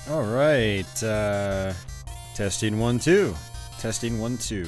All right, testing 1 2. Testing 1 2.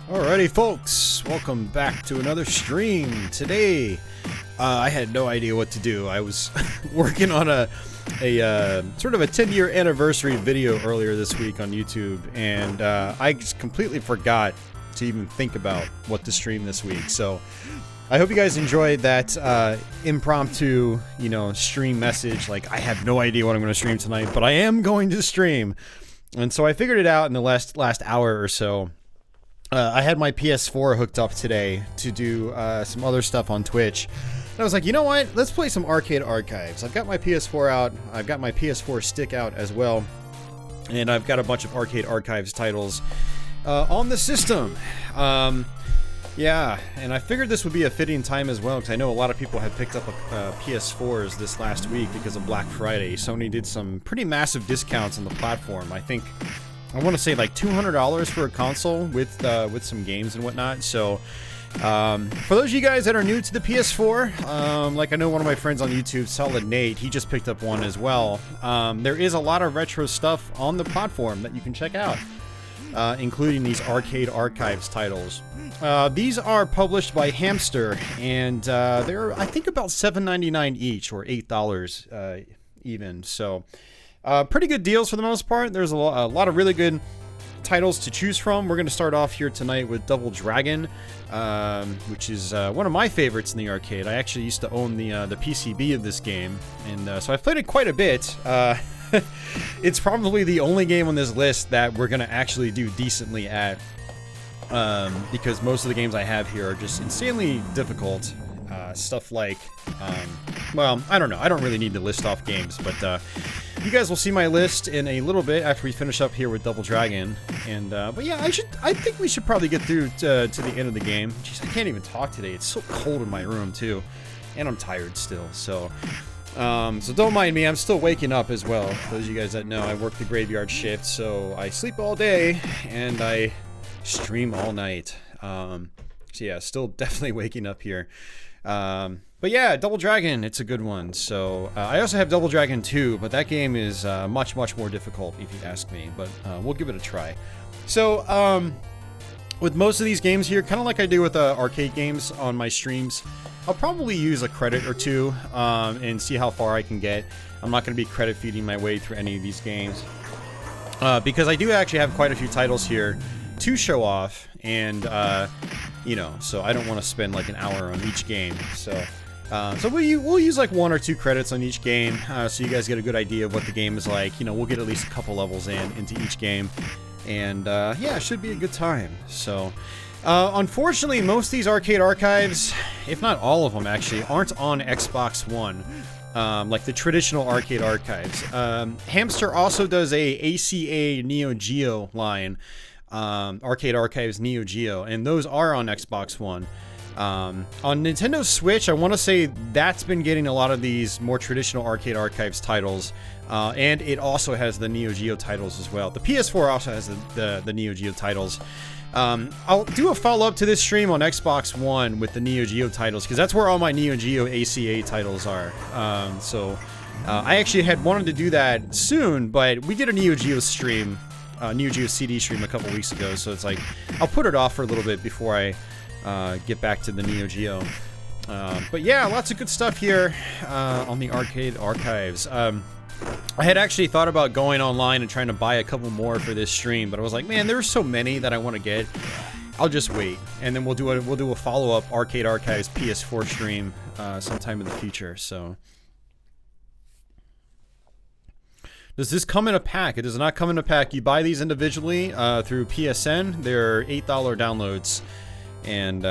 Alrighty, folks, welcome back to another stream. Today, I had no idea what to do. I was working on a sort of a 10-year anniversary video earlier this week on YouTube, and I just completely forgot to even think about what to stream this week. So, I hope you guys enjoyed that impromptu, stream message. Like, I have no idea what I'm going to stream tonight, but I am going to stream. And so I figured it out in the last hour or so. I had my PS4 hooked up today to do some other stuff on Twitch. And I was like, you know what? Let's play some Arcade Archives. I've got my PS4 out. I've got my PS4 stick out as well. And I've got a bunch of Arcade Archives titles on the system. Yeah, and I figured this would be a fitting time as well, because I know a lot of people have picked up PS4s this last week because of Black Friday. Sony did some pretty massive discounts on the platform. I want to say like $200 for a console with some games and whatnot. So, for those of you guys that are new to the PS4, like I know one of my friends on YouTube, Solid Nate, he just picked up one as well. There is a lot of retro stuff on the platform that you can check out, including these Arcade Archives titles. These are published by Hamster, and they're, I think, about $7.99 each, or $8 even. So, pretty good deals for the most part. There's a lot of really good titles to choose from. We're going to start off here tonight with Double Dragon, which is one of my favorites in the arcade. I actually used to own the PCB of this game, and so I've played it quite a bit. It's probably the only game on this list that we're going to actually do decently at, because most of the games I have here are just insanely difficult. Stuff like, well, I don't know. I don't really need to list off games, but you guys will see my list in a little bit after we finish up here with Double Dragon. And but yeah, I think we should probably get through to the end of the game. Jeez, I can't even talk today. It's so cold in my room too, and I'm tired still. So don't mind me. I'm still waking up as well. For those of you guys that know, I work the graveyard shift, so I sleep all day and I stream all night. So yeah, still definitely waking up here. But yeah, Double Dragon, it's a good one. So, I also have Double Dragon 2, but that game is much more difficult if you ask me, but we'll give it a try. So, with most of these games here, kind of like I do with arcade games on my streams, I'll probably use a credit or two and see how far I can get. I'm not going to be credit feeding my way through any of these games, because I do actually have quite a few titles here to show off, and so I don't want to spend like an hour on each game. So we'll use like 1 or 2 credits on each game, so you guys get a good idea of what the game is like. We'll get at least a couple levels into each game, and yeah, it should be a good time. So, unfortunately, most of these Arcade Archives, if not all of them actually, aren't on Xbox One. like the traditional arcade archives. Hamster also does a ACA Neo Geo line, Arcade Archives Neo Geo, and those are on Xbox One. On Nintendo Switch, I want to say that's been getting a lot of these more traditional Arcade Archives titles, and it also has the Neo Geo titles as well. The PS4 also has the Neo Geo titles. I'll do a follow-up to this stream on Xbox One with the Neo Geo titles, because that's where all my Neo Geo ACA titles are. I actually had wanted to do that soon, but we did a Neo Geo stream, Neo Geo CD stream a couple weeks ago, so it's like, I'll put it off for a little bit before I get back to the Neo Geo. But yeah, lots of good stuff here on the Arcade Archives. I had actually thought about going online and trying to buy a couple more for this stream, but I was like, man, there's so many that I want to get. I'll just wait, and then we'll do a follow-up Arcade Archives PS4 stream sometime in the future. So, does this come in a pack? It does not come in a pack. You buy these individually through PSN. They're $8 downloads, and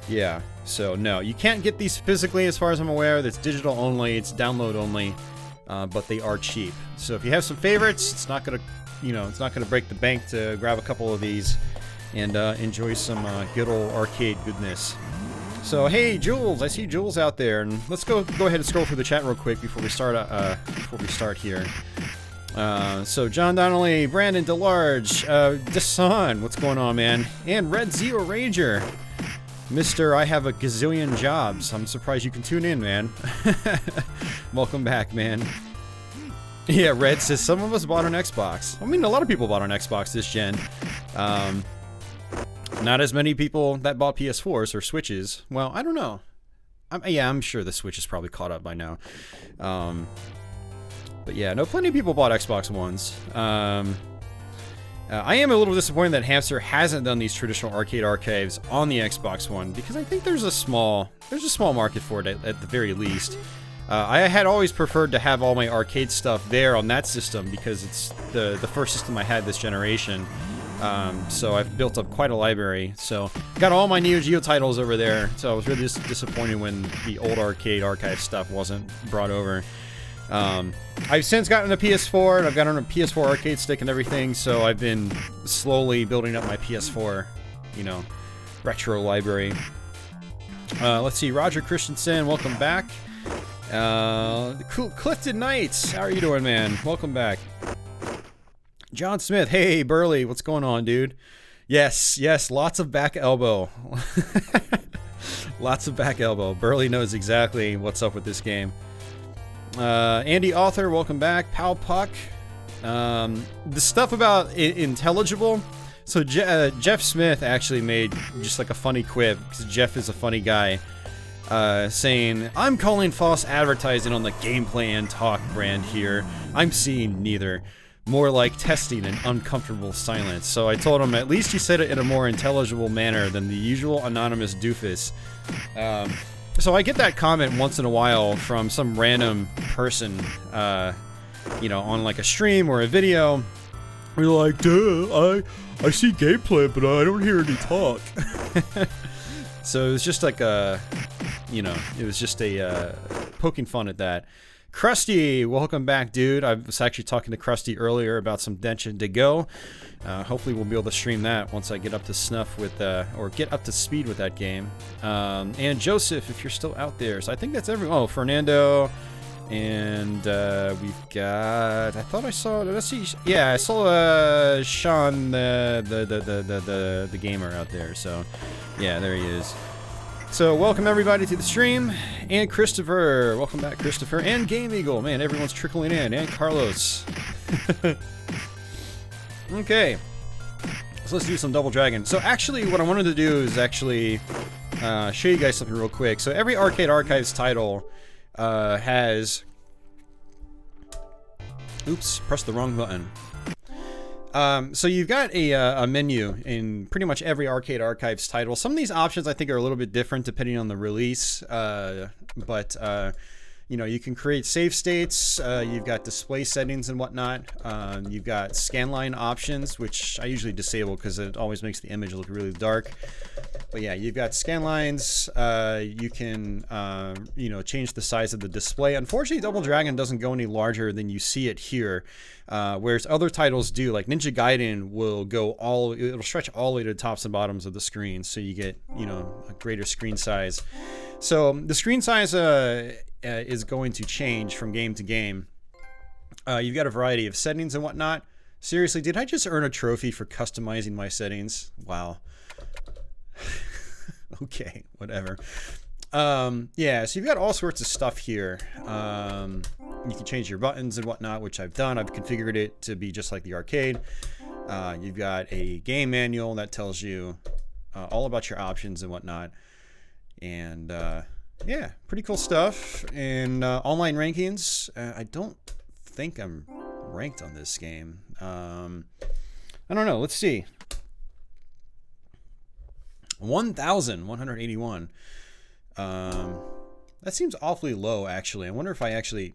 yeah. So no, you can't get these physically, as far as I'm aware. It's digital only. It's download only. But they are cheap. So if you have some favorites, it's not gonna, it's not gonna break the bank to grab a couple of these and enjoy some good old arcade goodness. So hey, Jules, I see Jules out there, and let's go ahead and scroll through the chat real quick before we start here. So John Donnelly, Brandon DeLarge, Desan, what's going on, man? And Red Zero Ranger. Mr. I have a gazillion jobs. I'm surprised you can tune in, man. Welcome back, man. Yeah, Red says some of us bought an Xbox. I mean, a lot of people bought an Xbox this gen. Not as many people that bought PS4s or Switches. Well, I don't know. I'm sure the Switch is probably caught up by now. But yeah, no, plenty of people bought Xbox Ones. I am a little disappointed that Hamster hasn't done these traditional arcade archives on the Xbox One, because I think there's a small market for it at the very least. I had always preferred to have all my arcade stuff there on that system, because it's the first system I had this generation. So I've built up quite a library. So got all my Neo Geo titles over there. So I was really disappointed when the old arcade archive stuff wasn't brought over. I've since gotten a PS4, and I've gotten a PS4 arcade stick and everything, so I've been slowly building up my PS4, retro library. Let's see, Roger Christensen, welcome back. Clifton Knights, how are you doing, man? Welcome back. John Smith, hey, Burley, what's going on, dude? Yes, lots of back elbow. Lots of back elbow. Burley knows exactly what's up with this game. Andy Author, welcome back. Pal Puck. The stuff about intelligible. So Jeff Smith actually made just like a funny quip, because Jeff is a funny guy, saying, I'm calling false advertising on the Gameplay and Talk brand here. I'm seeing neither. More like testing an uncomfortable silence. So I told him, at least you said it in a more intelligible manner than the usual anonymous doofus. So I get that comment once in a while from some random person, on like a stream or a video. We're like, duh, I see gameplay, but I don't hear any talk. So it was just like it was just a poking fun at that. Krusty, welcome back, dude. I was actually talking to Krusty earlier about some Denshin to Go. Hopefully we'll be able to stream that once I get up to snuff with, or get up to speed with that game. And Joseph, if you're still out there. So I think that's everyone. Oh, Fernando. And we've got, I thought I saw, did I see? Yeah, I saw Sean, the gamer out there. So yeah, there he is. So welcome everybody to the stream, and Christopher, welcome back Christopher, and Game Eagle, man, everyone's trickling in, and Carlos. Okay, so let's do some Double Dragon. So actually what I wanted to do is actually show you guys something real quick. So every Arcade Archives title has, oops, pressed the wrong button. So you've got a menu in pretty much every Arcade Archives title. Some of these options I think are a little bit different depending on the release, but you know, you can create save states. You've got display settings and whatnot. You've got scanline options, which I usually disable because it always makes the image look really dark. But yeah, you've got scan lines. You can, you know, change the size of the display. Unfortunately, Double Dragon doesn't go any larger than you see it here, whereas other titles do. Like Ninja Gaiden will go it'll stretch all the way to the tops and bottoms of the screen, so you get, you know, a greater screen size. So the screen size is going to change from game to game. You've got a variety of settings and whatnot. Seriously, did I just earn a trophy for customizing my settings? Wow. Okay, whatever. Yeah, so you've got all sorts of stuff here. You can change your buttons and whatnot, which I've done. I've configured it to be just like the arcade. You've got a game manual that tells you all about your options and whatnot. And yeah, pretty cool stuff. And online rankings, I don't think I'm ranked on this game. I don't know. Let's see. 1,181. That seems awfully low, actually. I wonder if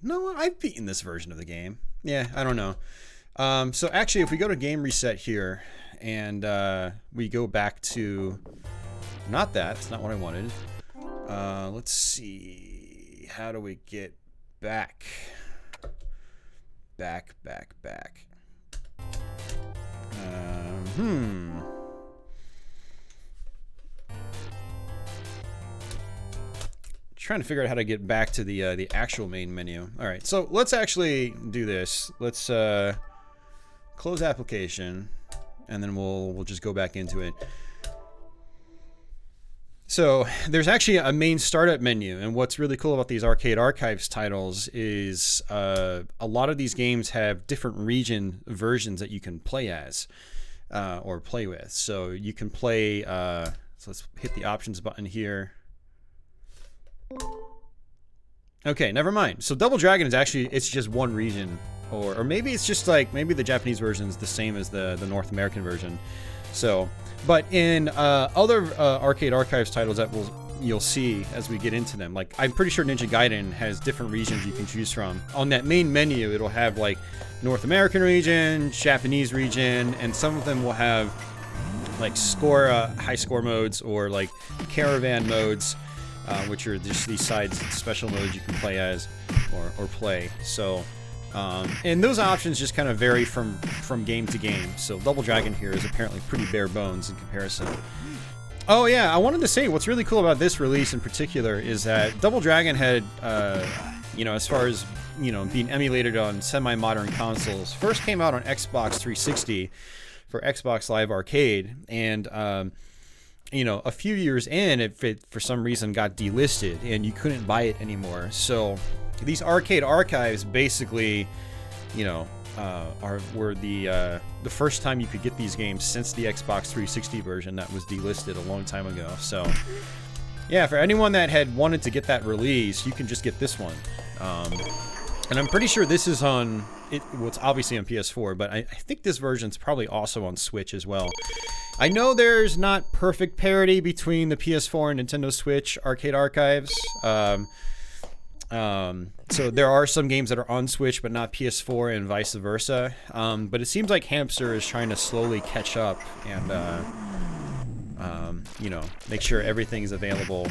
no, I've beaten this version of the game. Yeah, I don't know. So actually, if we go to game reset here and we go back to that's not what I wanted. Let's see. How do we get back? Back. Trying to figure out how to get back to the actual main menu. All right, so let's actually do this. Let's close application, and then we'll just go back into it. So there's actually a main startup menu, and what's really cool about these Arcade Archives titles is a lot of these games have different region versions that you can play as or play with. So you can play. So let's hit the options button here. Okay, never mind. So Double Dragon is actually, it's just one region, or maybe it's just like, maybe the Japanese version is the same as the North American version. So, but in other Arcade Archives titles that you'll see as we get into them, like I'm pretty sure Ninja Gaiden has different regions you can choose from. On that main menu, it'll have like North American region, Japanese region, and some of them will have like high score modes or like caravan modes. Which are just these side special modes you can play as or play. So, and those options just kind of vary from game to game. So Double Dragon here is apparently pretty bare bones in comparison. Oh yeah, I wanted to say what's really cool about this release in particular is that Double Dragon had, you know, as far as, you know, being emulated on semi-modern consoles, first came out on Xbox 360 for Xbox Live Arcade, and you know, a few years in, it for some reason got delisted and you couldn't buy it anymore. So these Arcade Archives basically, you know, were the first time you could get these games since the Xbox 360 version that was delisted a long time ago. So yeah, for anyone that had wanted to get that release, you can just get this one. And I'm pretty sure this is on well, it's obviously on PS4, but I think this version's probably also on Switch as well. I know there's not perfect parity between the PS4 and Nintendo Switch Arcade Archives. So there are some games that are on Switch but not PS4 and vice versa. But it seems like Hamster is trying to slowly catch up and you know, make sure everything's available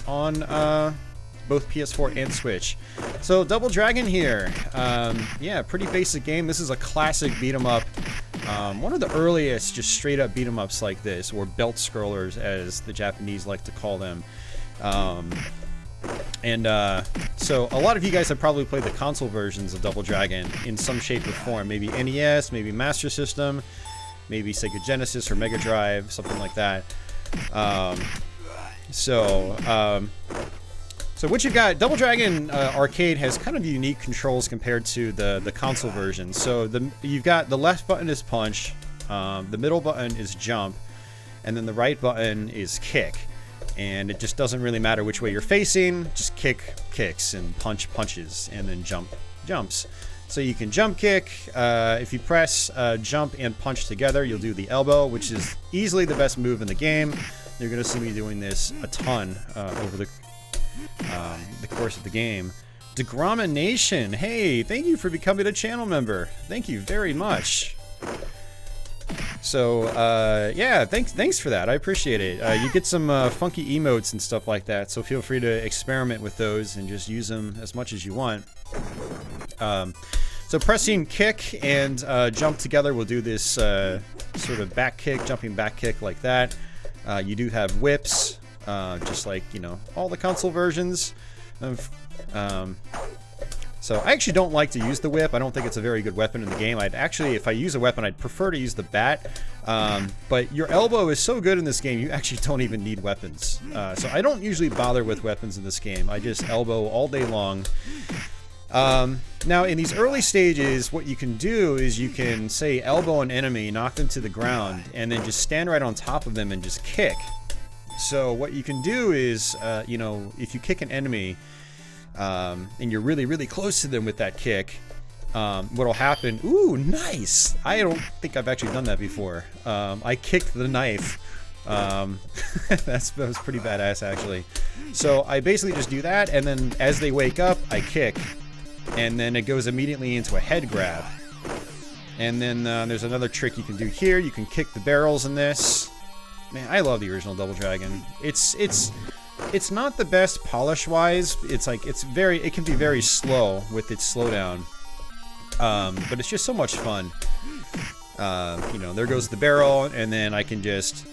on both PS4 and Switch. So Double Dragon here. Yeah, pretty basic game. This is a classic beat 'em up. One of the earliest just straight up beat 'em ups like this, or belt scrollers as the Japanese like to call them. So a lot of you guys have probably played the console versions of Double Dragon in some shape or form. Maybe NES, maybe Master System, maybe Sega Genesis or Mega Drive, something like that. So what you've got, Double Dragon Arcade has kind of unique controls compared to the console version. So you've got the left button is punch, the middle button is jump, and then the right button is kick. And it just doesn't really matter which way you're facing, just kicks, and punch punches, and then jumps. So you can jump kick. If you press jump and punch together, you'll do the elbow, which is easily the best move in the game. You're going to see me doing this a ton over the course of the game. Degromination, hey, thank you for becoming a channel member. Thank you very much. So, yeah, thanks for that. I appreciate it. You get some funky emotes and stuff like that, so feel free to experiment with those and just use them as much as you want. So pressing kick and jump together will do this sort of back kick, jumping back kick like that. You do have whips, just like, you know, all the console versions of... So I actually don't like to use the whip. I don't think it's a very good weapon in the game. I'd actually, if I use a weapon, I'd prefer to use the bat. But your elbow is so good in this game, you actually don't even need weapons. So I don't usually bother with weapons in this game. I just elbow all day long. Now, in these early stages, what you can do is you can, say, elbow an enemy, knock them to the ground, and then just stand right on top of them and just kick. So what you can do is, you know, if you kick an enemy, and you're really, really close to them with that kick, what'll happen... Ooh, nice! I don't think I've actually done that before. I kicked the knife. That was pretty badass, actually. So I basically just do that, and then as they wake up, I kick. And then it goes immediately into a head grab. And then there's another trick you can do here. You can kick the barrels in this. Man, I love the original Double Dragon. It's not the best polish-wise. It's like, it can be very slow with its slowdown. But it's just so much fun. You know, there goes the barrel, and then I can just,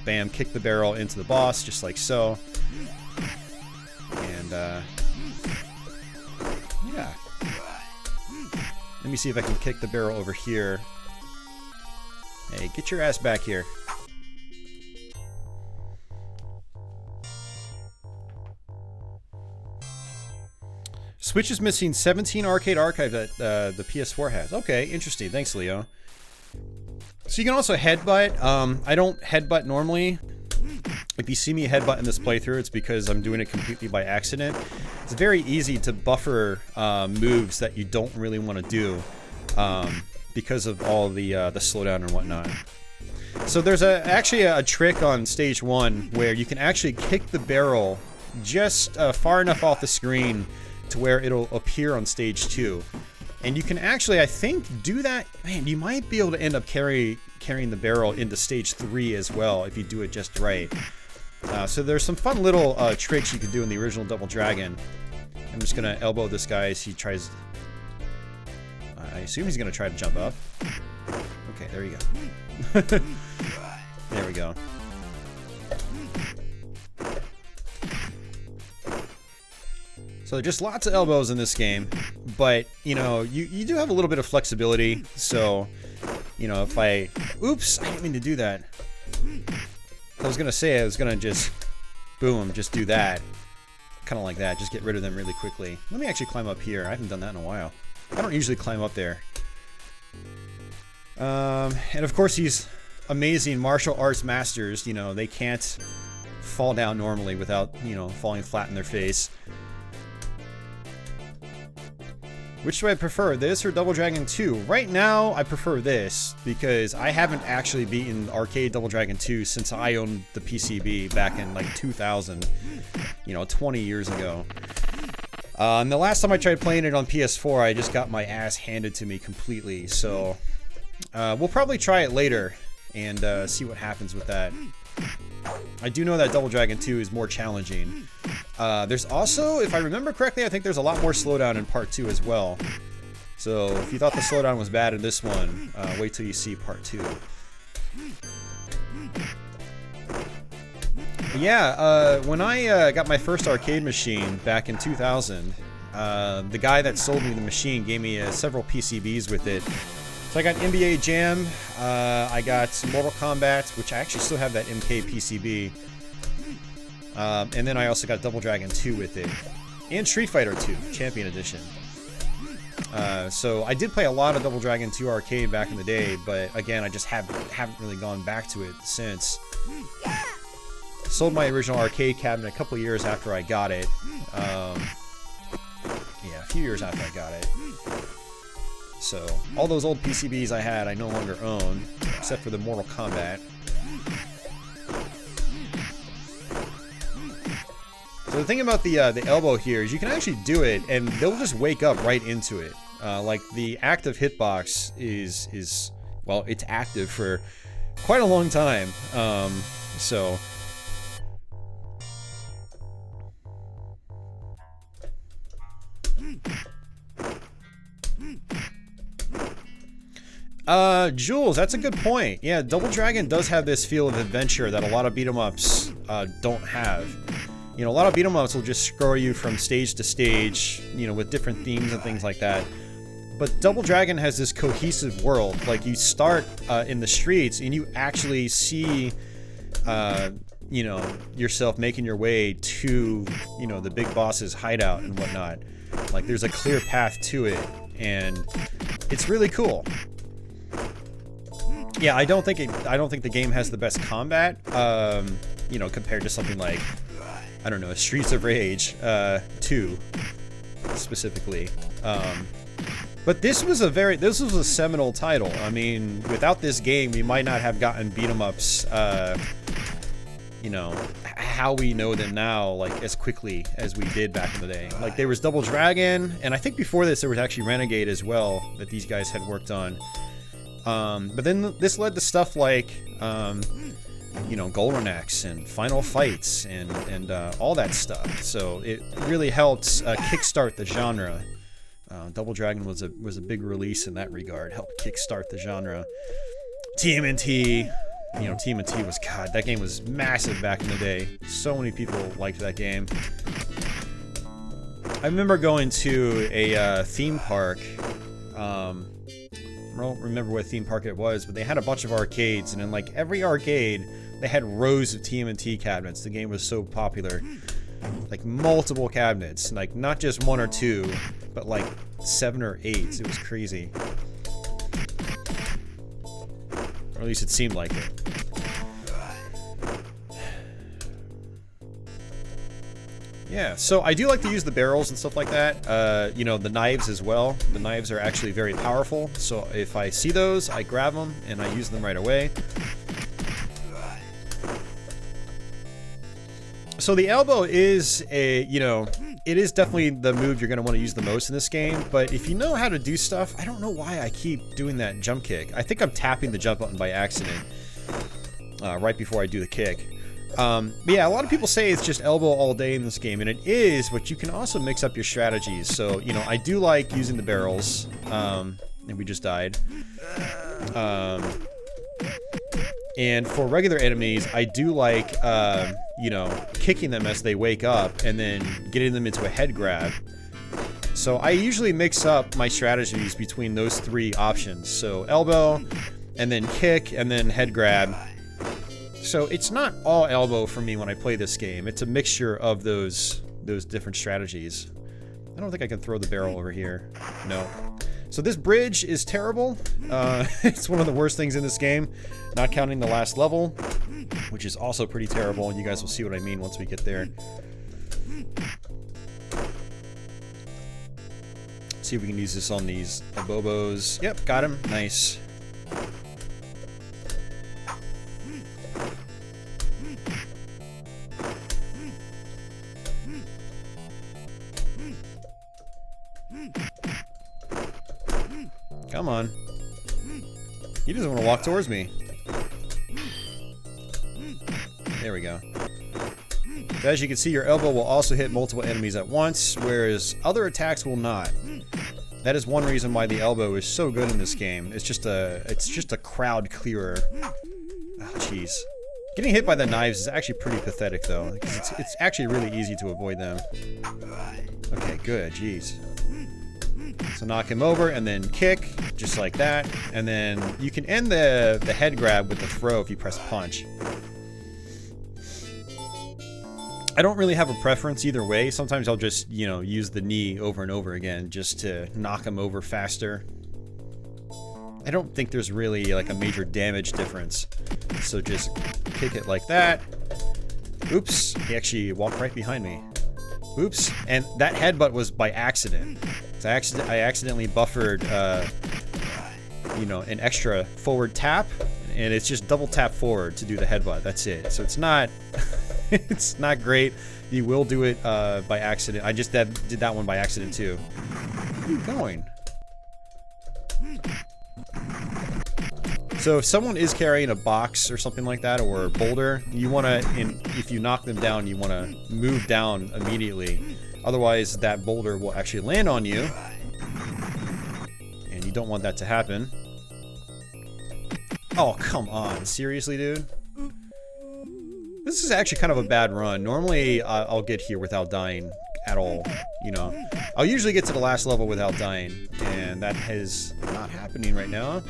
bam, kick the barrel into the boss, just like so. And, yeah. Let me see if I can kick the barrel over here. Hey, get your ass back here. Switch is missing 17 arcade archive that the PS4 has. Okay, interesting. Thanks, Leo. So you can also headbutt. I don't headbutt normally. If you see me headbutt in this playthrough, it's because I'm doing it completely by accident. It's very easy to buffer moves that you don't really want to do because of all the slowdown and whatnot. So there's actually a trick on stage 1 where you can actually kick the barrel just far enough off the screen to where it'll appear on stage 2. And you can actually, I think, do that. Man, you might be able to end up carrying the barrel into stage 3 as well if you do it just right. So there's some fun little tricks you can do in the original Double Dragon. I'm just gonna elbow this guy as he tries... I assume he's gonna try to jump up. Okay, there you go. There we go. So just lots of elbows in this game, but, you know, you do have a little bit of flexibility, so, you know, if I... Oops, I didn't mean to do that. I was gonna say I was gonna just, boom, just do that. Kind of like that, just get rid of them really quickly. Let me actually climb up here. I haven't done that in a while. I don't usually climb up there. And of course these amazing martial arts masters, you know, they can't fall down normally without, you know, falling flat in their face. Which do I prefer, this or Double Dragon 2? Right now, I prefer this, because I haven't actually beaten arcade Double Dragon 2 since I owned the PCB back in, like, 2000. You know, 20 years ago. And the last time I tried playing it on PS4, I just got my ass handed to me completely, so... we'll probably try it later, and see what happens with that. I do know that Double Dragon 2 is more challenging. There's also, if I remember correctly, I think there's a lot more slowdown in Part 2 as well. So if you thought the slowdown was bad in this one, wait till you see Part 2. Yeah, when I got my first arcade machine back in 2000, the guy that sold me the machine gave me several PCBs with it. So I got NBA Jam, I got Mortal Kombat, which I actually still have that MK PCB. And then I also got Double Dragon 2 with it. And Street Fighter 2, Champion Edition. So I did play a lot of Double Dragon 2 arcade back in the day, but again, I just haven't really gone back to it since. Sold my original arcade cabinet a couple years after I got it. Yeah, a few years after I got it. So, all those old PCBs I had, I no longer own, except for the Mortal Kombat. So So the thing about the elbow here is you can actually do it, and they'll just wake up right into it. Like the active hitbox is well, it's active for quite a long time. So. Jules, that's a good point. Yeah, Double Dragon does have this feel of adventure that a lot of beat-em-ups don't have. You know, a lot of beat-em-ups will just scroll you from stage to stage, you know, with different themes and things like that. But Double Dragon has this cohesive world. Like, you start in the streets and you actually see, you know, yourself making your way to, you know, the big boss's hideout and whatnot. Like, there's a clear path to it, and it's really cool. Yeah, I don't think the game has the best combat, you know, compared to something like, I don't know, Streets of Rage 2 specifically. But this was a seminal title. I mean, without this game, we might not have gotten beat 'em ups, you know, how we know them now, like, as quickly as we did back in the day. Like, there was Double Dragon, and I think before this there was actually Renegade as well that these guys had worked on. But then this led to stuff like, you know, Golden Axe and Final Fights and all that stuff. So it really helped kickstart the genre. Double Dragon was a big release in that regard. Helped kickstart the genre. TMNT, you know, TMNT was, God, that game was massive back in the day. So many people liked that game. I remember going to a theme park. I don't remember what theme park it was, but they had a bunch of arcades, and in like every arcade, they had rows of TMNT cabinets. The game was so popular. Like multiple cabinets, like not just one or two, but like 7 or 8. It was crazy. Or at least it seemed like it. Yeah, so I do like to use the barrels and stuff like that. You know, the knives as well. The knives are actually very powerful, so if I see those, I grab them and I use them right away. So the elbow is you know, it is definitely the move you're going to want to use the most in this game, but if you know how to do stuff, I don't know why I keep doing that jump kick. I think I'm tapping the jump button by accident right before I do the kick. But yeah, a lot of people say it's just elbow all day in this game, and it is, but you can also mix up your strategies. So, you know, I do like using the barrels, and we just died. And for regular enemies, I do like, you know, kicking them as they wake up and then getting them into a head grab. So I usually mix up my strategies between those 3 options. So elbow, and then kick, and then head grab. So it's not all elbow for me when I play this game. It's a mixture of those different strategies. I don't think I can throw the barrel over here. No. So this bridge is terrible. It's one of the worst things in this game, not counting the last level, which is also pretty terrible, and you guys will see what I mean once we get there. See if we can use this on these abobos. Yep, got him. Nice. Come on. He doesn't want to walk towards me. There we go. So as you can see, your elbow will also hit multiple enemies at once, whereas other attacks will not. That is one reason why the elbow is so good in this game. It's just a crowd clearer. Oh, jeez. Getting hit by the knives is actually pretty pathetic, though, because it's actually really easy to avoid them. Okay, good. Jeez. So knock him over and then kick, just like that. And then you can end the head grab with the throw if you press punch. I don't really have a preference either way. Sometimes I'll just, you know, use the knee over and over again just to knock him over faster. I don't think there's really like a major damage difference. So just kick it like that. Oops, he actually walked right behind me. Oops, and that headbutt was by accident. So I accidentally buffered, you know, an extra forward tap, and it's just double tap forward to do the headbutt. That's it. So it's not It's not great. You will do it by accident. I just did that one by accident too. Where are you going? So if someone is carrying a box or something like that, or a boulder, you want to, if you knock them down, you want to move down immediately. Otherwise, that boulder will actually land on you. And you don't want that to happen. Oh, come on. Seriously, dude? This is actually kind of a bad run. Normally, I'll get here without dying at all, you know. I'll usually get to the last level without dying, and that is not happening right now.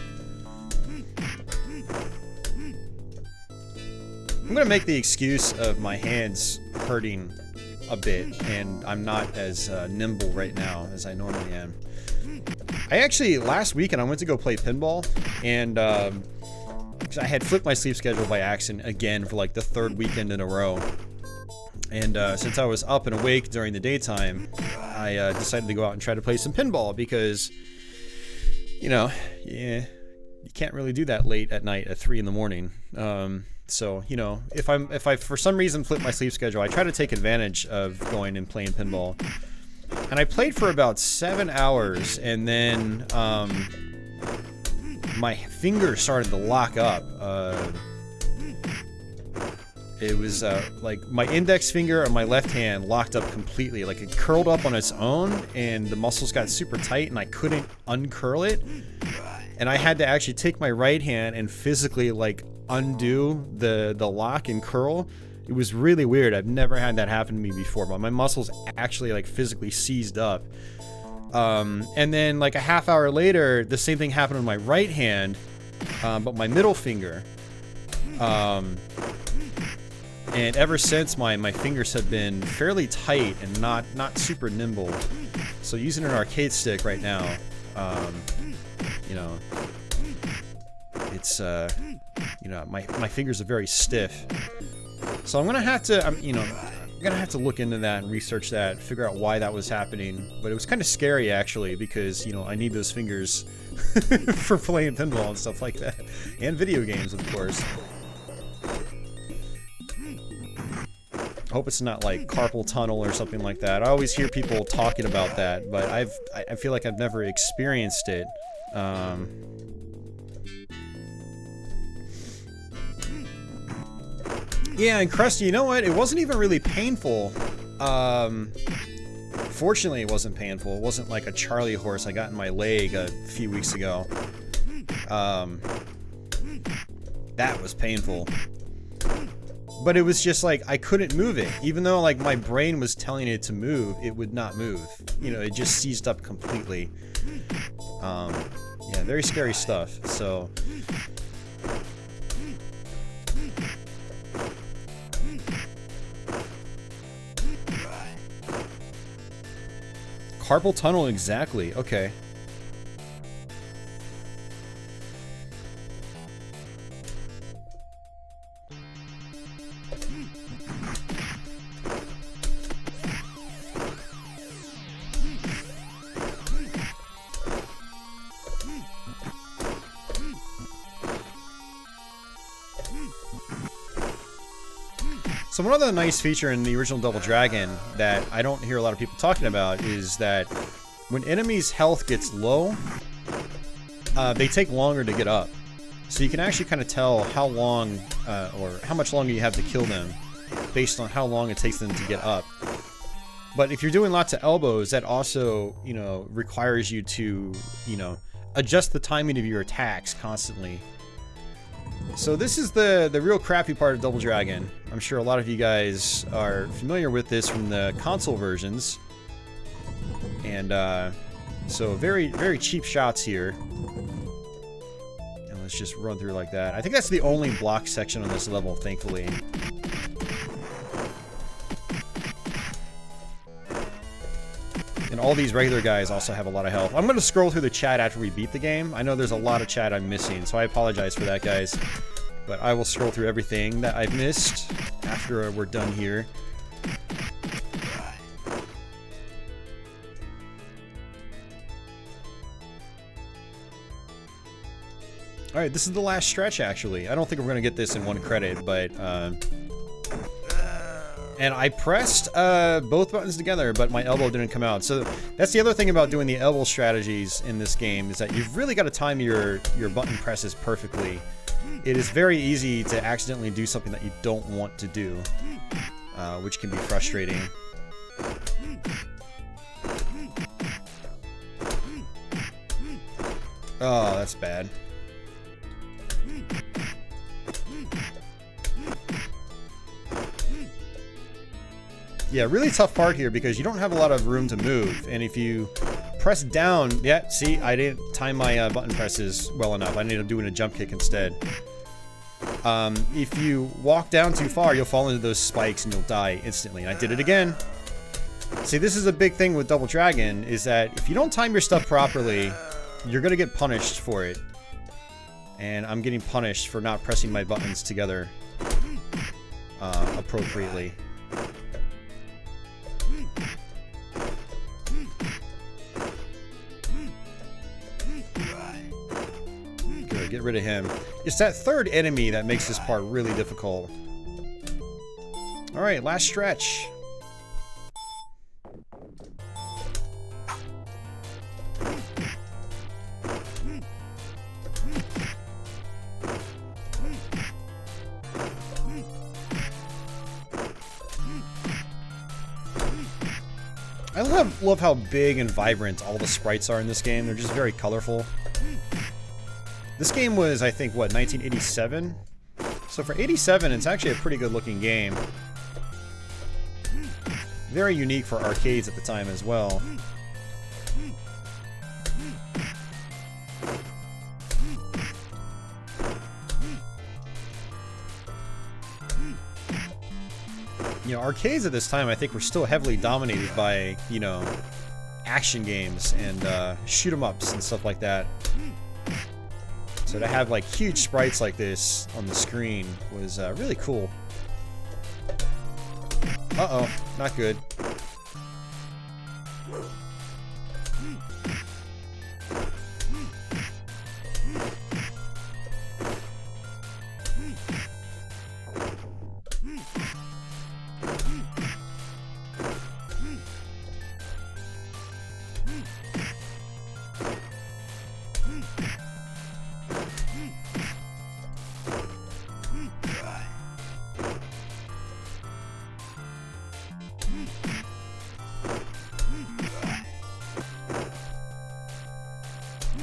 I'm gonna make the excuse of my hands hurting a bit, and I'm not as nimble right now as I normally am. I actually, last weekend, I went to go play pinball, and I had flipped my sleep schedule by accident again for like the 3rd weekend in a row. And since I was up and awake during the daytime, I decided to go out and try to play some pinball because, you know, yeah, you can't really do that late at night at 3 in the morning. So, you know, if I for some reason flip my sleep schedule, I try to take advantage of going and playing pinball. And I played for about 7 hours, and then my fingers started to lock up. It was like my index finger on my left hand locked up completely. Like it curled up on its own, and the muscles got super tight, and I couldn't uncurl it. And I had to actually take my right hand and physically like undo the lock and curl. It was really weird. I've never had that happen to me before, but my muscles actually like physically seized up. And then like a half hour later, the same thing happened on my right hand, but my middle finger. And ever since, my fingers have been fairly tight and not super nimble. So using an arcade stick right now, you know, it's you know, my fingers are very stiff. So I'm gonna have to, you know, I'm gonna have to look into that and research that, figure out why that was happening. But it was kind of scary actually, because you know I need those fingers for playing pinball and stuff like that, and video games, of course. I hope it's not like carpal tunnel or something like that. I always hear people talking about that, but I feel like I've never experienced it. Yeah, and Krusty, you know what? It wasn't even really painful. Fortunately, it wasn't painful. It wasn't like a Charlie horse I got in my leg a few weeks ago. That was painful. But it was just like, I couldn't move it. Even though like my brain was telling it to move, it would not move. You know, it just seized up completely. Yeah, very scary stuff, so... Carpal tunnel, exactly. Okay. So one other nice feature in the original Double Dragon that I don't hear a lot of people talking about is that when enemies' health gets low, they take longer to get up. So you can actually kind of tell how long, or how much longer you have to kill them based on how long it takes them to get up. But if you're doing lots of elbows, that also, you know, requires you to, you know, adjust the timing of your attacks constantly. So this is the real crappy part of Double Dragon. I'm sure a lot of you guys are familiar with this from the console versions. And so very, very cheap shots here. And let's just run through like that. I think that's the only block section on this level, thankfully. And all these regular guys also have a lot of health. I'm going to scroll through the chat after we beat the game. I know there's a lot of chat I'm missing, so I apologize for that, guys. But I will scroll through everything that I've missed after we're done here. Alright, this is the last stretch, actually. I don't think we're going to get this in one credit, but... And I pressed both buttons together, but my elbow didn't come out. So that's the other thing about doing the elbow strategies in this game, is that you've really got to time your button presses perfectly. It is very easy to accidentally do something that you don't want to do, which can be frustrating. Oh, that's bad. Yeah, really tough part here because you don't have a lot of room to move, and if you press down, yeah, see, I didn't time my button presses well enough. I ended up doing a jump kick instead. If you walk down too far, you'll fall into those spikes and you'll die instantly. And I did it again. See, this is a big thing with Double Dragon, is that if you don't time your stuff properly, you're gonna get punished for it. And I'm getting punished for not pressing my buttons together appropriately. Good, get rid of him. It's that third enemy that makes this part really difficult. Alright, last stretch. I love how big and vibrant all the sprites are in this game. They're just very colorful. This game was, I think, what, 1987? So for 87, it's actually a pretty good looking game. Very unique for arcades at the time as well. You know, arcades at this time, I think, were still heavily dominated by, you know, action games and shoot 'em ups and stuff like that. So to have like huge sprites like this on the screen was really cool. Uh-oh, not good.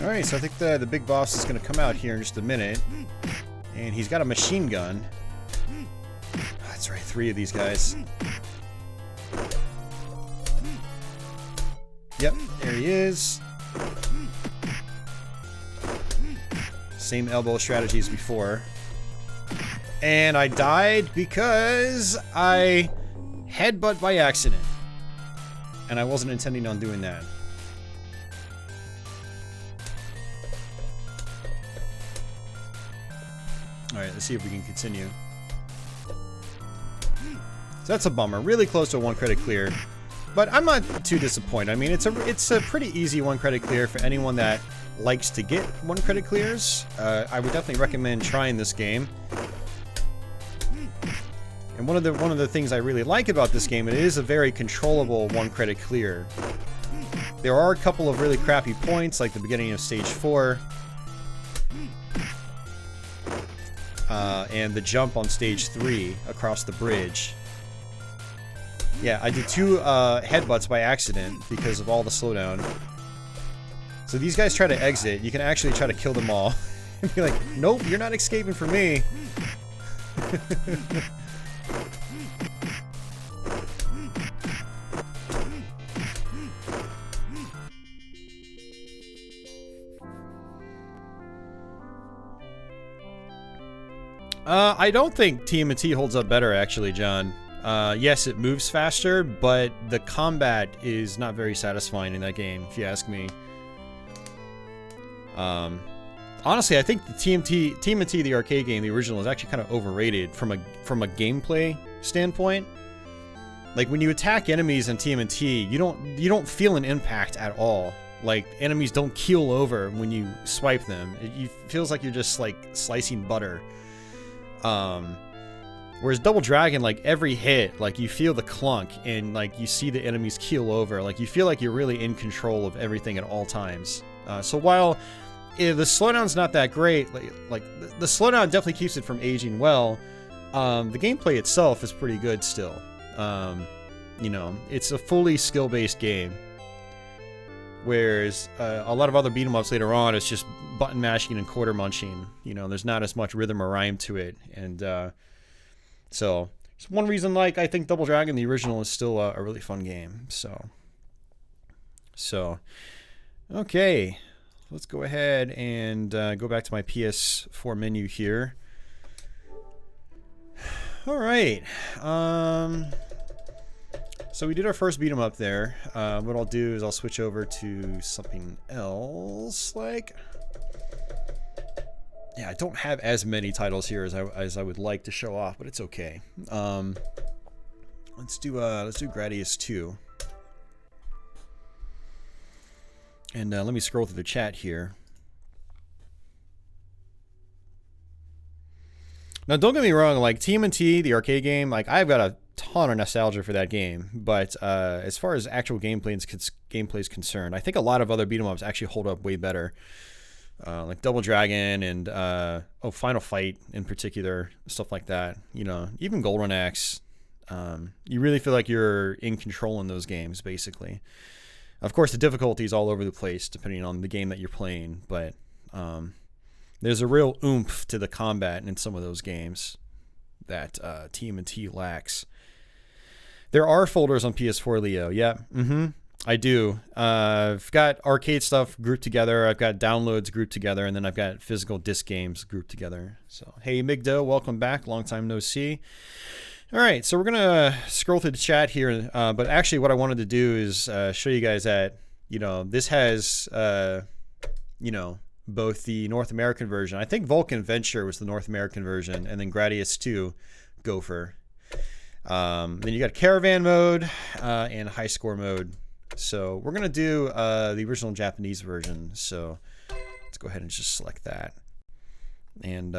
Alright, so I think the big boss is going to come out here in just a minute. And he's got a machine gun. That's right, 3 of these guys. Yep, there he is. Same elbow strategy as before. And I died because I headbutt by accident. And I wasn't intending on doing that. Alright, let's see if we can continue. So that's a bummer. Really close to a 1 credit clear. But I'm not too disappointed. I mean, it's a pretty easy 1 credit clear for anyone that likes to get 1 credit clears. I would definitely recommend trying this game. And one of the things I really like about this game, it is a very controllable 1 credit clear. There are a couple of really crappy points, like the beginning of stage 4. And the jump on stage 3 across the bridge. Yeah, I did 2 headbutts by accident because of all the slowdown. So these guys try to exit. You can actually try to kill them all. And be like, nope, you're not escaping from me. I don't think TMNT holds up better, actually, John. Yes, it moves faster, but the combat is not very satisfying in that game, if you ask me. Honestly, I think the TMNT, the arcade game, the original, is actually kind of overrated from a gameplay standpoint. Like, when you attack enemies in TMNT, you don't feel an impact at all. Like, enemies don't keel over when you swipe them. It feels like you're just, like, slicing butter. Whereas Double Dragon, like every hit, like you feel the clunk and like you see the enemies keel over. Like you feel like you're really in control of everything at all times. So while the slowdown's not that great, like the slowdown definitely keeps it from aging well, the gameplay itself is pretty good still. You know, it's a fully skill-based game. Whereas a lot of other beat 'em ups later on, it's just button mashing and quarter munching. You know, there's not as much rhythm or rhyme to it, and so it's one reason, like, I think Double Dragon, the original, is still a really fun game. So okay, let's go ahead and go back to my PS4 menu here. All right. So we did our first beat 'em up there. What I'll do is I'll switch over to something else, like... Yeah, I don't have as many titles here as I would like to show off, but it's okay. Let's do Gradius II. And let me scroll through the chat here. Now, don't get me wrong, like TMNT, the arcade game, like I've got a ton of nostalgia for that game, but as far as actual gameplay is concerned, I think a lot of other beat 'em ups actually hold up way better. Like Double Dragon and Final Fight in particular, stuff like that. You know, even Golden Axe. You really feel like you're in control in those games, basically. Of course, the difficulty is all over the place depending on the game that you're playing, but there's a real oomph to the combat in some of those games that TMNT lacks. There are folders on PS4, Leo. Yeah, I do. I've got arcade stuff grouped together. I've got downloads grouped together, and then I've got physical disc games grouped together. So, hey, Migdo, welcome back. Long time no see. All right, so we're gonna scroll through the chat here, but actually, what I wanted to do is show you guys that, you know, this has, you know, both the North American version. I think Vulcan Venture was the North American version, and then Gradius II, Gopher. Then you got Caravan mode and High Score mode. So we're gonna do the original Japanese version. So let's go ahead and just select that. And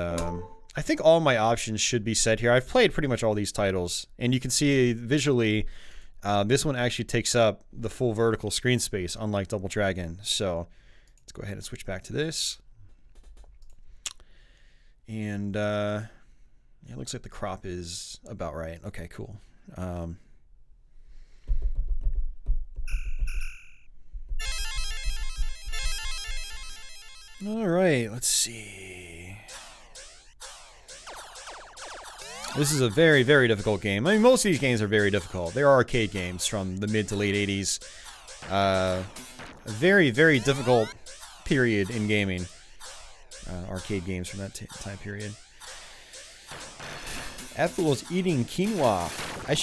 I think all my options should be set here. I've played pretty much all these titles, and you can see visually this one actually takes up the full vertical screen space, unlike Double Dragon. So let's go ahead and switch back to this. And it looks like the crop is about right. Okay, cool. All right, let's see. This is a very, very difficult game. I mean, most of these games are very difficult. They are arcade games from the mid to late 80s. A very, very difficult period in gaming. Arcade games from that time period. Ethel is eating quinoa.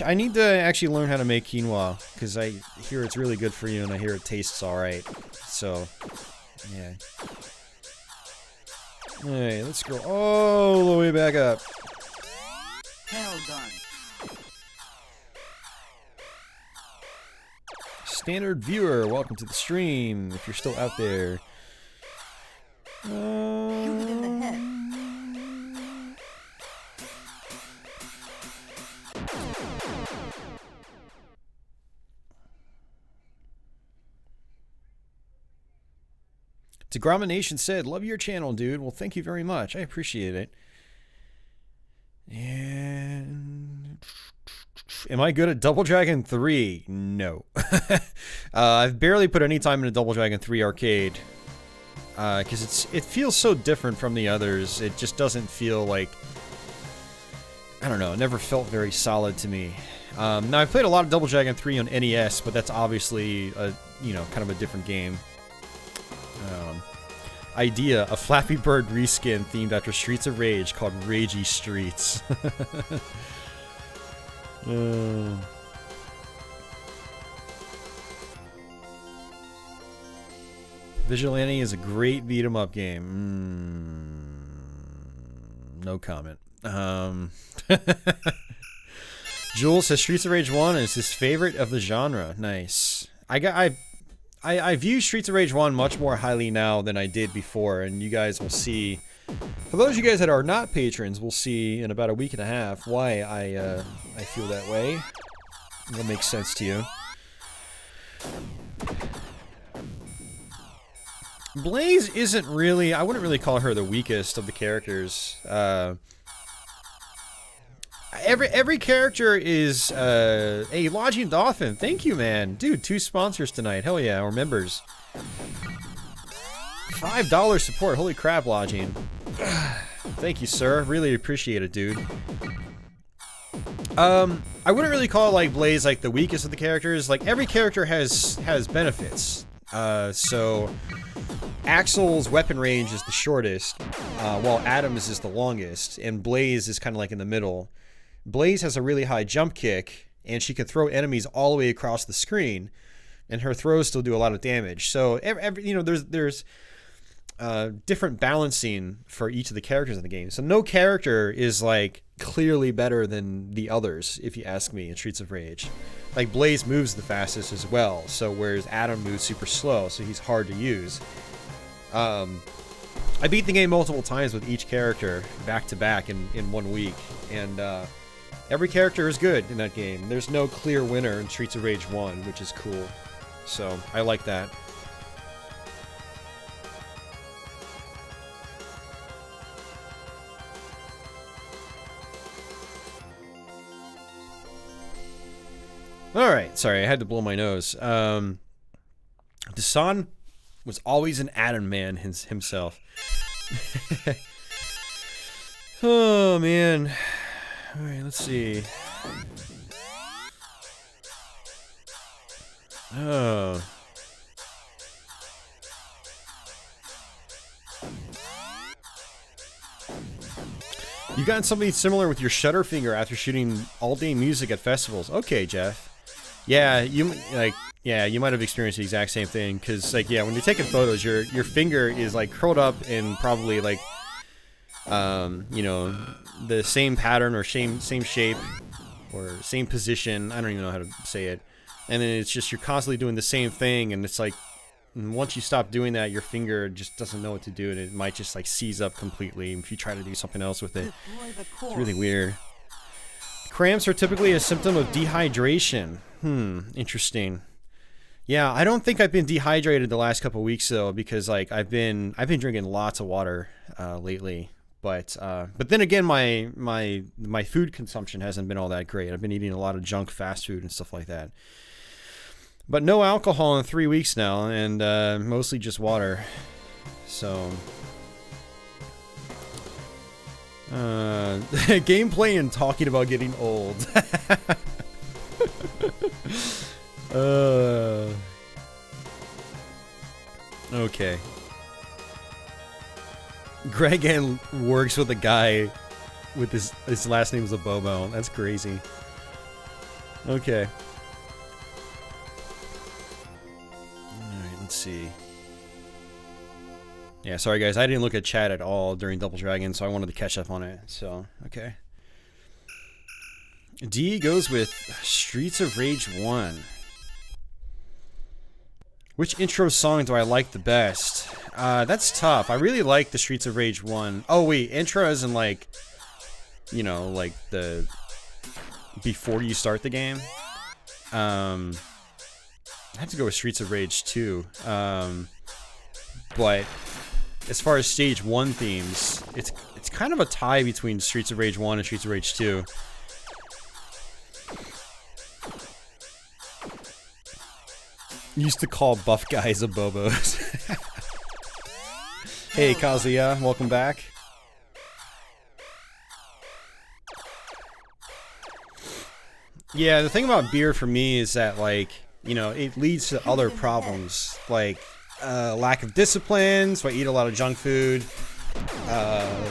I need to actually learn how to make quinoa, because I hear it's really good for you, and I hear it tastes alright. So, yeah. Alright, let's go all the way back up. Well done. Standard viewer, welcome to the stream, if you're still out there. Shoot in the head. Degromination said, love your channel, dude. Well, thank you very much. I appreciate it. And am I good at Double Dragon 3? No. I've barely put any time into Double Dragon 3 arcade. Because it feels so different from the others. It just doesn't feel like... I don't know. It never felt very solid to me. Now, I've played a lot of Double Dragon 3 on NES, but that's obviously, you know, kind of a different game. Idea, a Flappy Bird reskin themed after Streets of Rage called Ragey Streets. Vigilante is a great beat 'em up game. No comment. Jules says Streets of Rage 1 is his favorite of the genre. Nice. I view Streets of Rage 1 much more highly now than I did before, and you guys will see For those of you guys that are not patrons, we'll see in about a week and a half why I feel that way. It'll make sense to you. Blaze isn't really... I wouldn't really call her the weakest of the characters. Every character is... Hey, Lodging Dolphin, thank you, man. Dude, 2 sponsors tonight. Hell yeah, or members. $5 support. Holy crap, Lodging. Thank you, sir. Really appreciate it, dude. I wouldn't really call like Blaze like the weakest of the characters. Like every character has benefits. So Axel's weapon range is the shortest, while Adam's is the longest, and Blaze is kind of like in the middle. Blaze has a really high jump kick, and she can throw enemies all the way across the screen, and her throws still do a lot of damage. So every you know, there's different balancing for each of the characters in the game. So no character is like clearly better than the others, if you ask me, in Streets of Rage. Like Blaze moves the fastest as well, so whereas Adam moves super slow, so he's hard to use. I beat the game multiple times with each character back to back in 1 week, and every character is good in that game. There's no clear winner in Streets of Rage 1, which is cool. So I like that. Alright, sorry, I had to blow my nose. Dasan was always an Adam man himself. Oh, man. Alright, let's see. Oh. You got something similar with your shutter finger after shooting all-day music at festivals. Okay, Jeff. Yeah, you might have experienced the exact same thing, because like when you're taking photos, your finger is like curled up in probably like you know, the same pattern or same shape or same position. I don't even know how to say it. And then it's just you're constantly doing the same thing, and it's like once you stop doing that, your finger just doesn't know what to do, and it might just like seize up completely if you try to do something else with it. It's really weird. Cramps are typically a symptom of dehydration. Interesting. Yeah, I don't think I've been dehydrated the last couple weeks though, because like I've been drinking lots of water lately. But then again, my food consumption hasn't been all that great. I've been eating a lot of junk fast food and stuff like that. But no alcohol in 3 weeks now, and mostly just water. So gameplay and talking about getting old. Okay. Greg N works with a guy with his last name is a Bobo. That's crazy. Okay. Alright, let's see. Yeah, sorry guys, I didn't look at chat at all during Double Dragon, so I wanted to catch up on it. So, okay. D goes with Streets of Rage 1. Which intro song do I like the best? That's tough. I really like the Streets of Rage 1. Oh wait, intro as in like, you know, like the before you start the game. I have to go with Streets of Rage 2. But as far as stage 1 themes, it's kind of a tie between Streets of Rage 1 and Streets of Rage 2. Used to call buff guys a bobos. Hey Kazuya, welcome back. Yeah, the thing about beer for me is that, like, you know, it leads to other problems, like lack of discipline, so I eat a lot of junk food,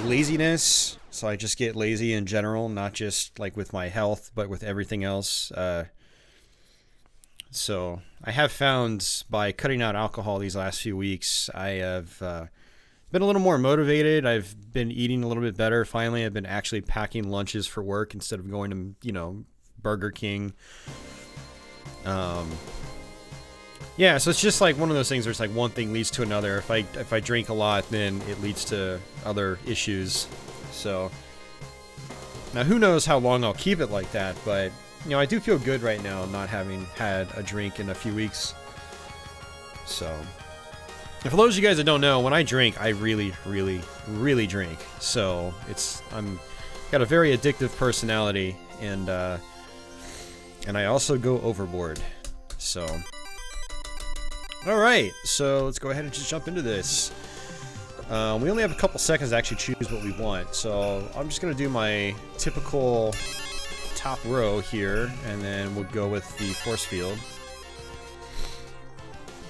laziness, so I just get lazy in general, not just like with my health, but with everything else. So I have found by cutting out alcohol these last few weeks, I have been a little more motivated. I've been eating a little bit better. Finally, I've been actually packing lunches for work instead of going to, you know, Burger King. Yeah, so it's just like one of those things where it's like one thing leads to another. If I drink a lot, then it leads to other issues. So now who knows how long I'll keep it like that, but you know, I do feel good right now not having had a drink in a few weeks. So, and for those of you guys that don't know, when I drink, I really, really, really drink. So I'm got a very addictive personality, and I also go overboard. So. Alright, so let's go ahead and just jump into this. We only have a couple seconds to actually choose what we want, so I'm just going to do my typical top row here, and then we'll go with the force field.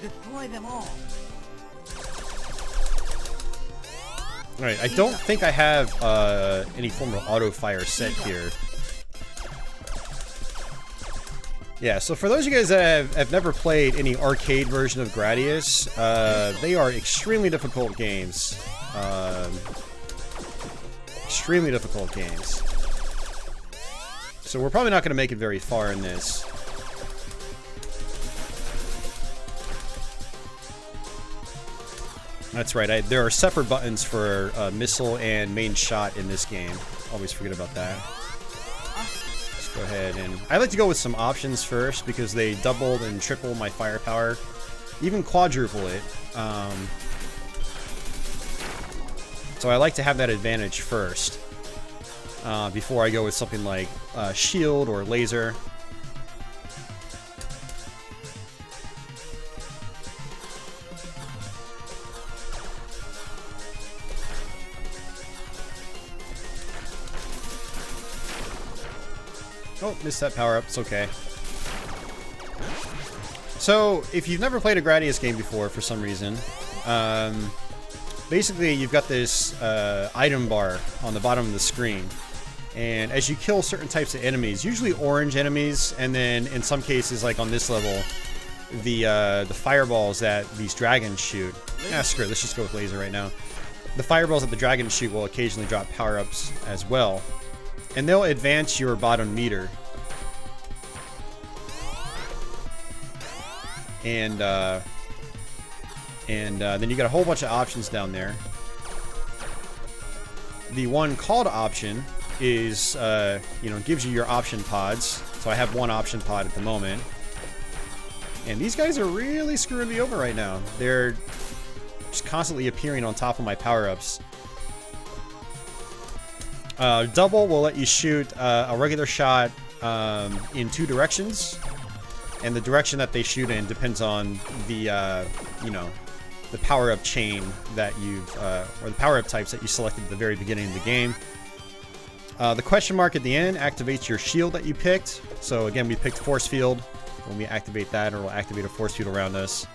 Destroy them all. Alright, I don't think I have any form of auto fire set here. Yeah, so for those of you guys that have never played any arcade version of Gradius, they are extremely difficult games. Extremely difficult games. So we're probably not going to make it very far in this. That's right, there are separate buttons for missile and main shot in this game. Always forget about that. Go ahead, and I like to go with some options first because they doubled and tripled my firepower, even quadruple it. So I like to have that advantage first before I go with something like shield or laser. Oh, missed that power up. It's okay. So, if you've never played a Gradius game before for some reason, basically you've got this item bar on the bottom of the screen. And as you kill certain types of enemies, usually orange enemies, and then in some cases, like on this level, the fireballs that these dragons shoot. Ah, screw it. Let's just go with laser right now. The fireballs that the dragons shoot will occasionally drop power-ups as well. And they'll advance your bottom meter. And then you got a whole bunch of options down there. The one called option is, you know, gives you your option pods. So I have one option pod at the moment. And these guys are really screwing me over right now. They're just constantly appearing on top of my power-ups. Double will let you shoot a regular shot in two directions, and the direction that they shoot in depends on the you know, the power-up chain that you've or the power-up types that you selected at the very beginning of the game. The question mark at the end activates your shield that you picked. So again, we picked force field. When we activate that, it'll activate a force field around us.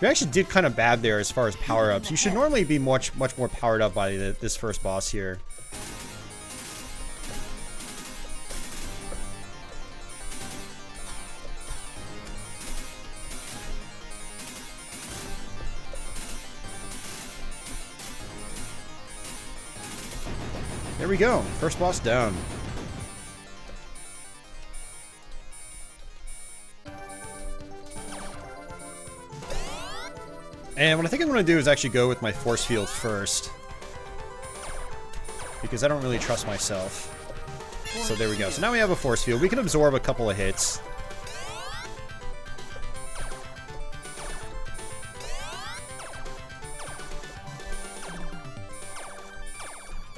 We actually did kind of bad there as far as power-ups. You should normally be much more powered up by this first boss here. There we go. First boss down. And what I think I'm going to do is actually go with my force field first. Because I don't really trust myself. So there we go. So now we have a force field. We can absorb a couple of hits.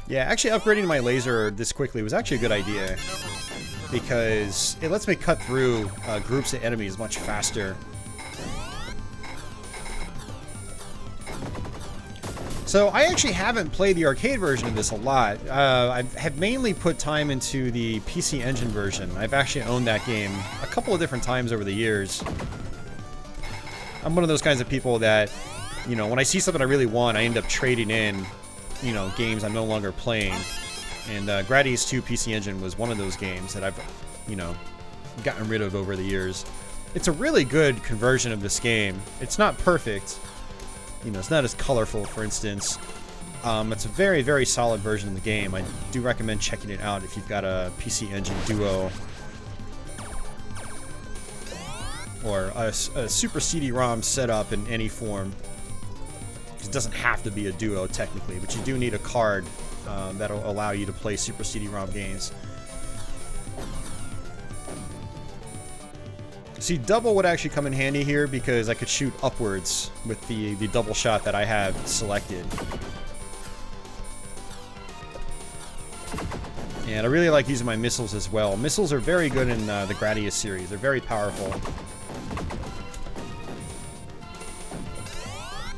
Yeah, actually upgrading my laser this quickly was actually a good idea. Because it lets me cut through groups of enemies much faster. So I actually haven't played the arcade version of this a lot. I have mainly put time into the PC Engine version. I've actually owned that game a couple of different times over the years. I'm one of those kinds of people that, you know, when I see something I really want, I end up trading in, you know, games I'm no longer playing. And Gradius II PC Engine was one of those games that I've, you know, gotten rid of over the years. It's a really good conversion of this game. It's not perfect. You know, it's not as colorful, for instance. It's a very, very solid version of the game. I do recommend checking it out if you've got a PC Engine Duo. or a Super CD-ROM setup in any form. It doesn't have to be a duo technically, but you do need a card that'll allow you to play Super CD-ROM games. See, double would actually come in handy here because I could shoot upwards with the double shot that I have selected. And I really like using my missiles as well. Missiles are very good in the Gradius series. They're very powerful.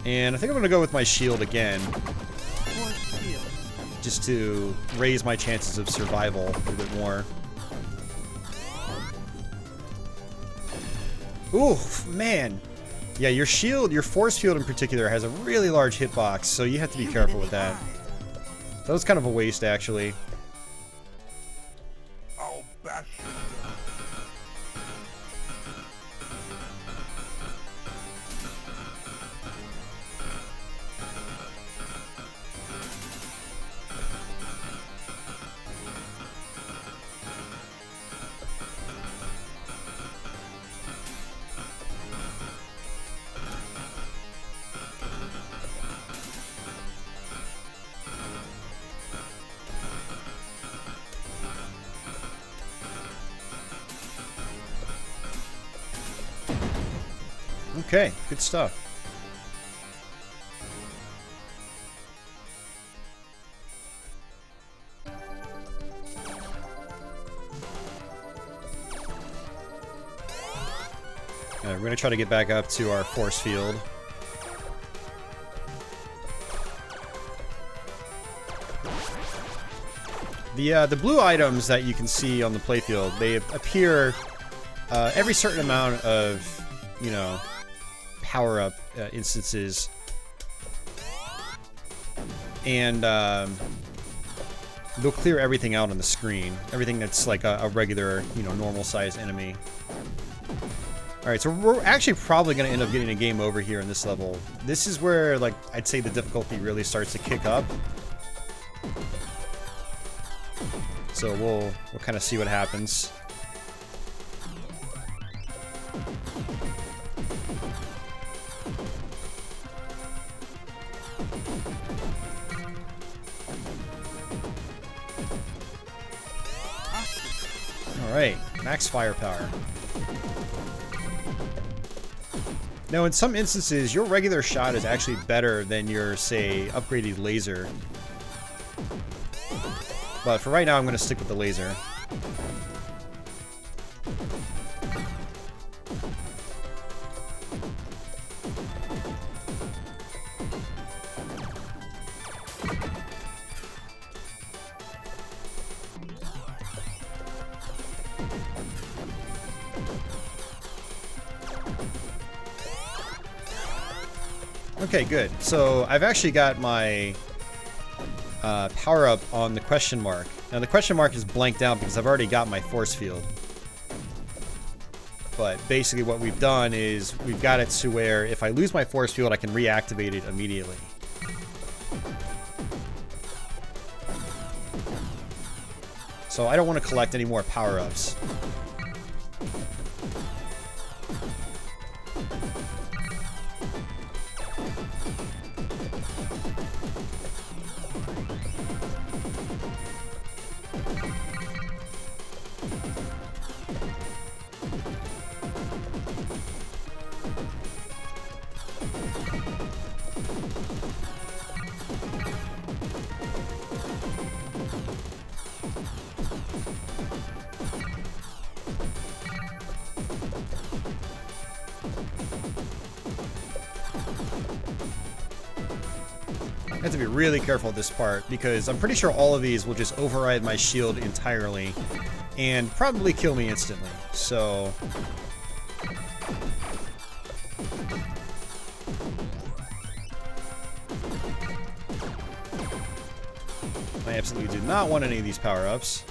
And I think I'm going to go with my shield again. Just to raise my chances of survival a little bit more. Oof, man. Yeah, your shield, your force field in particular, has a really large hitbox, so you have to be careful with that. That was kind of a waste, actually. I'll bash you. Okay, good stuff. Alright, we're going to try to get back up to our force field. The blue items that you can see on the playfield, they appear every certain amount of, you know, power-up instances, and they'll clear everything out on the screen. Everything that's like a regular, you know, normal-sized enemy. Alright, so we're actually probably going to end up getting a game over here in this level. This is where, like, I'd say the difficulty really starts to kick up. So we'll kind of see what happens. Alright, max firepower. Now, in some instances, your regular shot is actually better than your, say, upgraded laser. But for right now, I'm going to stick with the laser. Okay, good. So I've actually got my power-up on the question mark. Now the question mark is blanked out because I've already got my force field. But basically what we've done is we've got it to where if I lose my force field, I can reactivate it immediately. So I don't want to collect any more power-ups. I have to be really careful with this part because I'm pretty sure all of these will just override my shield entirely and probably kill me instantly. So I absolutely do not want any of these power-ups.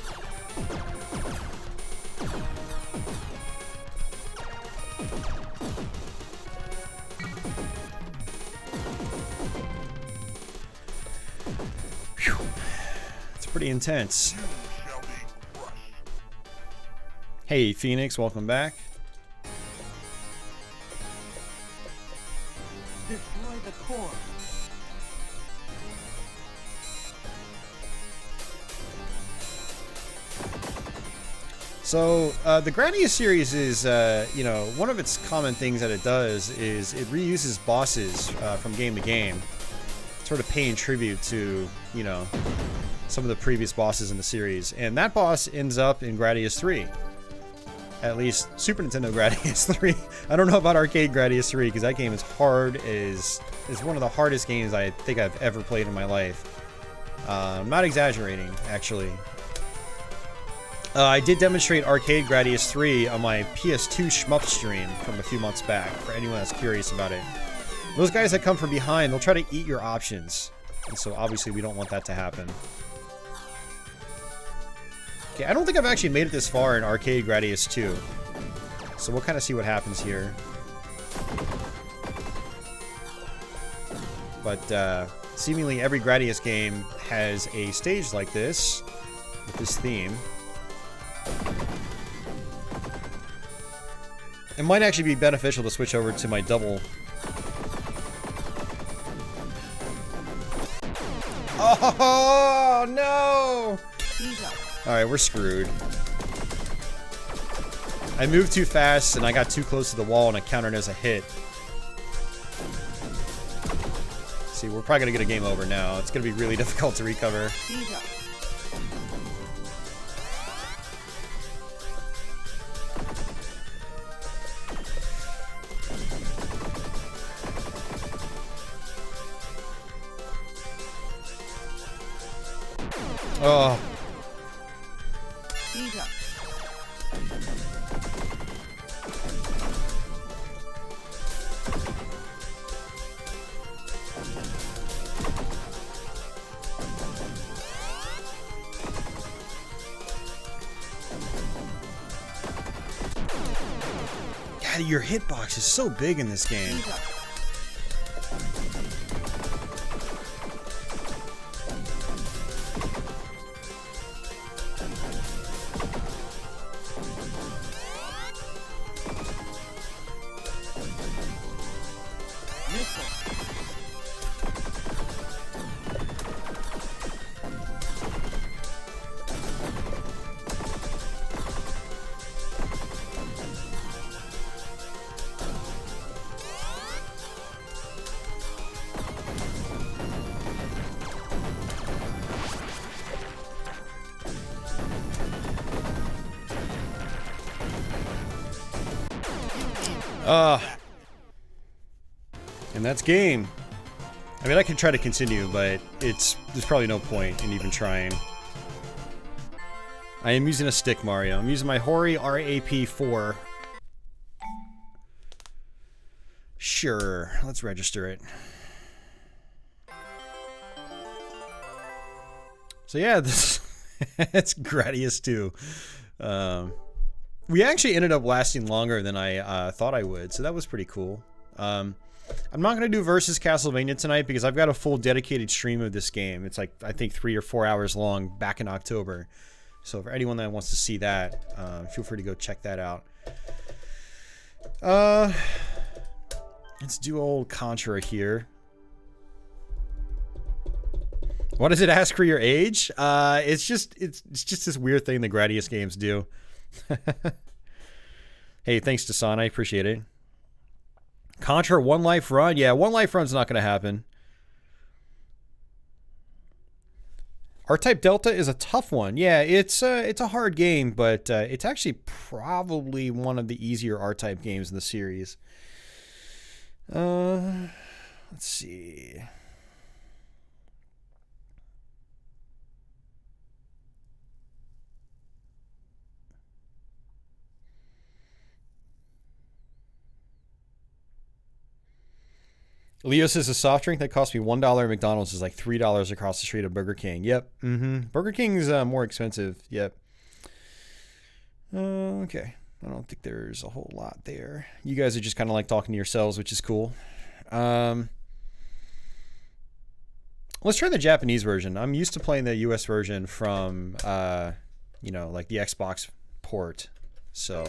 Pretty intense. Hey Phoenix, welcome back. Destroy the core. So, the Gradius series is, you know, one of its common things that it does is it reuses bosses from game to game, sort of paying tribute to, you know, some of the previous bosses in the series. And that boss ends up in Gradius 3. At least Super Nintendo Gradius 3. I don't know about arcade Gradius 3 because that game is hard as is one of the hardest games I think I've ever played in my life. I'm not exaggerating, actually. I did demonstrate arcade Gradius 3 on my PS2 shmup stream from a few months back, for anyone that's curious about it. Those guys that come from behind, they'll try to eat your options. And so obviously we don't want that to happen. Okay, I don't think I've actually made it this far in arcade Gradius 2. So we'll kind of see what happens here. But seemingly every Gradius game has a stage like this, with this theme. It might actually be beneficial to switch over to my double. Oh no! Alright, we're screwed. I moved too fast and I got too close to the wall and it countered as a hit. See, we're probably gonna get a game over now. It's gonna be really difficult to recover. Oh. God, your hitbox is so big in this game. And that's game. I mean, I can try to continue, but there's probably no point in even trying. I am using a stick, Mario. I'm using my Hori RAP4. Sure, let's register it. So yeah, this it's Gradius II. We actually ended up lasting longer than I thought I would, so that was pretty cool. I'm not going to do Versus Castlevania tonight because I've got a full dedicated stream of this game. It's like, I think 3 or 4 hours long back in October. So for anyone that wants to see that, feel free to go check that out. Let's do old Contra here. What does it ask for your age? It's just this weird thing the Gradius games do. Hey, thanks to Son, I appreciate it. Contra one life run? Yeah, one life run's not going to happen. R-Type Delta is a tough one. Yeah, it's a hard game, but it's actually probably one of the easier R-Type games in the series. Let's see. Leo says a soft drink that cost me $1 at McDonald's is like $3 across the street at Burger King. Yep. Burger King's more expensive. Yep. Okay. I don't think there's a whole lot there. You guys are just kind of like talking to yourselves, which is cool. Let's try the Japanese version. I'm used to playing the US version from, you know, like the Xbox port. So...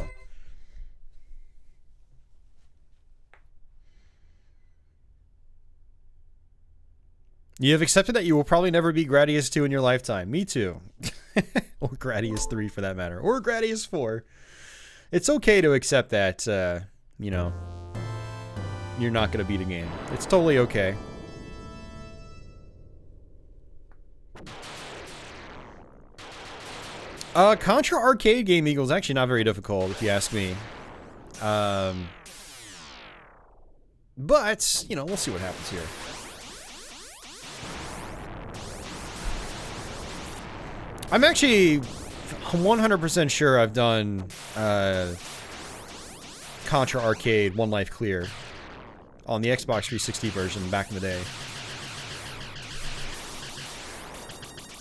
You have accepted that you will probably never beat Gradius II in your lifetime. Me too. Or Gradius III for that matter. Or Gradius IV. It's okay to accept that, you know, you're not going to beat a game. It's totally okay. Contra arcade game Eagle is actually not very difficult, if you ask me. But, you know, we'll see what happens here. I'm actually 100% sure I've done Contra Arcade One Life Clear on the Xbox 360 version back in the day.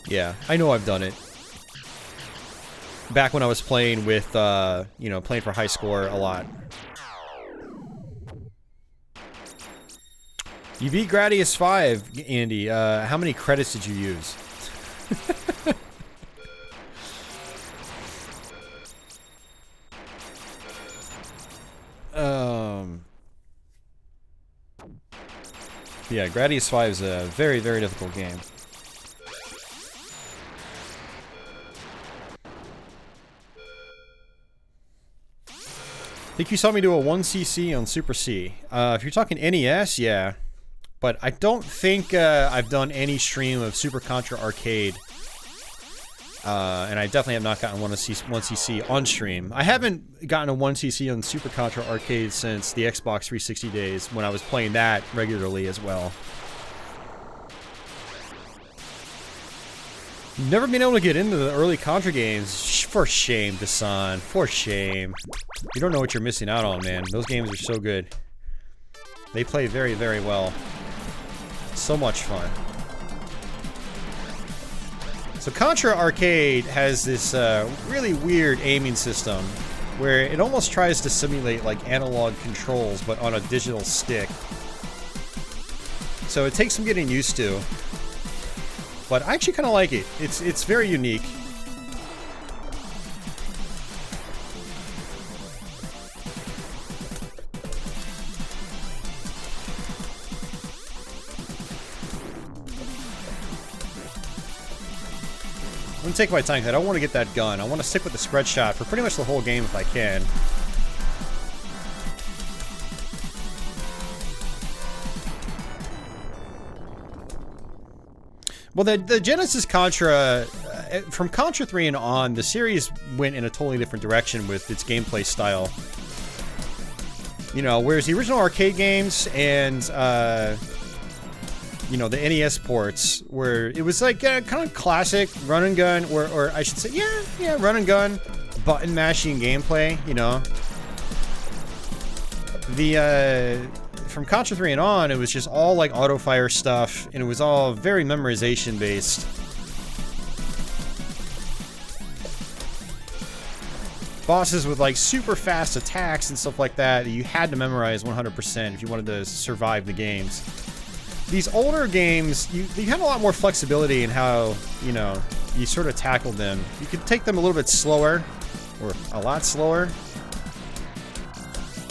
Yeah, I know I've done it. Back when I was playing with, you know, playing for high score a lot. You beat Gradius 5, Andy. How many credits did you use? Yeah, Gradius 5 is a very, very difficult game. I think you saw me do a 1cc on Super C. If you're talking NES, yeah. But I don't think I've done any stream of Super Contra Arcade. And I definitely have not gotten 1cc on stream. I haven't gotten a 1cc on Super Contra Arcade since the Xbox 360 days, when I was playing that regularly as well. Never been able to get into the early Contra games. For shame, Dasan. For shame. You don't know what you're missing out on, man. Those games are so good. They play very, very well. So much fun. So Contra Arcade has this really weird aiming system where it almost tries to simulate like analog controls but on a digital stick. So it takes some getting used to. But I actually kind of like it. It's very unique. I'm gonna take my time because I don't want to get that gun. I want to stick with the spread shot for pretty much the whole game if I can. Well, the Genesis Contra, from Contra 3 and on, the series went in a totally different direction with its gameplay style. You know, whereas the original arcade games and, you know, the NES ports, where it was like kind of classic run and gun, or I should say, yeah, run and gun, button mashing gameplay, you know. From Contra 3 and on, it was just all like auto fire stuff, and it was all very memorization based. Bosses with like super fast attacks and stuff like that you had to memorize 100% if you wanted to survive the games. These older games, you had a lot more flexibility in how, you know, you sort of tackled them. You could take them a little bit slower, or a lot slower.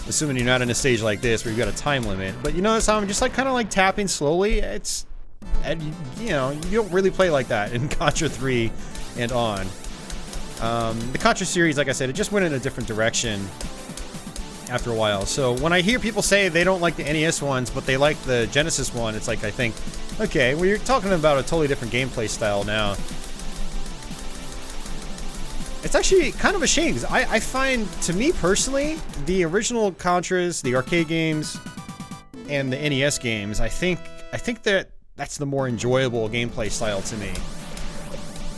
Assuming you're not in a stage like this where you've got a time limit. But you notice how I'm just like kind of like tapping slowly? It's, you know, you don't really play like that in Contra 3 and on. The Contra series, like I said, it just went in a different direction after a while. So when I hear people say they don't like the NES ones, but they like the Genesis one, it's like I think, okay, well, you're talking about a totally different gameplay style now. It's actually kind of a shame, because I find, to me personally, the original Contras, the arcade games, and the NES games, I think that that's the more enjoyable gameplay style to me.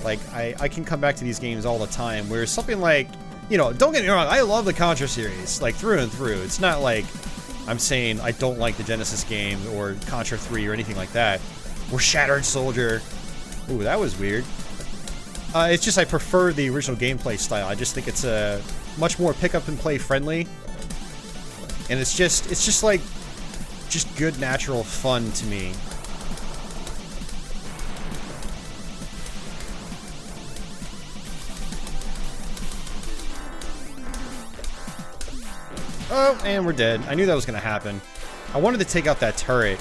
Like, I can come back to these games all the time, whereas something like, you know, don't get me wrong, I love the Contra series, like, through and through. It's not like I'm saying I don't like the Genesis games, or Contra 3, or anything like that. Or Shattered Soldier. Ooh, that was weird. It's just I prefer the original gameplay style. I just think it's much more pick-up-and-play friendly. And it's just like, just good, natural fun to me. Oh, and we're dead. I knew that was going to happen. I wanted to take out that turret.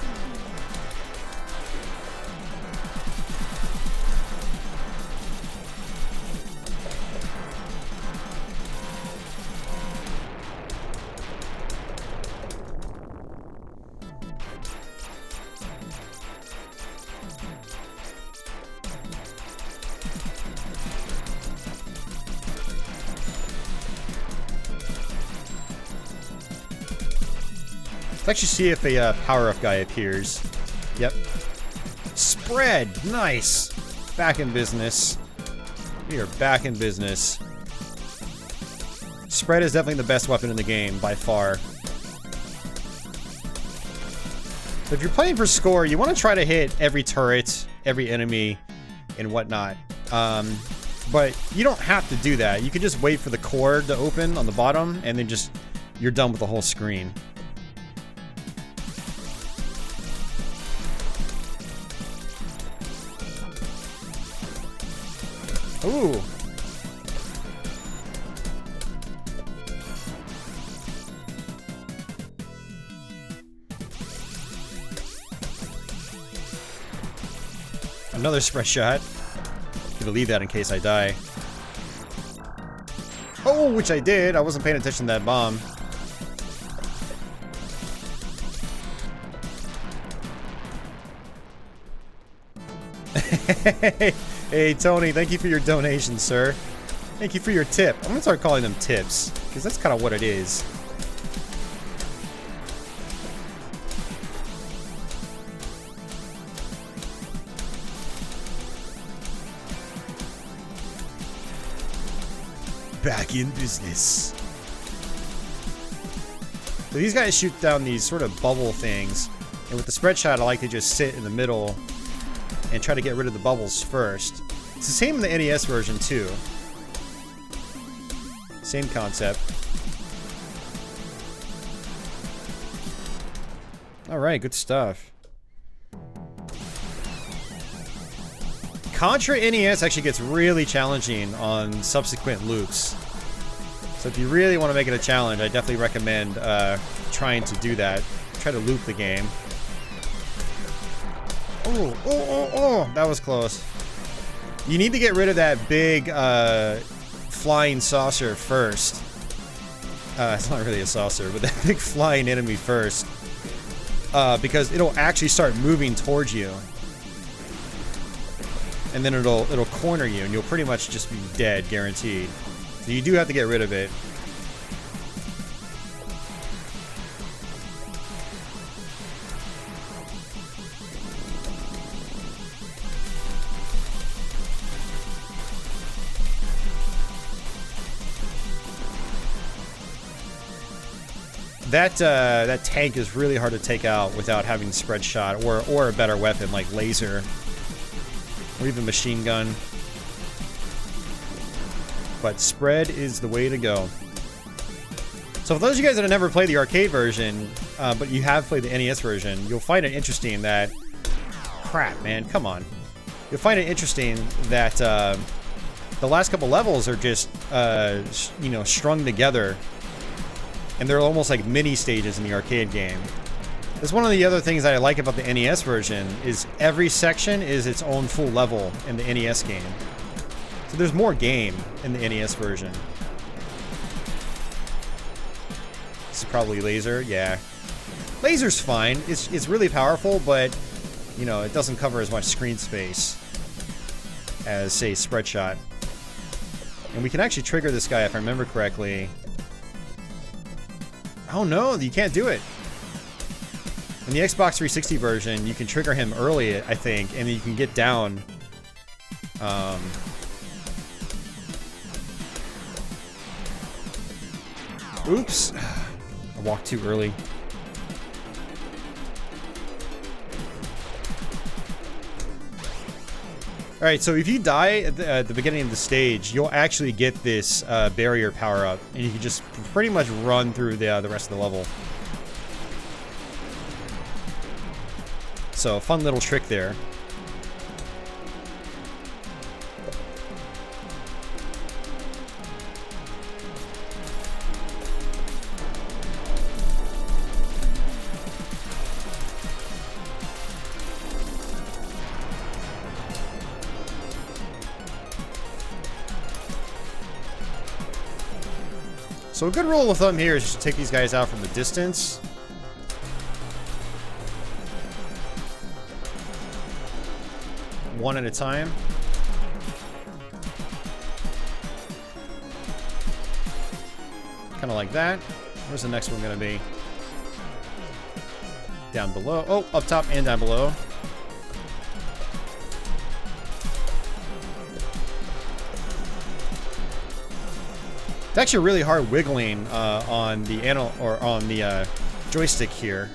Let's actually see if a power-up guy appears. Yep. Spread! Nice! Back in business. We are back in business. Spread is definitely the best weapon in the game, by far. So if you're playing for score, you want to try to hit every turret, every enemy, and whatnot. But you don't have to do that. You can just wait for the core to open on the bottom, and then just you're done with the whole screen. Ooh. Another spread shot. Gonna leave that in case I die. Oh, which I did. I wasn't paying attention to that bomb. Hey, Tony, thank you for your donation, sir. Thank you for your tip. I'm gonna start calling them tips, because that's kind of what it is. Back in business. So these guys shoot down these sort of bubble things, and with the spread shot, I like to just sit in the middle and try to get rid of the bubbles first. It's the same in the NES version too. Same concept. Alright, good stuff. Contra NES actually gets really challenging on subsequent loops. So if you really want to make it a challenge, I definitely recommend trying to do that. Try to loop the game. Oh, that was close. You need to get rid of that big flying saucer first. It's not really a saucer, but that big flying enemy first. Because it'll actually start moving towards you. And then it'll corner you, and you'll pretty much just be dead, guaranteed. So you do have to get rid of it. That tank is really hard to take out without having spread shot or a better weapon like laser or even machine gun. But spread is the way to go. So for those of you guys that have never played the arcade version, but you have played the NES version, you'll find it interesting that... Crap, man, come on. You'll find it interesting that the last couple levels are just, you know, strung together. And they're almost like mini stages in the arcade game. That's one of the other things that I like about the NES version, is every section is its own full level in the NES game. So there's more game in the NES version. This is probably laser, yeah. Laser's fine. It's really powerful, but you know, it doesn't cover as much screen space as, say, spread shot. And we can actually trigger this guy if I remember correctly. Oh no, you can't do it. In the Xbox 360 version, you can trigger him early, I think, and then you can get down. Oops. I walked too early. Alright, so if you die at the beginning of the stage, you'll actually get this barrier power-up, and you can just pretty much run through the rest of the level. So, fun little trick there. So a good rule of thumb here is just to take these guys out from the distance. One at a time. Kind of like that. Where's the next one going to be? down below. Oh, up top and down below. It's actually really hard wiggling on the joystick here.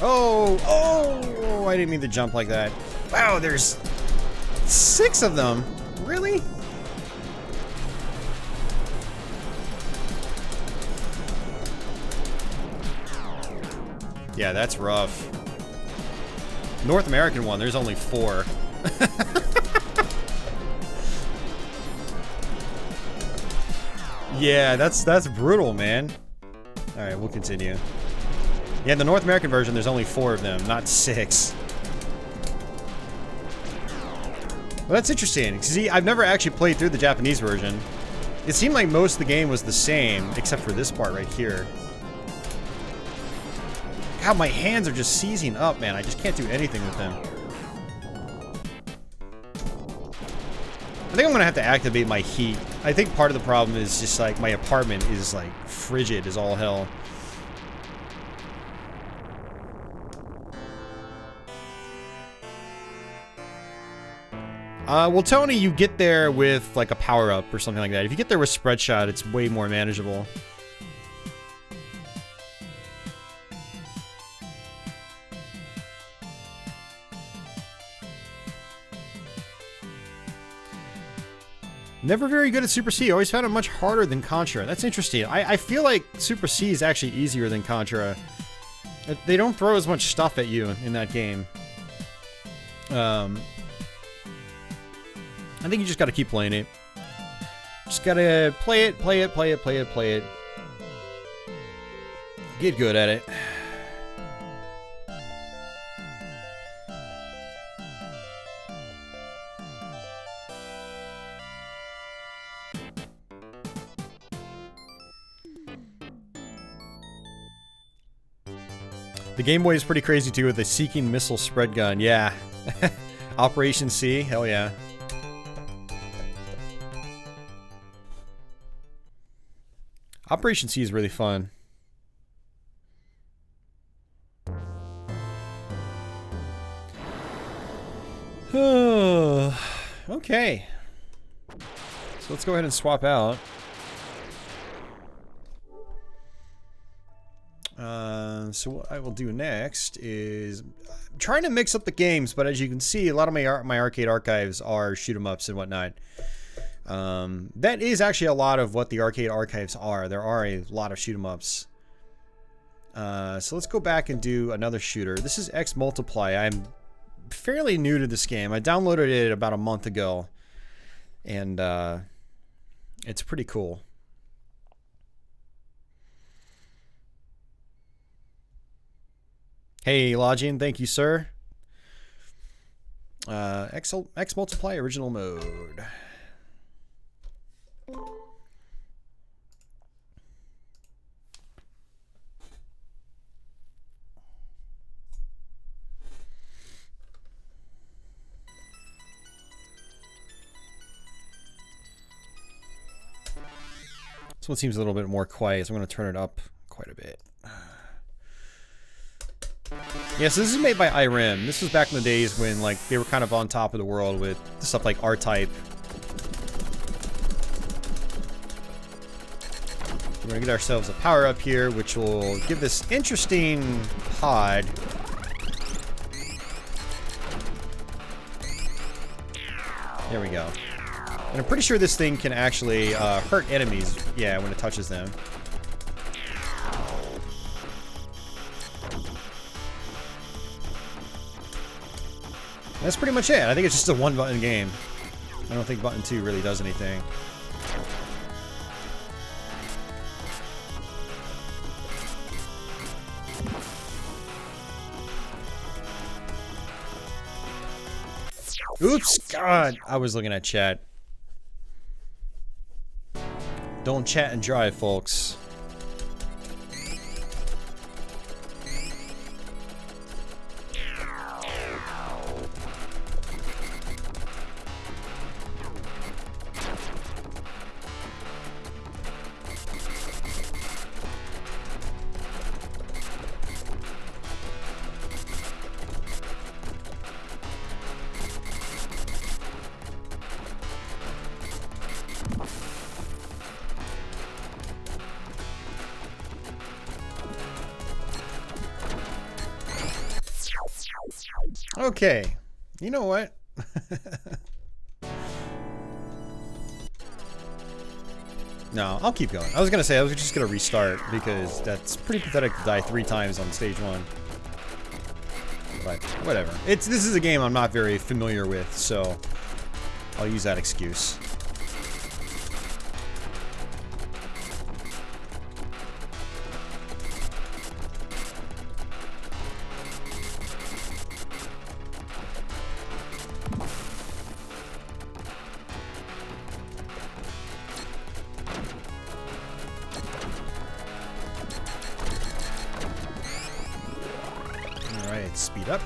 Oh, I didn't mean to jump like that. Wow, there's 6 of them. Really? Yeah, that's rough. North American one, there's only 4. Yeah, that's brutal, man. Alright, we'll continue. Yeah, in the North American version, there's only 4 of them, not 6. Well, that's interesting. See, I've never actually played through the Japanese version. It seemed like most of the game was the same, except for this part right here. God, my hands are just seizing up, man. I just can't do anything with them. I think I'm gonna have to activate my heat. I think part of the problem is just like my apartment is like frigid as all hell. Well, Tony, you get there with, like, a power-up or something like that. If you get there with Spread Shot, it's way more manageable. Never very good at Super C. Always found it much harder than Contra. That's interesting. I feel like Super C is actually easier than Contra. They don't throw as much stuff at you in that game. I think you just gotta keep playing it. Just gotta play it, play it, play it, play it, play it. Get good at it. The Game Boy is pretty crazy too with the Seeking Missile Spread Gun. Yeah. Operation C, hell yeah. Operation C is really fun. Okay. So let's go ahead and swap out. So what I will do next is I'm trying to mix up the games, but as you can see, a lot of my arcade archives are shoot 'em ups and whatnot. That is actually a lot of what the arcade archives are. There are a lot of shoot 'em ups. So let's go back and do another shooter. This is X Multiply. I'm fairly new to this game. I downloaded it about a month ago, and it's pretty cool. Hey, Lodging, thank you, sir. X Multiply original mode. This one seems a little bit more quiet, so I'm going to turn it up quite a bit. Yeah, so this is made by IRIM. This was back in the days when, like, they were kind of on top of the world with stuff like R-Type. We're going to get ourselves a power-up here, which will give this interesting pod. There we go. And I'm pretty sure this thing can actually hurt enemies, yeah, when it touches them. That's pretty much it. I think it's just a one-button game. I don't think button 2 really does anything. Oops! God! I was looking at chat. Don't chat and drive, folks. Okay. You know what? No, I'll keep going. I was gonna say I was just gonna restart because that's pretty pathetic to die 3 times on stage 1. But whatever. This is a game I'm not very familiar with, so I'll use that excuse. Alright, speed up.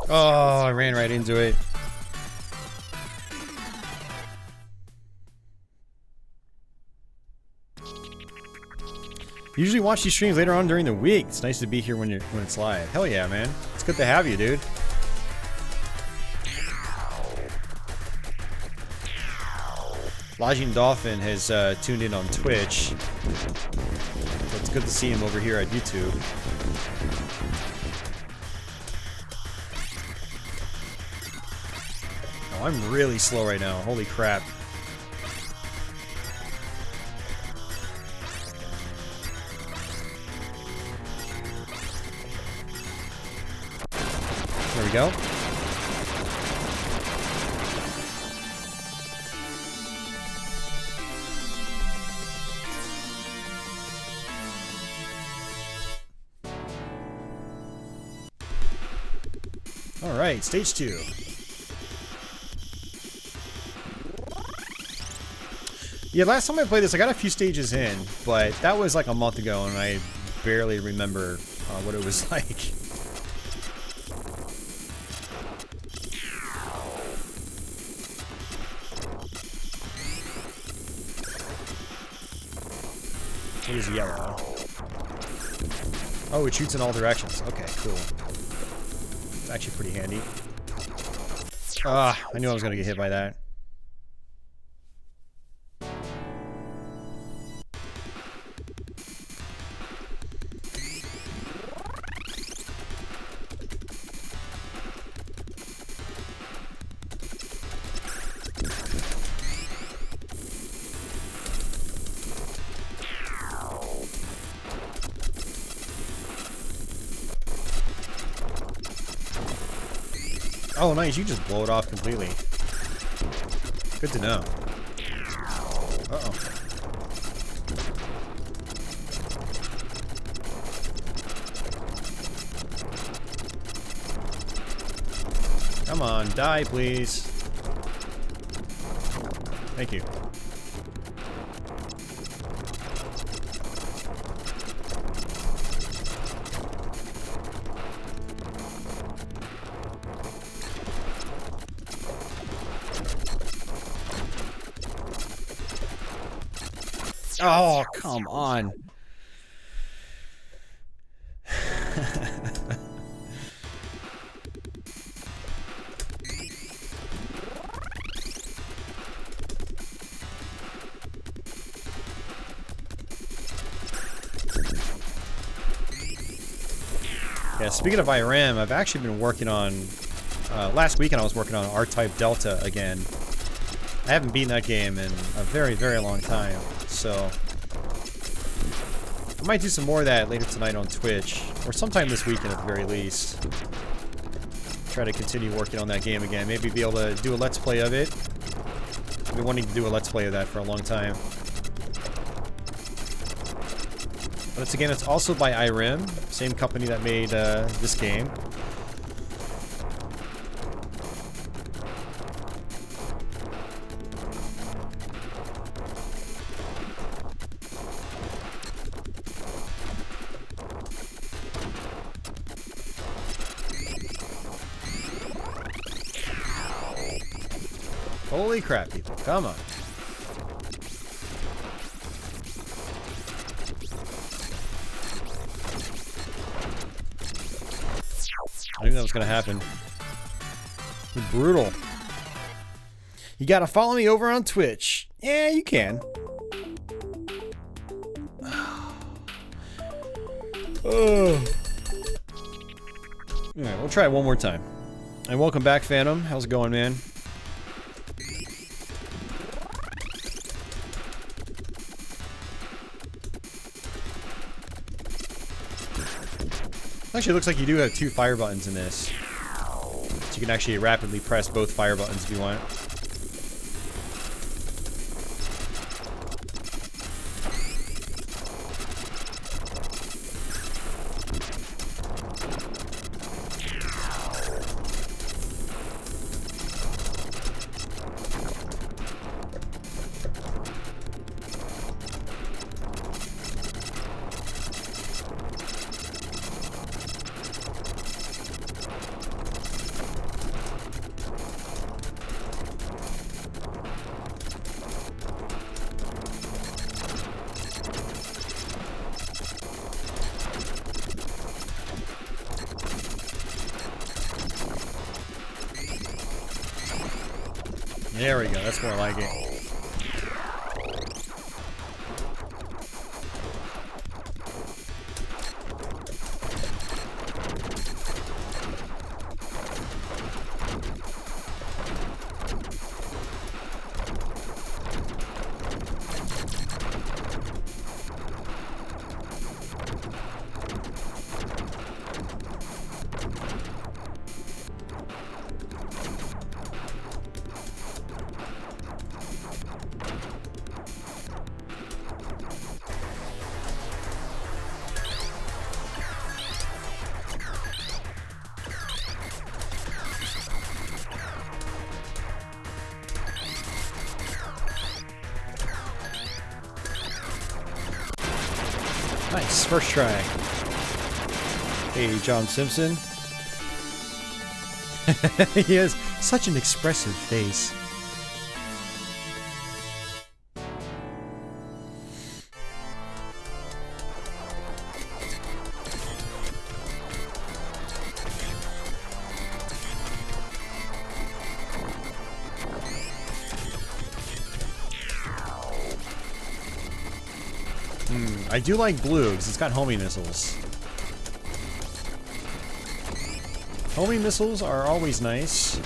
Oh, I ran right into it. Usually watch these streams later on during the week. It's nice to be here when it's live. Hell yeah, man. It's good to have you, dude. Lodging Dolphin has tuned in on Twitch. So it's good to see him over here at YouTube. Oh, I'm really slow right now. Holy crap. There we go. All right, stage 2. Yeah, last time I played this, I got a few stages in, but that was like a month ago, and I barely remember what it was like. What is yellow? Oh, it shoots in all directions. Okay, cool. It's actually pretty handy. Ah, I knew I was gonna get hit by that. Oh, nice. You just blow it off completely. Good to know. Uh-oh. Come on, die, please. Thank you. Oh, come on. Yeah, speaking of IRAM, I've actually been working on... last weekend I was working on R-Type Delta again. I haven't beaten that game in a very, very long time, so... I might do some more of that later tonight on Twitch, or sometime this weekend at the very least. Try to continue working on that game again. Maybe be able to do a Let's Play of it. I've been wanting to do a Let's Play of that for a long time. But it's, again, it's also by IRIM, same company that made this game. Holy crap, people. Come on. I knew that was going to happen. Brutal. You got to follow me over on Twitch. Yeah, you can. Oh. Alright, we'll try it one more time. And welcome back, Phantom. How's it going, man? Actually, it looks like you do have 2 fire buttons in this. So you can actually rapidly press both fire buttons if you want. There we go, that's more like it. Nice, first try. Hey, John Simpson. He has such an expressive face. I do like blue because it's got homing missiles. Homing missiles are always nice.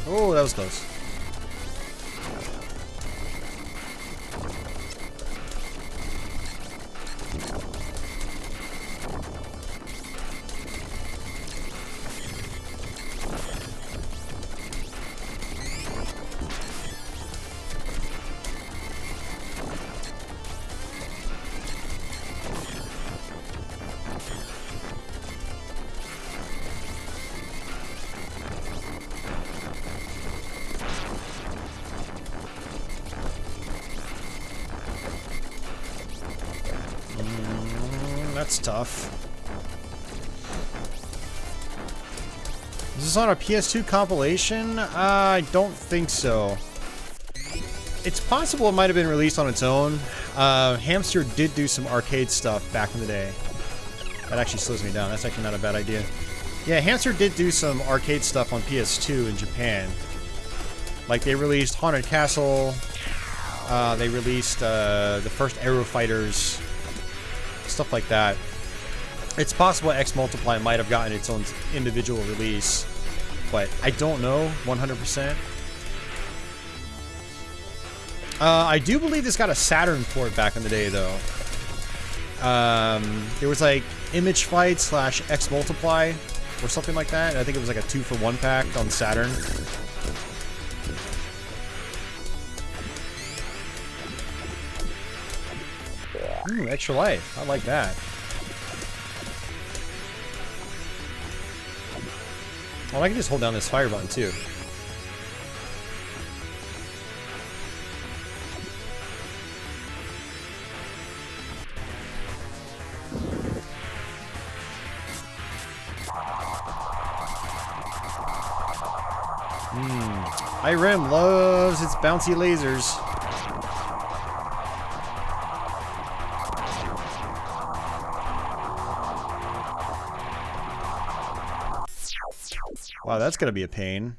Oh, that was close. That's tough. Is this on a PS2 compilation? I don't think so. It's possible it might have been released on its own. Hamster did do some arcade stuff back in the day. That actually slows me down. That's actually not a bad idea. Yeah, Hamster did do some arcade stuff on PS2 in Japan. Like, they released Haunted Castle. They released the first Aero Fighters. Stuff like that. It's possible X Multiply might have gotten its own individual release, but I don't know 100%. I do believe this got a Saturn port back in the day, though. There was like Image Fight / X Multiply or something like that. I think it was like a 2-for-1 pack on Saturn. Ooh, extra life. I like that. Oh, I can just hold down this fire button too. Irem loves its bouncy lasers. Wow, that's gonna be a pain.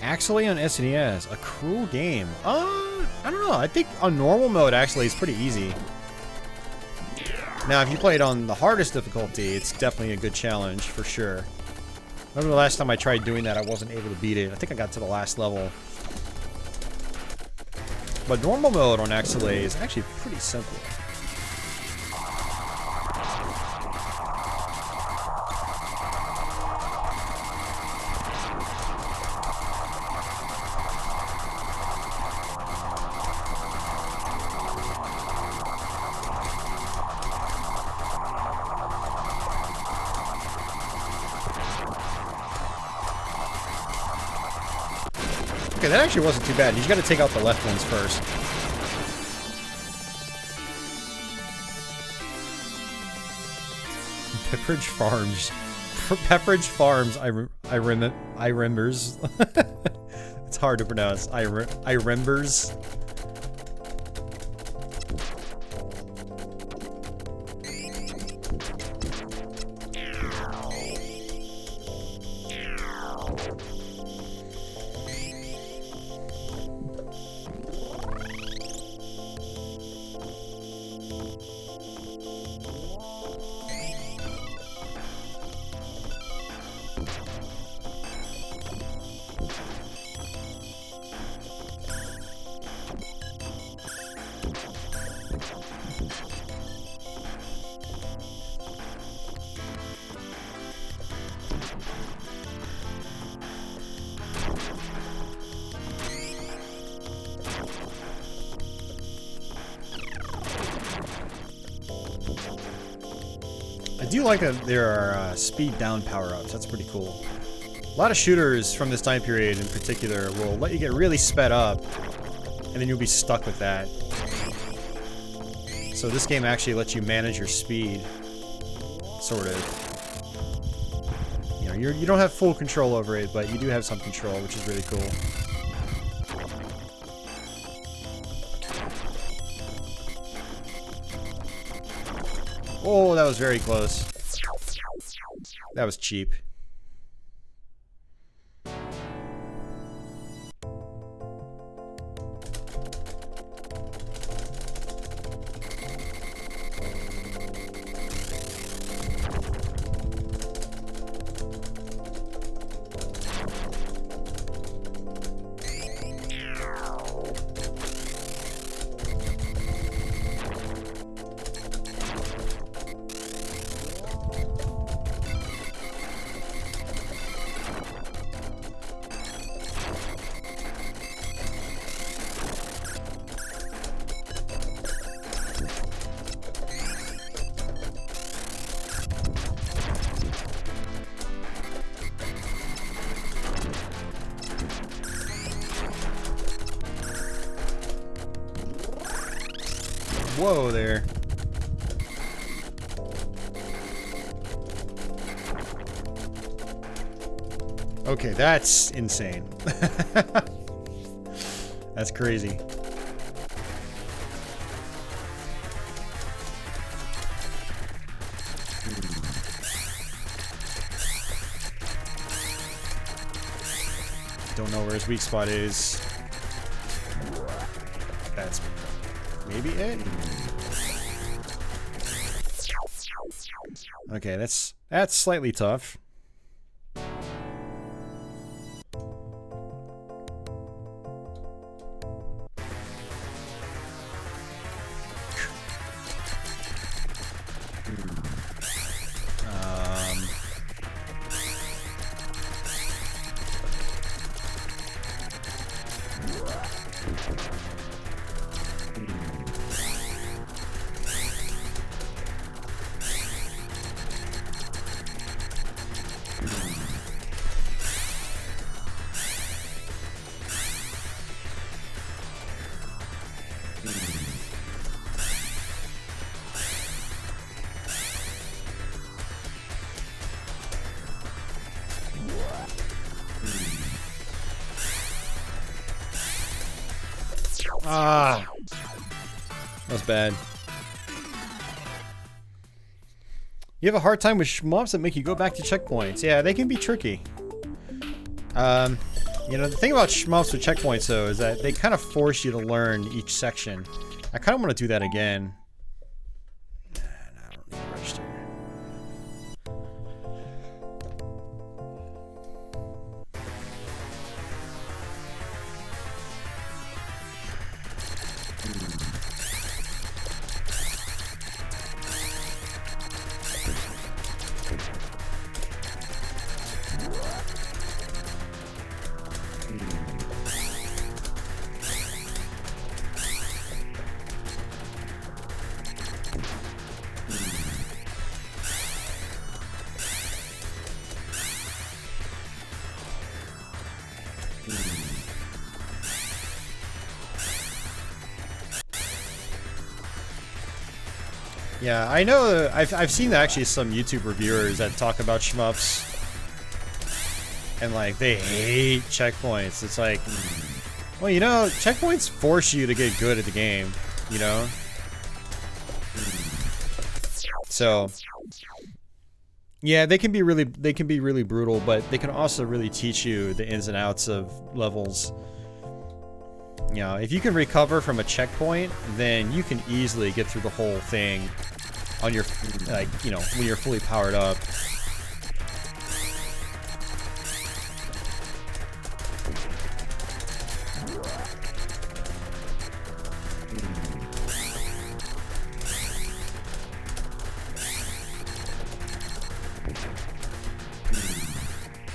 Actually, on SNES, a cruel game. I don't know. I think on normal mode actually is pretty easy. Now, if you play it on the hardest difficulty, it's definitely a good challenge for sure. Remember the last time I tried doing that, I wasn't able to beat it. I think I got to the last level. But normal mode on XLA is actually pretty simple. Okay, that actually wasn't too bad. You just gotta take out the left ones first. Pepperidge Farms. Pepperidge Farms, I remembers. It's hard to pronounce. I remembers. I do like that there are speed down power-ups. That's pretty cool. A lot of shooters from this time period in particular will let you get really sped up, and then you'll be stuck with that. So this game actually lets you manage your speed, sort of. You know, you don't have full control over it, but you do have some control, which is really cool. Oh, that was very close. That was cheap. Whoa there. Okay, that's insane. That's crazy. Don't know where his weak spot is. maybe it. Okay, that's slightly tough. Ah, that's bad. You have a hard time with shmups that make you go back to checkpoints. Yeah, they can be tricky. You know, the thing about shmups with checkpoints, though, is that they kind of force you to learn each section. I kind of want to do that again. Nah, I don't need to register. Yeah, I know. I've seen actually some YouTube reviewers that talk about shmups, and like they hate checkpoints. It's like, well, you know, checkpoints force you to get good at the game, you know. So, yeah, they can be really brutal, but they can also really teach you the ins and outs of levels. You know, if you can recover from a checkpoint, then you can easily get through the whole thing on your, like, you know, when you're fully powered up.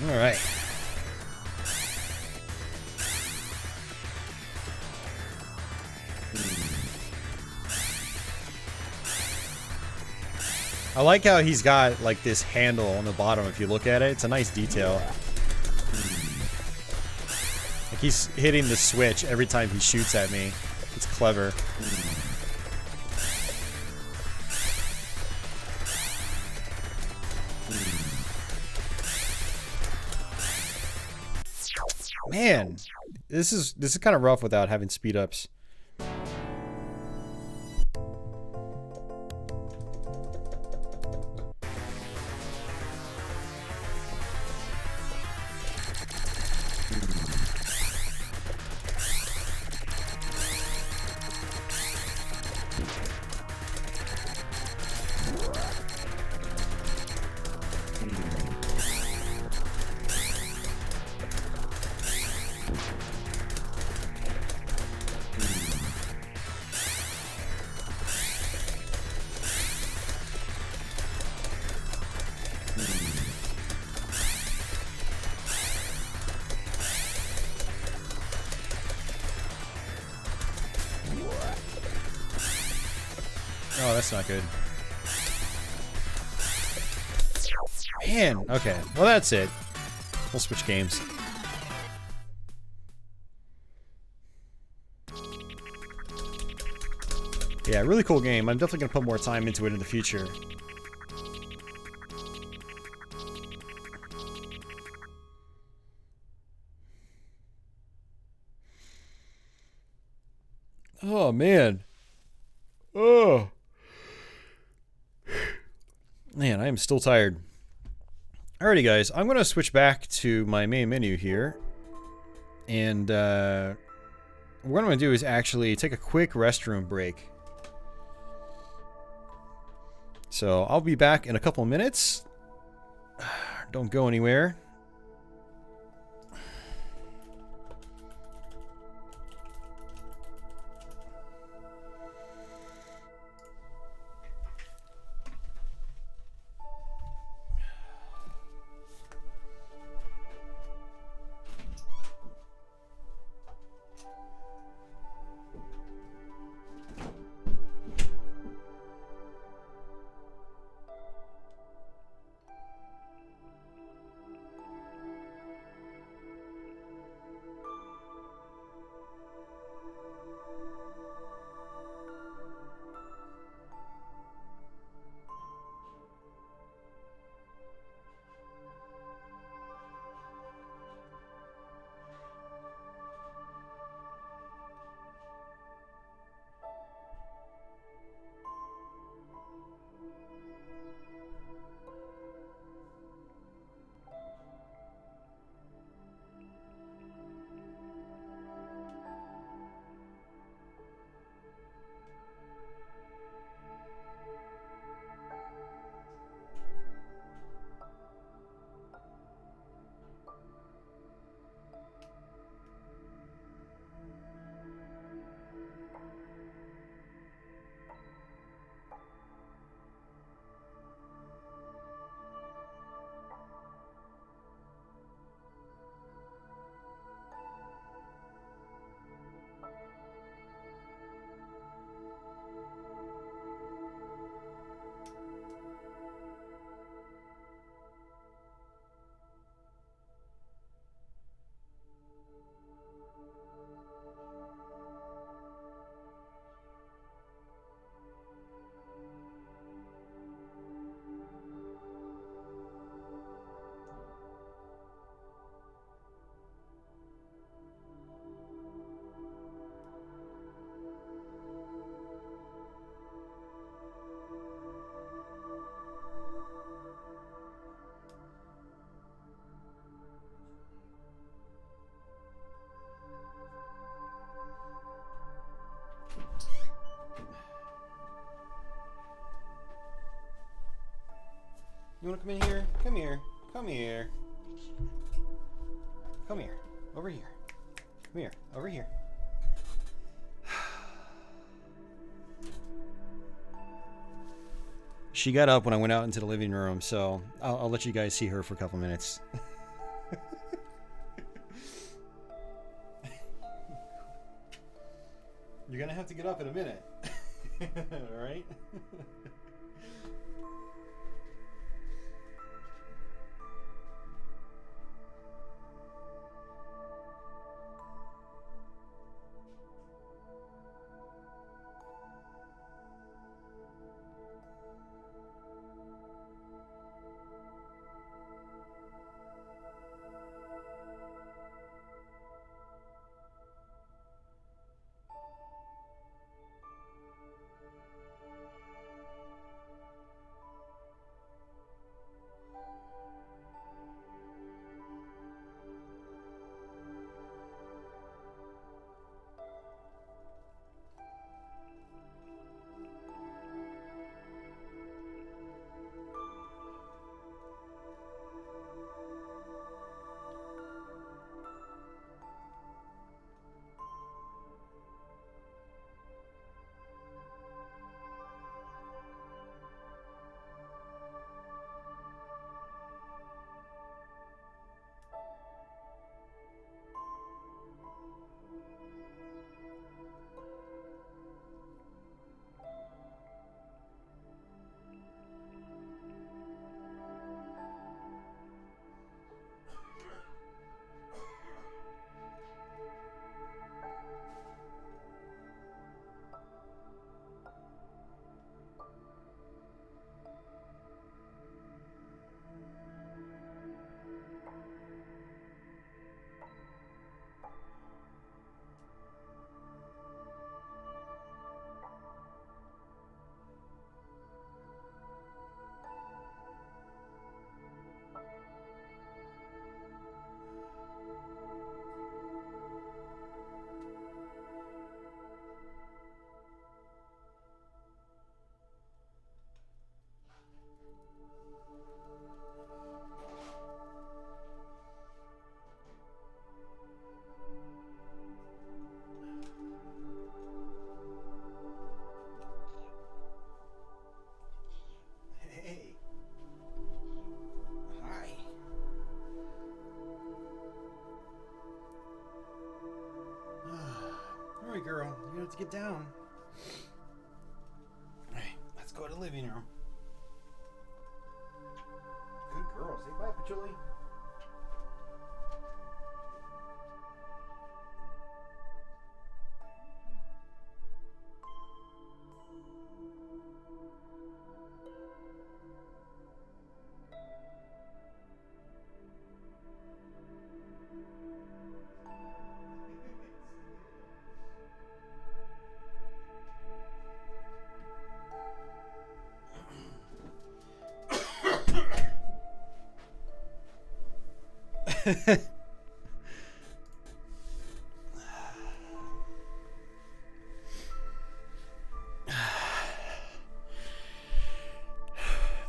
All right. I like how he's got like this handle on the bottom. If you look at it, it's a nice detail. Like he's hitting the switch every time he shoots at me. It's clever. Man, this is kind of rough without having speed ups. Oh, that's not good. Man, okay. Well, that's it. We'll switch games. Yeah, really cool game. I'm definitely gonna put more time into it in the future. Oh, man. Oh. Man, I am still tired. Alrighty, guys. I'm going to switch back to my main menu here. And what I'm going to do is actually take a quick restroom break. So I'll be back in a couple minutes. Don't go anywhere. You want to come in here? Come here. Come here. Come here. Over here. Come here. Over here. She got up when I went out into the living room, so I'll let you guys see her for a couple minutes. You're gonna have to get up in a minute. Alright? do it to get down. Alright, let's go to the living room. Good girl. Say bye, Patchouli.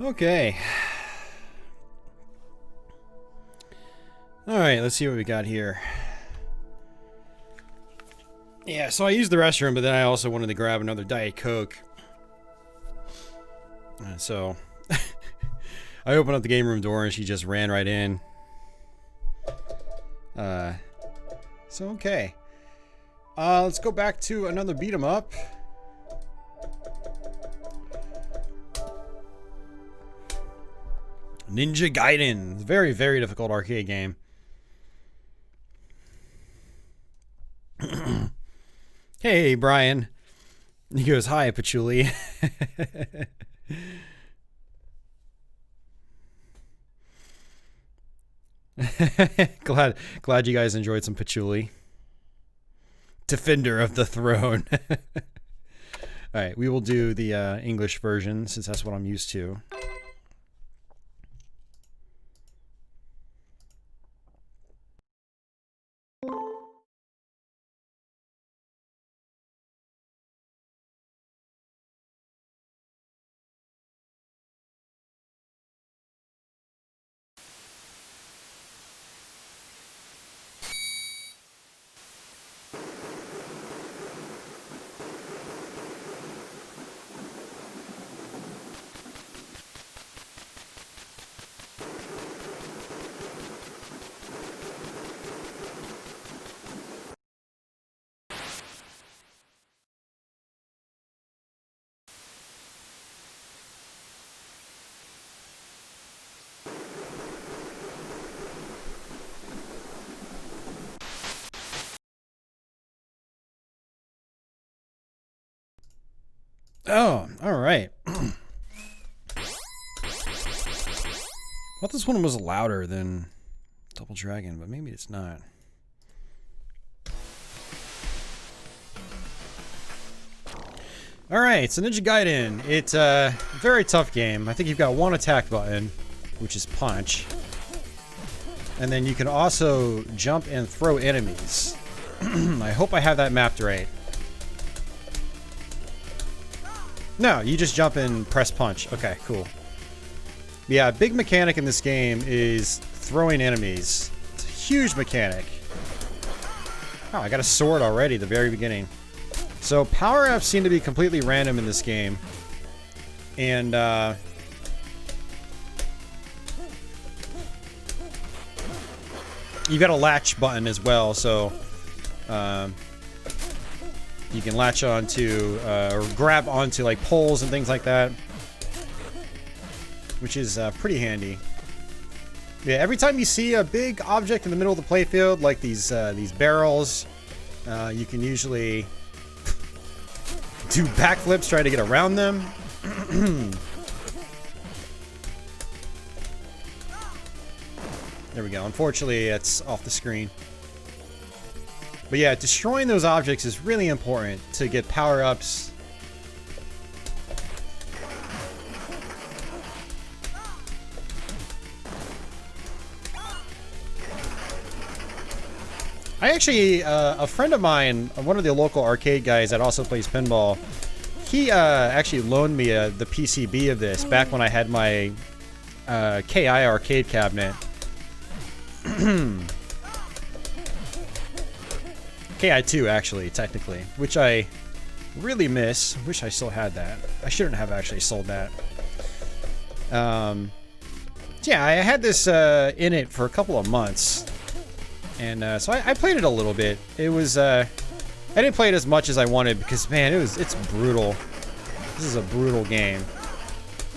Okay. All right, let's see what we got here. Yeah, so I used the restroom, but then I also wanted to grab another Diet Coke. So I opened up the game room door and she just ran right in. So okay. Let's go back to another beat 'em up. Ninja Gaiden. Very, very difficult arcade game. Hey, Brian. He goes, hi, Patchouli. Glad you guys enjoyed some Patchouli. Defender of the throne. Alright, we will do the English version since that's what I'm used to. Oh, alright. Thought this one was louder than Double Dragon, but maybe it's not. Alright, so Ninja Gaiden. It's a very tough game. I think you've got one attack button, which is punch. And then you can also jump and throw enemies. I hope I have that mapped right. No, you just jump and press punch. Okay, cool. Yeah, big mechanic in this game is throwing enemies. It's a huge mechanic. Oh, I got a sword already at the very beginning. So power-ups seem to be completely random in this game. And, you've got a latch button as well, so you can latch onto or grab onto like poles and things like that, which is pretty handy. Yeah, every time you see a big object in the middle of the playfield, like these barrels, you can usually do backflips trying to get around them. There we go. Unfortunately, it's off the screen. But yeah, destroying those objects is really important to get power-ups. I actually, a friend of mine, one of the local arcade guys that also plays pinball, he actually loaned me the PCB of this back when I had my KI arcade cabinet. KI2 actually, technically, which I really miss. Wish I still had that. I shouldn't have actually sold that. Yeah, I had this in it for a couple of months, and so I played it a little bit. It was I didn't play it as much as I wanted because, man, it's brutal. This is a brutal game.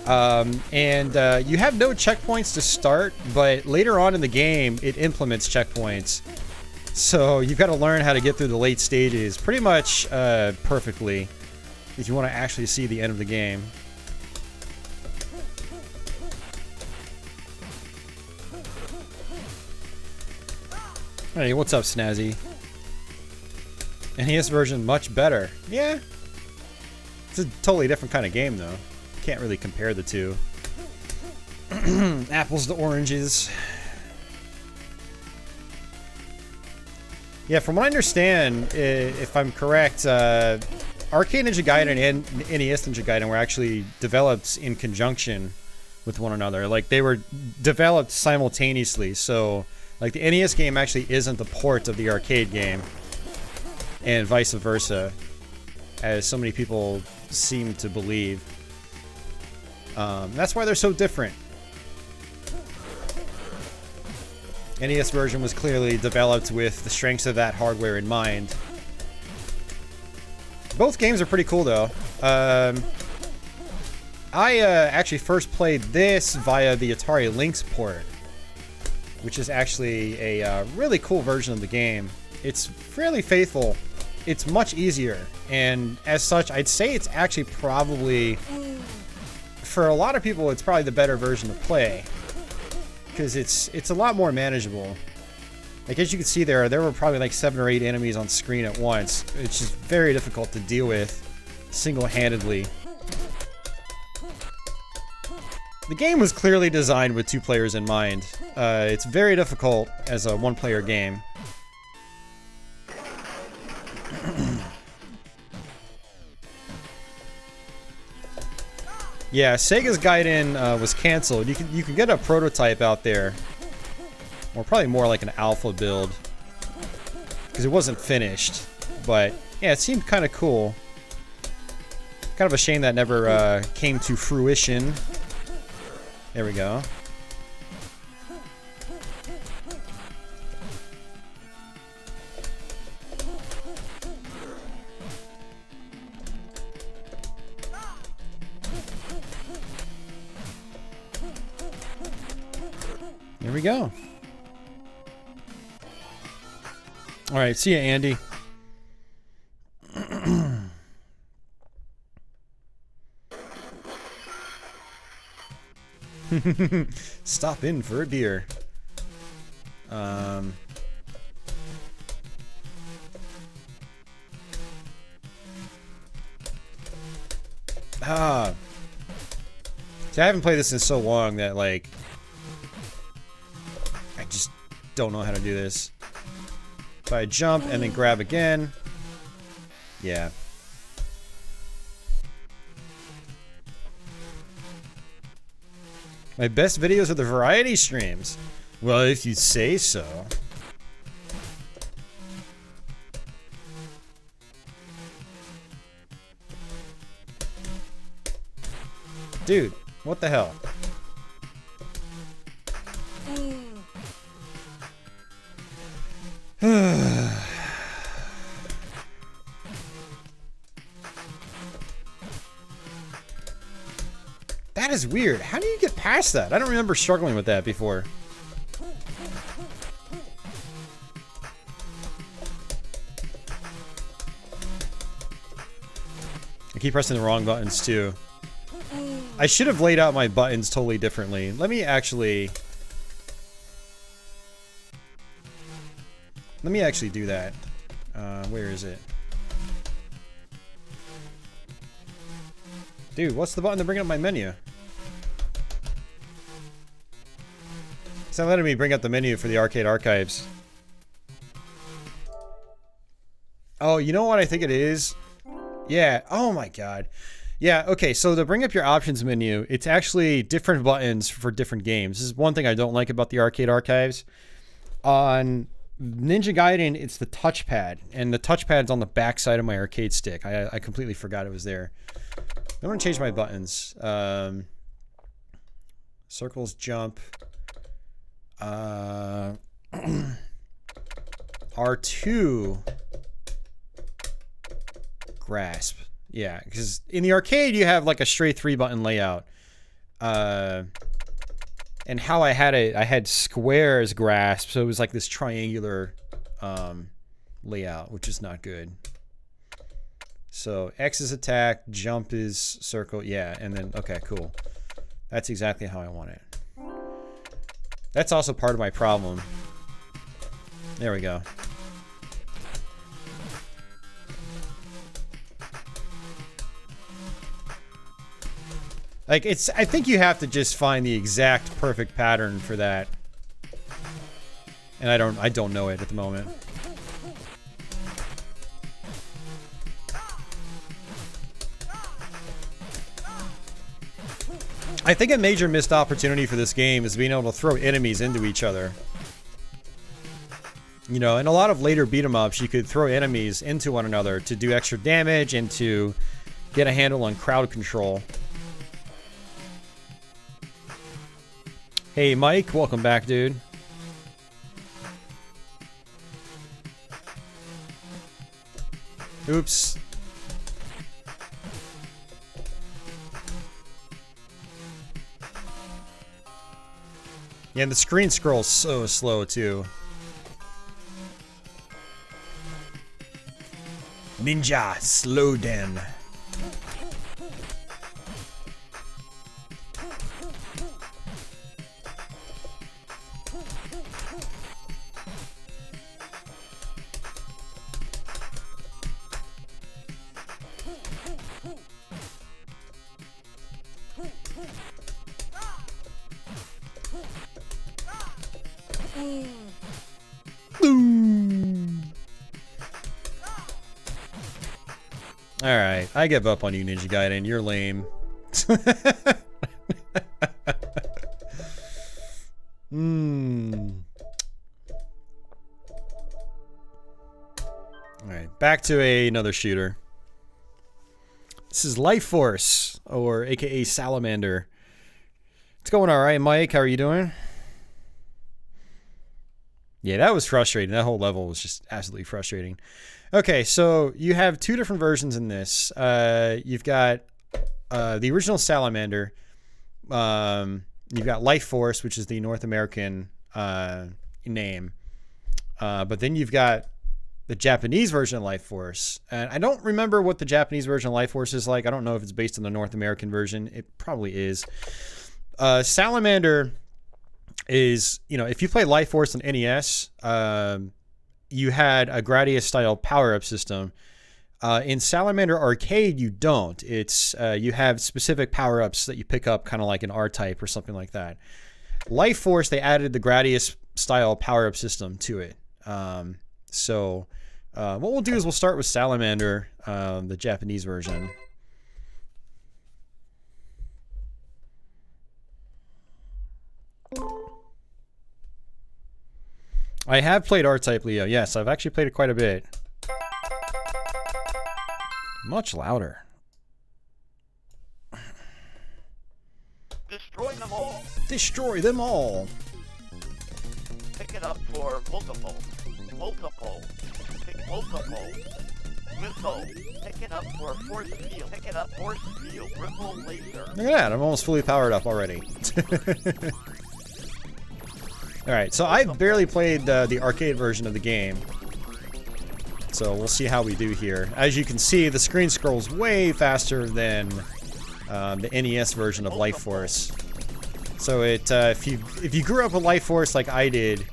You have no checkpoints to start, but later on in the game, it implements checkpoints. So you've got to learn how to get through the late stages pretty much perfectly if you want to actually see the end of the game. Hey, what's up, Snazzy? NES version much better. Yeah. It's a totally different kind of game, though. Can't really compare the two. Apples to oranges. Yeah, from what I understand, if I'm correct, Arcade Ninja Gaiden and NES Ninja Gaiden were actually developed in conjunction with one another. Like, they were developed simultaneously, so like the NES game actually isn't the port of the arcade game, and vice versa, as so many people seem to believe. That's why they're so different. NES version was clearly developed with the strengths of that hardware in mind. Both games are pretty cool, though. I actually first played this via the Atari Lynx port, which is actually a really cool version of the game. It's fairly faithful. It's much easier, and as such, I'd say it's actually probably, for a lot of people, it's probably the better version to play, because it's a lot more manageable. Like, as you can see there were probably like 7 or 8 enemies on screen at once. It's just very difficult to deal with single-handedly. The game was clearly designed with 2 players in mind. It's very difficult as a 1-player game. Yeah, Sega's Gaiden was canceled. You can get a prototype out there, or probably more like an alpha build, because it wasn't finished. But yeah, it seemed kind of cool. Kind of a shame that never came to fruition. There we go. There we go. All right, see ya, Andy. Stop in for a beer. See, I haven't played this in so long that, like, I just don't know how to do this. If I jump and then grab again, yeah. My best videos are the variety streams. Well, if you say so. Dude, what the hell? That is weird. How do you get past that? I don't remember struggling with that before. I keep pressing the wrong buttons too. I should have laid out my buttons totally differently. Let me actually do that. Where is it? Dude, what's the button to bring up my menu? It's not letting me bring up the menu for the arcade archives. Oh, you know what I think it is? Yeah, oh my god. Yeah, okay, so to bring up your options menu, it's actually different buttons for different games. This is one thing I don't like about the arcade archives. On Ninja Gaiden, it's the touchpad, and the touchpad's on the back side of my arcade stick. I completely forgot it was there. I'm gonna change my buttons. Circles, jump. R2 grasp. Yeah, because in the arcade you have like a straight 3-button layout. And how I had it, I had square as grasp, so it was like this triangular layout, which is not good. So X is attack, jump is circle, yeah, and then, okay, cool. That's exactly how I want it. That's also part of my problem. There we go. Like, it's, I think you have to just find the exact perfect pattern for that. And I don't know it at the moment. I think a major missed opportunity for this game is being able to throw enemies into each other. You know, in a lot of later beat-em-ups, you could throw enemies into one another to do extra damage and to get a handle on crowd control. Hey, Mike, welcome back, dude. Oops. Yeah, and the screen scrolls so slow, too. Ninja, slow down. Alright, I give up on you, Ninja Gaiden. You're lame. Alright, back to another shooter. This is Life Force, or aka Salamander. It's going alright, Mike. How are you doing? Yeah, that was frustrating. That whole level was just absolutely frustrating. Okay, so you have two different versions in this. You've got the original Salamander. You've got Life Force, which is the North American name. But then you've got the Japanese version of Life Force. And I don't remember what the Japanese version of Life Force is like. I don't know if it's based on the North American version. It probably is. Salamander is, you know, if you play Life Force on NES, you had a Gradius style power-up system. In Salamander Arcade, you don't. It's you have specific power-ups that you pick up, kind of like an R-Type or something like that. Life Force, they added the Gradius style power-up system to it. So what we'll do is we'll start with Salamander, the Japanese version. I have played R-Type, Leo. Yes, I've actually played it quite a bit. Much louder. Destroy them all. Destroy them all. Pick it up for multiple. Multiple. Pick multiple. Missile. Pick it up for force field. Pick it up force field. Ripple laser. Look at that. I'm almost fully powered up already. Alright, so I've barely played the arcade version of the game. So we'll see how we do here. As you can see, the screen scrolls way faster than the NES version of Life Force. So it if you grew up with Life Force like I did,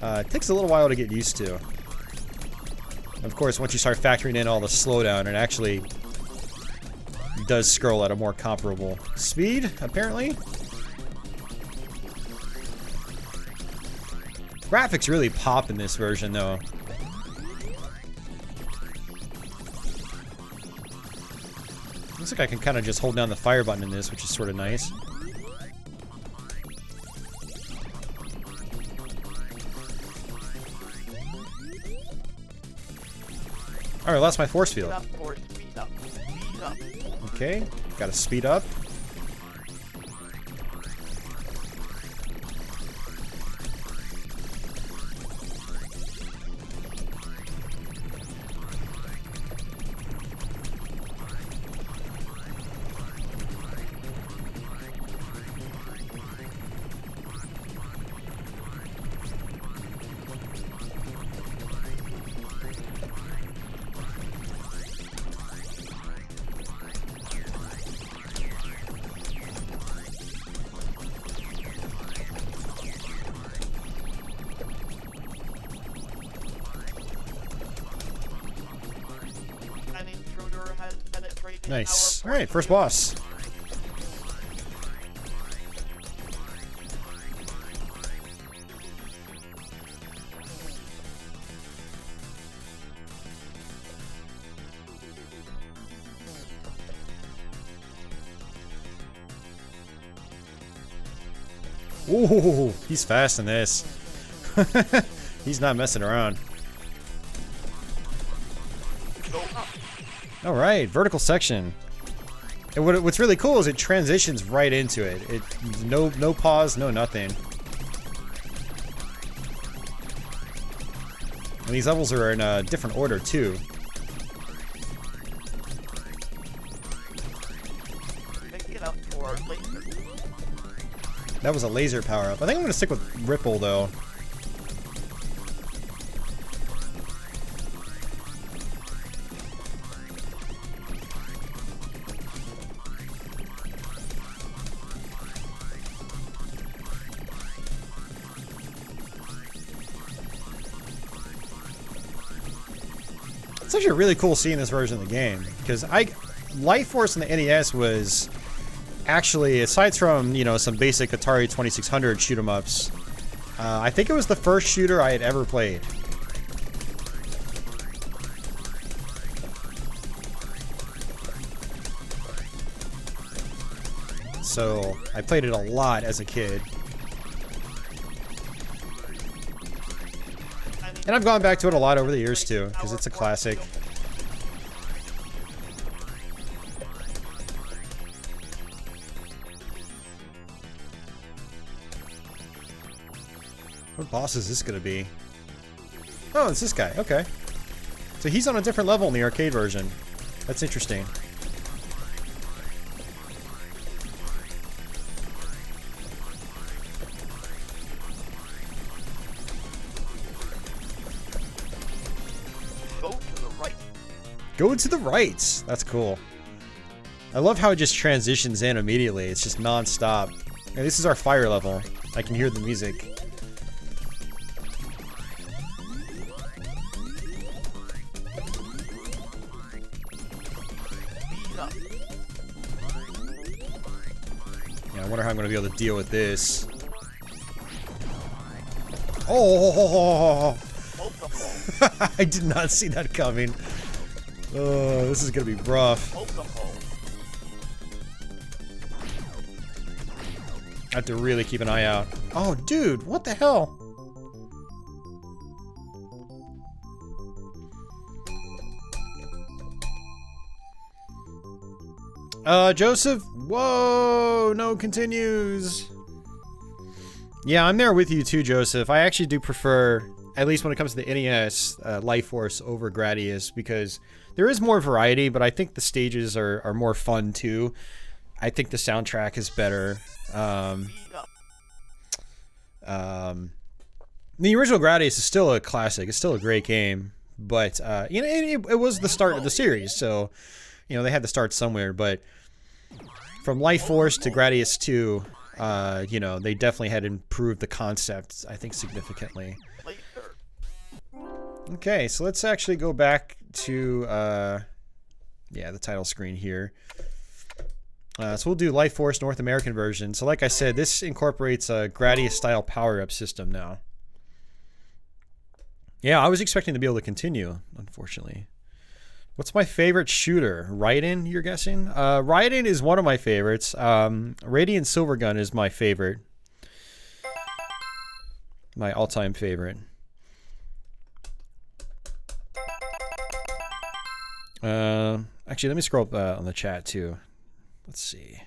it takes a little while to get used to. Of course, once you start factoring in all the slowdown, it actually does scroll at a more comparable speed, apparently. Graphics really pop in this version, though. Looks like I can kind of just hold down the fire button in this, which is sort of nice. Alright, lost my force field. Okay, gotta speed up. Nice. Alright, first boss. Ooh, he's fast in this. He's not messing around. Alright, vertical section. And what's really cool is it transitions right into it. No pause, no nothing. And these levels are in a different order too. That was a laser power-up. I think I'm gonna stick with Ripple though. It's actually really cool seeing this version of the game because Life Force in the NES was actually, aside from, you know, some basic Atari 2600 shoot 'em ups, I think it was the first shooter I had ever played. So I played it a lot as a kid. And I've gone back to it a lot over the years too, because it's a classic. What boss is this gonna be? Oh, it's this guy. Okay. So he's on a different level in the arcade version. That's interesting. Go to the right. Go to the right. That's cool. I love how it just transitions in immediately. It's just non-stop. And this is our fire level. I can hear the music. Yeah, I wonder how I'm going to be able to deal with this. Oh! I did not see that coming. Oh, this is going to be rough. I have to really keep an eye out. Oh, dude, what the hell? Joseph? Whoa, no continues. Yeah, I'm there with you too, Joseph. I actually do prefer, at least when it comes to the NES, Life Force over Gradius, because there is more variety, but I think the stages are more fun too. I think the soundtrack is better. The original Gradius is still a classic. It's still a great game, but you know, it was the start of the series, so you know they had to start somewhere. But from Life Force to Gradius II, you know, they definitely had improved the concept, I think, significantly. Okay, so let's actually go back to yeah, the title screen here. So we'll do Life Force North American version. So like I said, this incorporates a Gradius-style power-up system now. Yeah, I was expecting to be able to continue, unfortunately. What's my favorite shooter? Raiden, you're guessing? Raiden is one of my favorites. Radiant Silvergun is my favorite. My all-time favorite. Actually, let me scroll up on the chat, too. Let's see.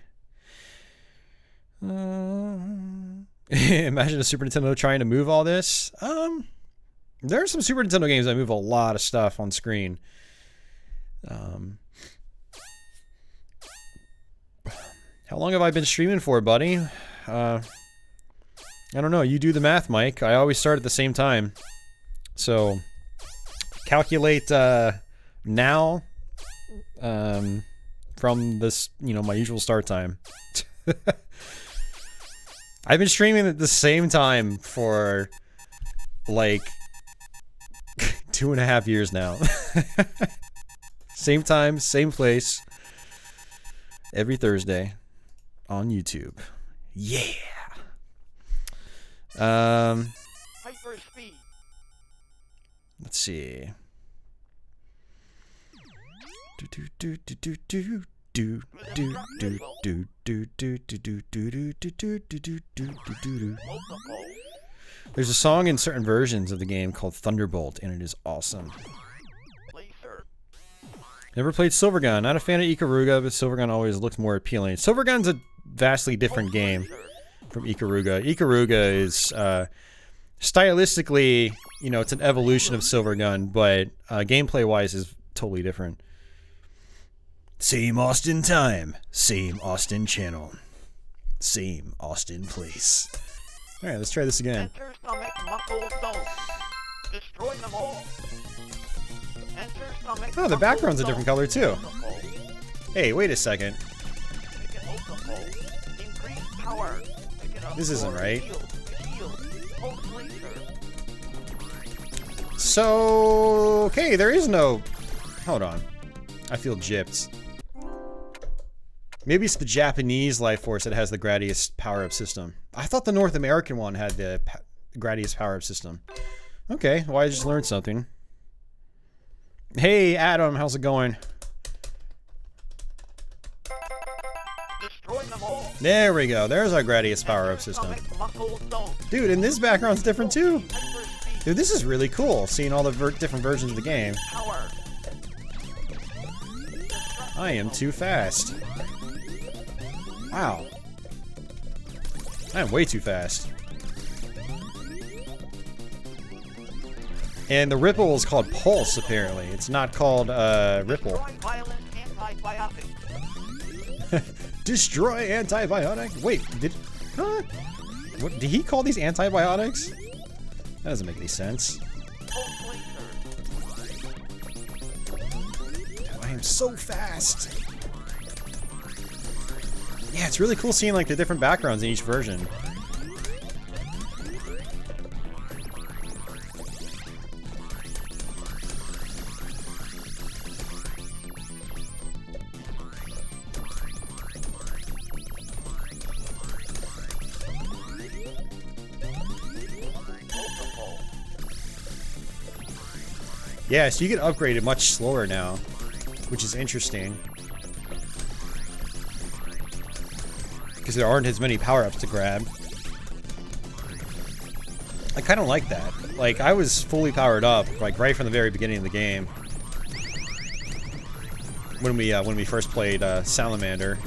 Imagine a Super Nintendo trying to move all this. There are some Super Nintendo games that move a lot of stuff on screen. How long have I been streaming for, buddy? I don't know. You do the math, Mike. I always start at the same time. So, calculate now from this, you know, my usual start time. I've been streaming at the same time for like 2.5 years now. Same time, same place. every Thursday on YouTube. Yeah. Hyper speed. Let's see. Do do do do do do do do do do do do do do do do do do do do. Multiple. There's a song in certain versions of the game called Thunderbolt, and it is awesome. Laser. Never played Silvergun. Not a fan of Ikaruga, but Silvergun always looked more appealing. Silvergun's a vastly different game from Ikaruga. Ikaruga is stylistically, you know, it's an evolution of Silvergun, but gameplay-wise is totally different. Same Austin time, same Austin channel, same Austin place. All right, let's try this again. Enter stomach muscle zone. Destroy them all. Enter stomach. Oh, the background's a different color too. Hey, wait a second. Multiple. Increase power. This isn't right. Shield. Pulse laser. So, okay, there is no... Hold on. I feel gypped. Maybe it's the Japanese Life Force that has the Gradius power-up system. I thought the North American one had the Gradius power-up system. Okay, well, I just learned something. Hey, Adam, how's it going? Destroy them all. There we go. There's our Gradius power-up system. Dude, and this background's different too. Dude, this is really cool, seeing all the different versions of the game. I am too fast. Wow. I am way too fast. And the ripple is called pulse, apparently. It's not called, ripple. Destroy antibiotic? Wait, huh? What, did he call these antibiotics? That doesn't make any sense. Dude, I am so fast. Yeah, it's really cool seeing like the different backgrounds in each version. Yeah, so you get upgraded much slower now, which is interesting. Because there aren't as many power-ups to grab. I kind of like that. Like, I was fully powered up, like, right from the very beginning of the game. When we first played Salamander.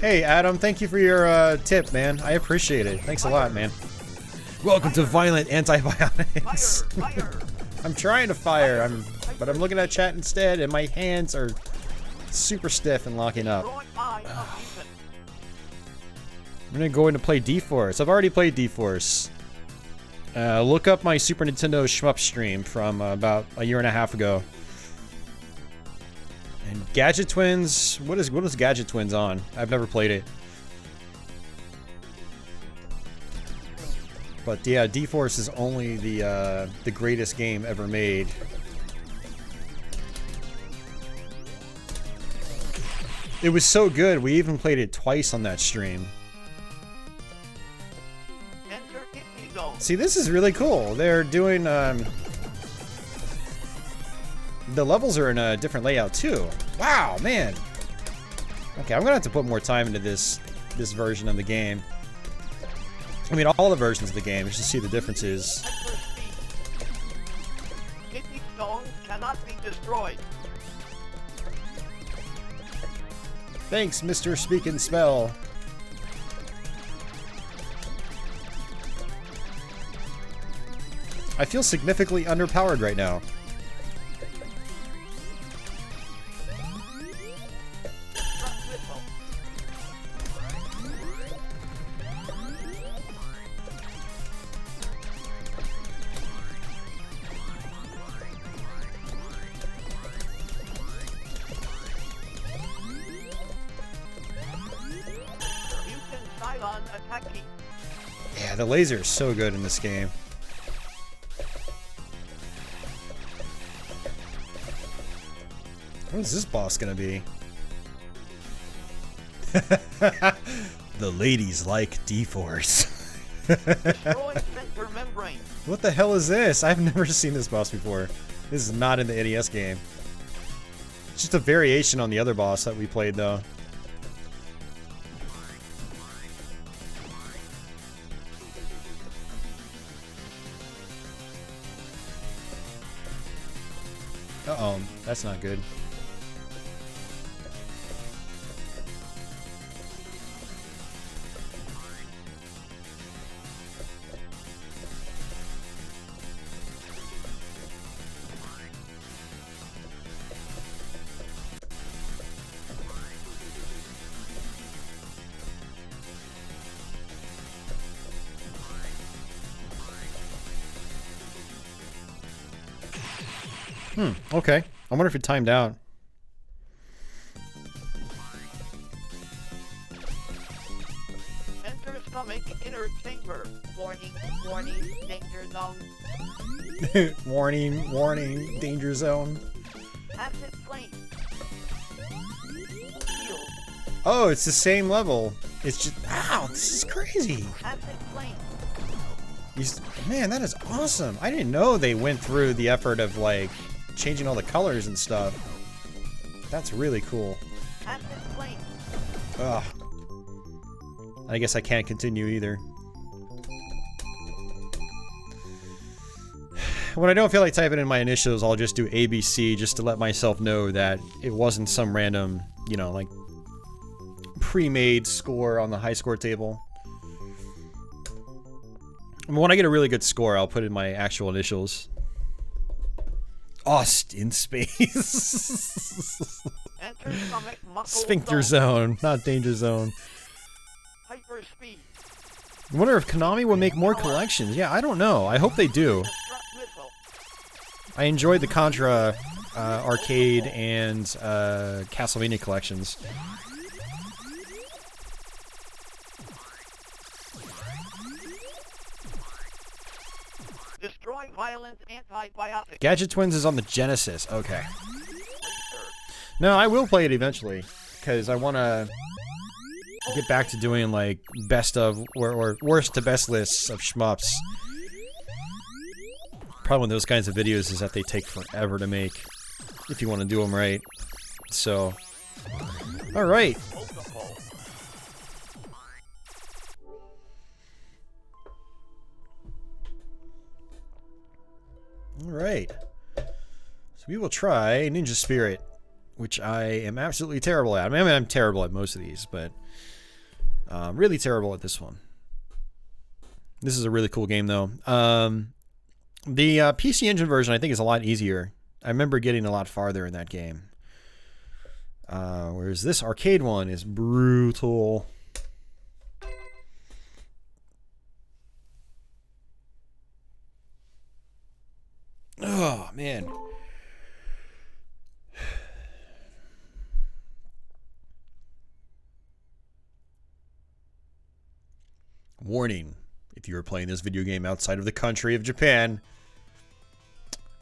Hey, Adam, thank you for your tip, man. I appreciate it. Thanks a lot, man. Welcome to Violent Antibiotics. I'm trying to fire, but I'm looking at chat instead, and my hands are super stiff and locking up. I'm gonna go in to play D-Force. I've already played D-Force. Look up my Super Nintendo shmup stream from about a year and a half ago. And Gadget Twins, what is Gadget Twins on? I've never played it. But yeah, D-Force is only the greatest game ever made. It was so good, we even played it twice on that stream. See, this is really cool. They're doing, the levels are in a different layout too. Wow, man. Okay, I'm gonna have to put more time into this version of the game. I mean, all the versions of the game, just to see the differences. Kidney stones cannot be destroyed. Thanks, Mr. Speak and Spell. I feel significantly underpowered right now. Ion attacking. Yeah, the laser is so good in this game. What is this boss gonna be? The ladies like D-Force. Destroy center membrane. What the hell is this? I've never seen this boss before. This is not in the NES game. It's just a variation on the other boss that we played, though. Uh-oh, that's not good. Okay. I wonder if it timed out. Enter stomach inner chamber. Warning, warning, danger zone. Warning, warning, danger zone. Acid flame. Shield. Oh, it's the same level. It's just, ow, this is crazy. Acid flame. Man, that is awesome. I didn't know they went through the effort of, like, changing all the colors and stuff. That's really cool. Acid flame. Ugh. I guess I can't continue either. When I don't feel like typing in my initials, I'll just do ABC just to let myself know that it wasn't some random, you know, like, pre-made score on the high score table. I mean, when I get a really good score, I'll put in my actual initials. Ost in space. Enter stomach muckle Sphincter zone, not danger zone. Hyper speed. I wonder if Konami will make more collections. Yeah, I don't know. I hope they do. Destruct missile. I enjoyed the Contra arcade and Castlevania collections. Destroy violent antibiotic. Gadget Twins is on the Genesis. Okay. Laser. No, I will play it eventually because I want to get back to doing like best of or worst to best lists of shmups. Problem with those kinds of videos is that they take forever to make if you want to do them right. So, all right. Multiple. All right. So we will try Ninja Spirit, which I am absolutely terrible at. I mean, I'm terrible at most of these, but really terrible at this one. This is a really cool game, though. The PC Engine version, I think, is a lot easier. I remember getting a lot farther in that game. Whereas this arcade one is brutal. Oh, man. Warning. If you are playing this video game outside of the country of Japan,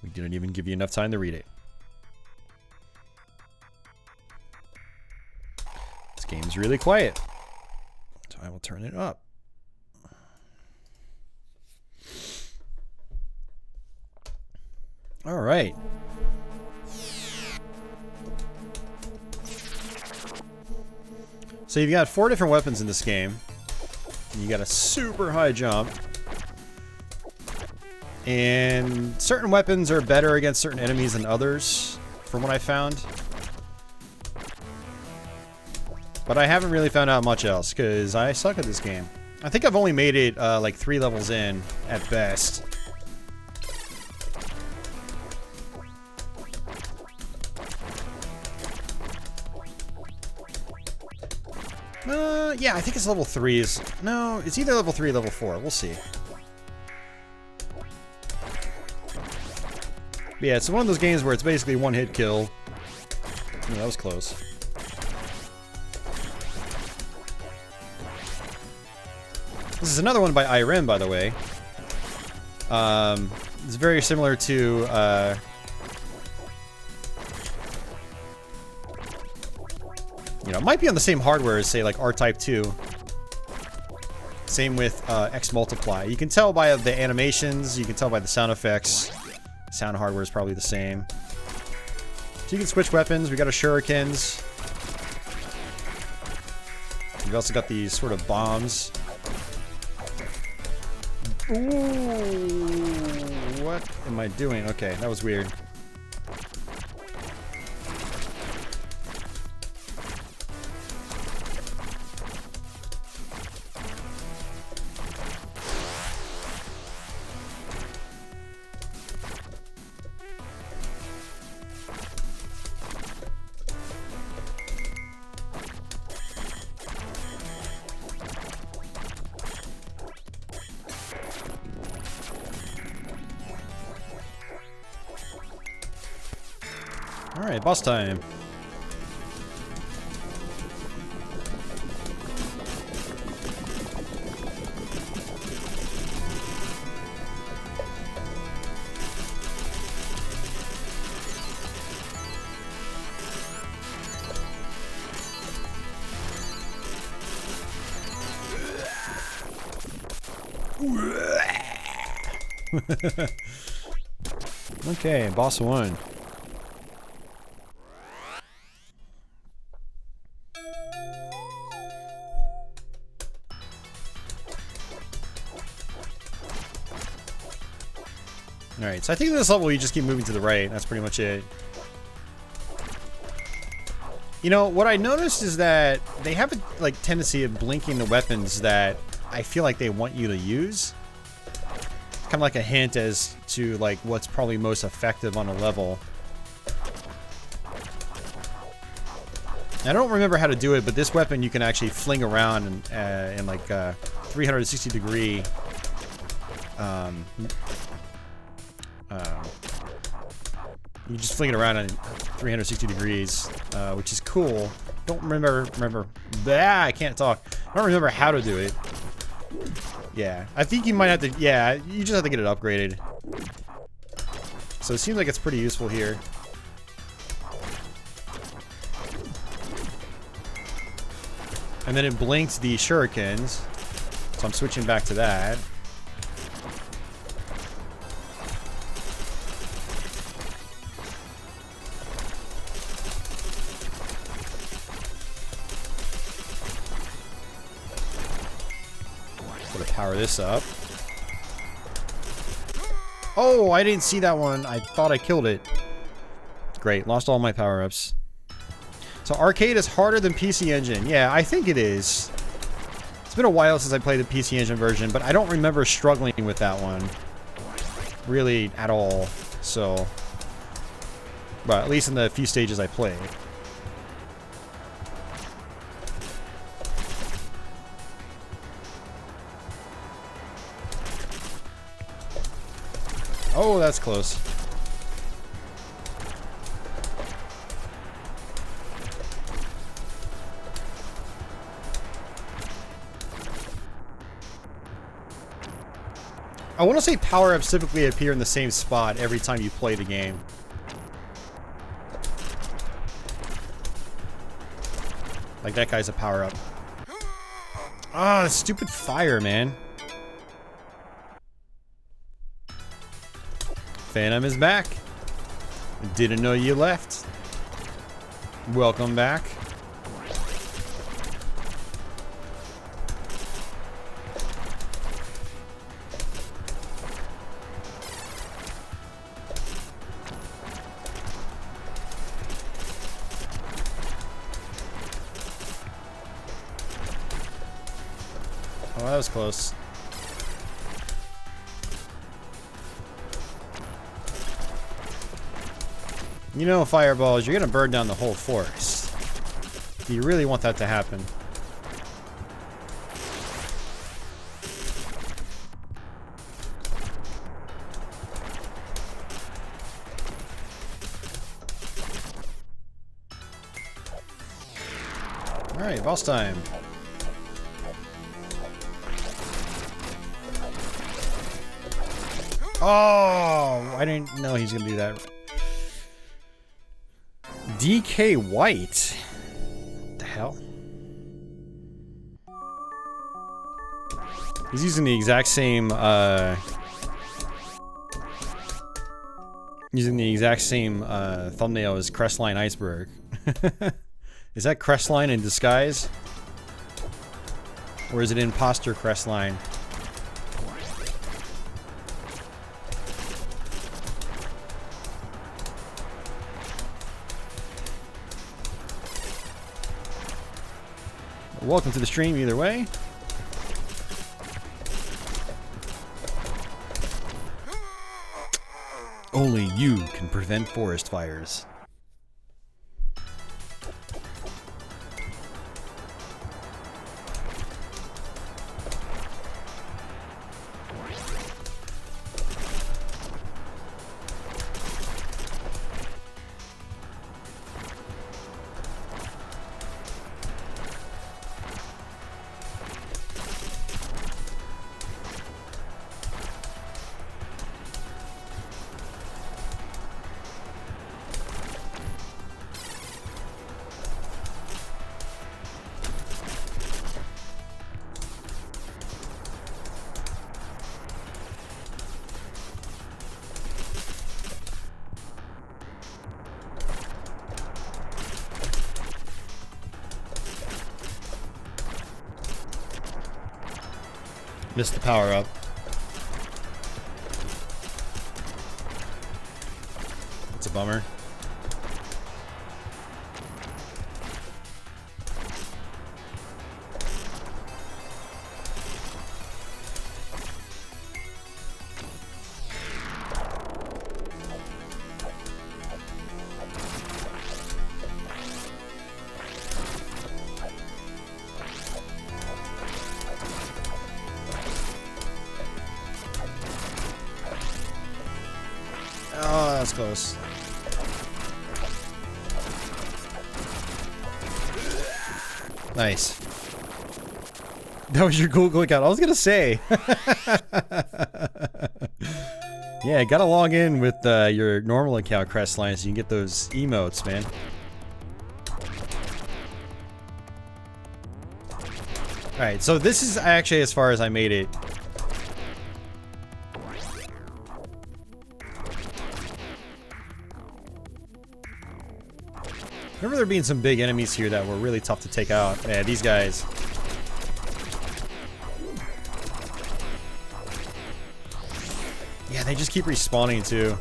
we didn't even give you enough time to read it. This game is really quiet, so I will turn it up. All right. So you've got 4 different weapons in this game. And you got a super high jump. And certain weapons are better against certain enemies than others, from what I found. But I haven't really found out much else, because I suck at this game. I think I've only made it like 3 levels in, at best. Yeah, I think it's level 3 is... No, it's either level 3 or level 4. We'll see. But yeah, it's one of those games where it's basically one-hit kill. Oh, that was close. This is another one by Irem, by the way. It's very similar to, you know, it might be on the same hardware as, say, like R-Type 2. Same with X Multiply. You can tell by the animations, you can tell by the sound effects. Sound hardware is probably the same. So you can switch weapons. We got our shurikens. We've also got these sort of bombs. Ooh, what am I doing? Okay, that was weird. Alright, boss time. Okay, boss 1. Alright, so I think in this level you just keep moving to the right. That's pretty much it. You know, what I noticed is that they have a tendency of blinking the weapons that I feel like they want you to use. Kind of like a hint as to like what's probably most effective on a level. I don't remember how to do it, but this weapon you can actually fling around in like 360 degree you just fling it around in 360 degrees, which is cool. Don't remember. I can't talk. I don't remember how to do it. Yeah, I think you might have to. Yeah, you just have to get it upgraded. So it seems like it's pretty useful here. And then it blinks the shurikens, so I'm switching back to that. Power this up. Oh, I didn't see that one. I thought I killed it. Great, lost all my power-ups. So arcade is harder than PC Engine. Yeah, I think it is. It's been a while since I played the PC Engine version, but I don't remember struggling with that one. Really, at all. So, well, at least in the few stages I played. Oh, that's close. I want to say power-ups typically appear in the same spot every time you play the game. Like that guy's a power-up. Ah, stupid fire, man. Phantom is back. Didn't know you left. Welcome back. Oh, that was close. You know, fireballs, you're gonna burn down the whole forest. Do you really want that to happen? Alright, boss time. Oh, I didn't know he's gonna do that. DK White. What the hell? He's using the exact same, thumbnail as Crestline Iceberg. Is that Crestline in disguise? Or is it imposter Crestline? Welcome to the stream either way. Only you can prevent forest fires. Missed the power up. It's a bummer. Oh, that's close. Nice. That was your Google account. I was gonna say. Yeah, gotta log in with your normal account, Crestline, so you can get those emotes, man. Alright, so this is actually as far as I made it. Remember there being some big enemies here that were really tough to take out. Yeah, these guys. Yeah, they just keep respawning too.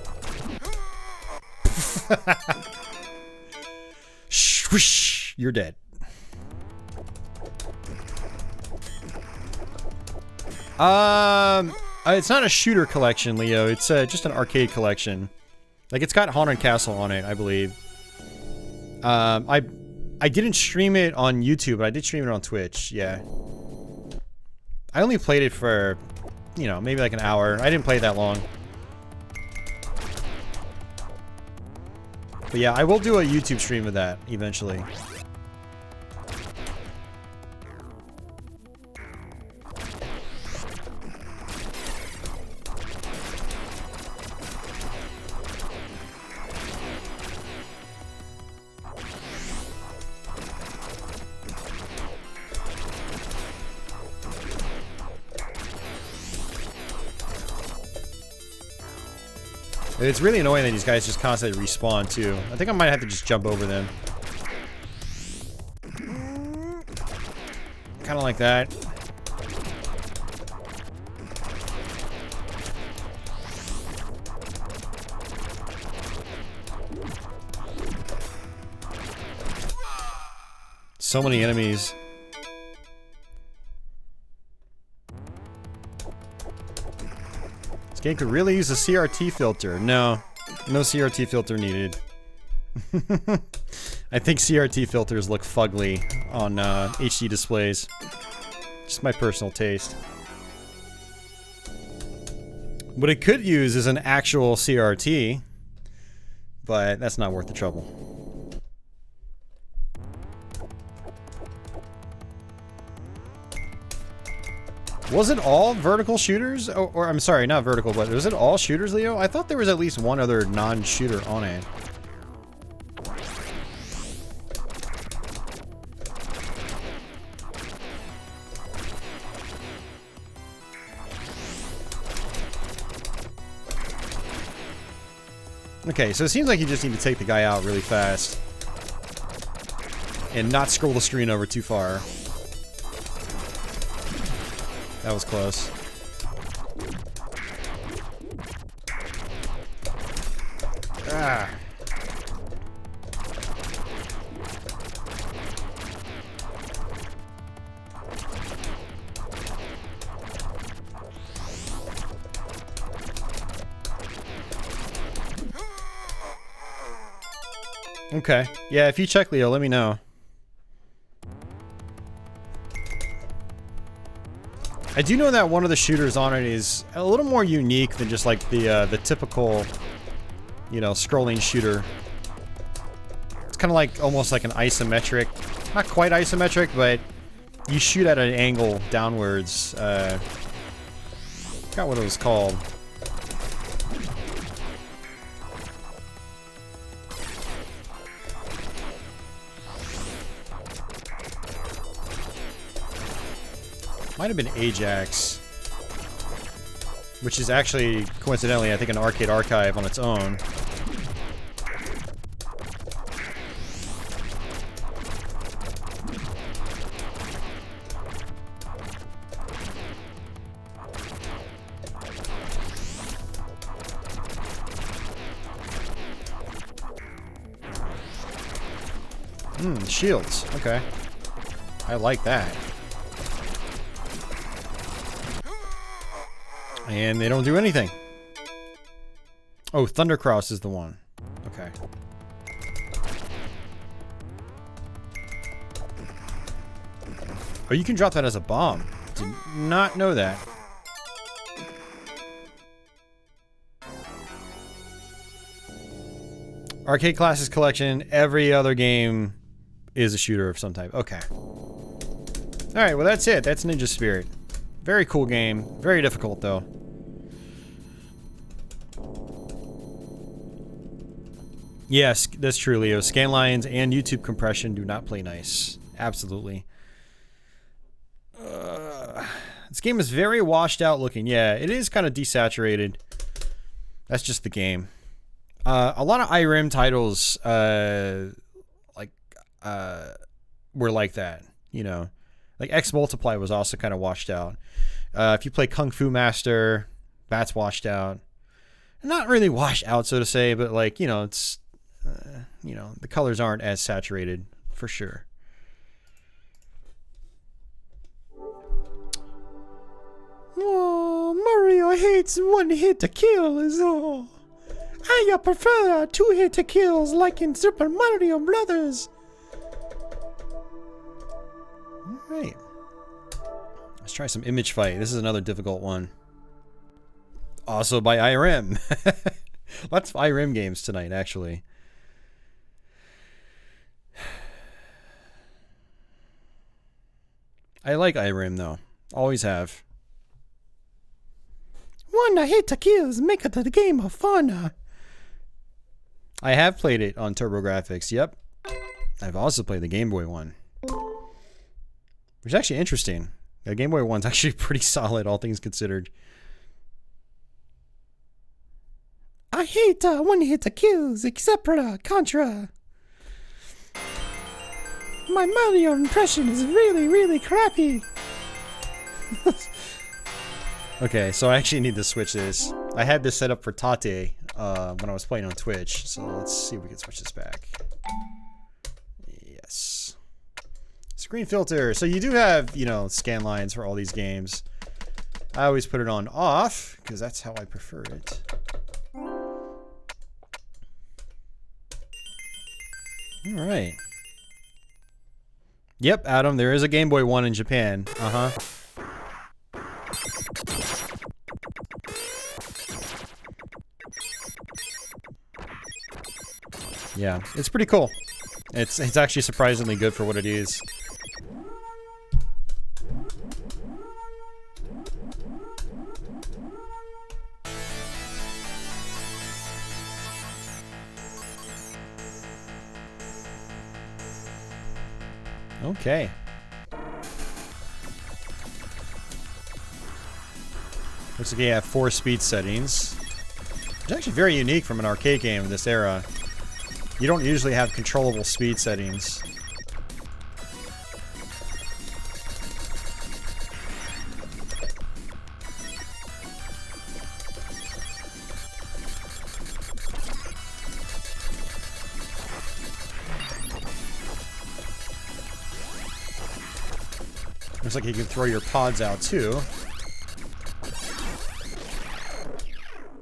Shh, you're dead. It's not a shooter collection, Leo. It's just an arcade collection. Like, it's got Haunted Castle on it, I believe. I didn't stream it on YouTube, but I did stream it on Twitch, yeah. I only played it for, you know, maybe like an hour. I didn't play it that long. But yeah, I will do a YouTube stream of that eventually. It's really annoying that these guys just constantly respawn too. I think I might have to just jump over them. Kind of like that. So many enemies. This game could really use a CRT filter. No. No CRT filter needed. I think CRT filters look fugly on HD displays. Just my personal taste. What it could use is an actual CRT, but that's not worth the trouble. Was it all vertical shooters? Or I'm sorry, not vertical, but was it all shooters, Leo? I thought there was at least one other non-shooter on it. Okay, so it seems like you just need to take the guy out really fast. And not scroll the screen over too far. That was close. Ah. Okay. Yeah, if you check, Leo, let me know. I do know that one of the shooters on it is a little more unique than just like the typical, you know, scrolling shooter. It's kind of like almost like an isometric, not quite isometric, but you shoot at an angle downwards. Forgot what it was called. Might have been Ajax, which is actually, coincidentally, I think an arcade archive on its own. Shields. Okay. I like that. And they don't do anything. Oh, Thundercross is the one. Okay. Oh, you can drop that as a bomb. Did not know that. Arcade Classics Collection, every other game is a shooter of some type. Okay. Alright, well that's it. That's Ninja Spirit. Very cool game. Very difficult, though. Yes, that's true, Leo. Scanlines and YouTube compression do not play nice. Absolutely. This game is very washed out looking. Yeah, it is kind of desaturated. That's just the game. A lot of IRIM titles, were like that, you know. Like X Multiply was also kind of washed out. If you play Kung Fu Master, that's washed out. Not really washed out, so to say, but like, you know, it's, you know, the colors aren't as saturated, for sure. Oh, Mario hates one-hit to kill is all. I prefer two-hit to kills like in Super Mario Brothers. Alright. Let's try some Image Fight. This is another difficult one. Also by IRIM. Lots of IRIM games tonight, actually. I like IRIM, though. Always have. One hit to kills make it the game of fun. I have played it on TurboGrafx, yep. I've also played the Game Boy one. Which is actually interesting. The Game Boy one's actually pretty solid, all things considered. I hate one-hit kills, except for Contra. My Mario impression is really, really crappy. Okay, so I actually need to switch this. I had this set up for Tate when I was playing on Twitch, so let's see if we can switch this back. Yes. Screen filter. So you do have, you know, scan lines for all these games. I always put it on off, because that's how I prefer it. Alright. Yep, Adam, there is a Game Boy one in Japan. Uh-huh. Yeah, it's pretty cool. It's actually surprisingly good for what it is. Okay. Looks like you have 4 speed settings. It's actually very unique from an arcade game of this era. You don't usually have controllable speed settings. Looks like you can throw your pods out too.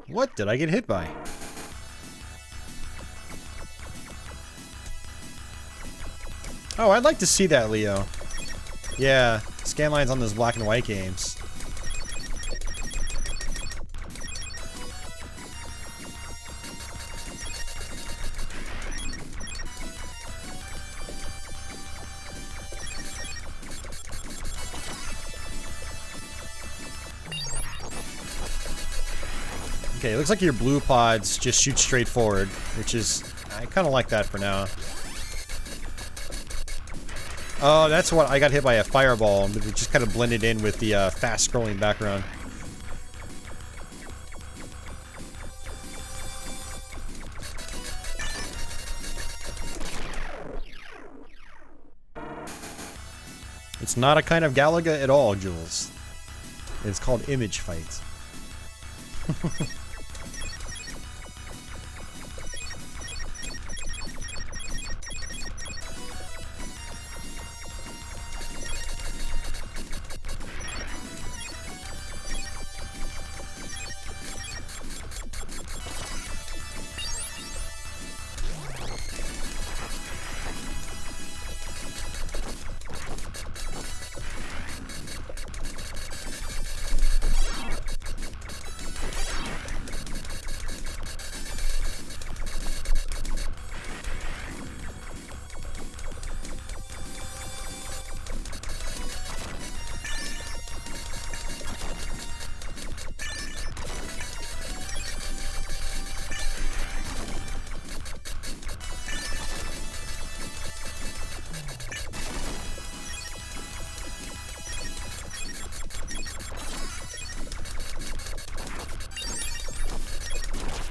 What did I get hit by? Oh, I'd like to see that, Leo. Yeah, scan lines on those black and white games. Okay, it looks like your blue pods just shoot straight forward, which is... I kind of like that for now. Oh, that's what... I got hit by a fireball, but it just kind of blended in with the fast-scrolling background. It's not a kind of Galaga at all, Jules. It's called Image Fight.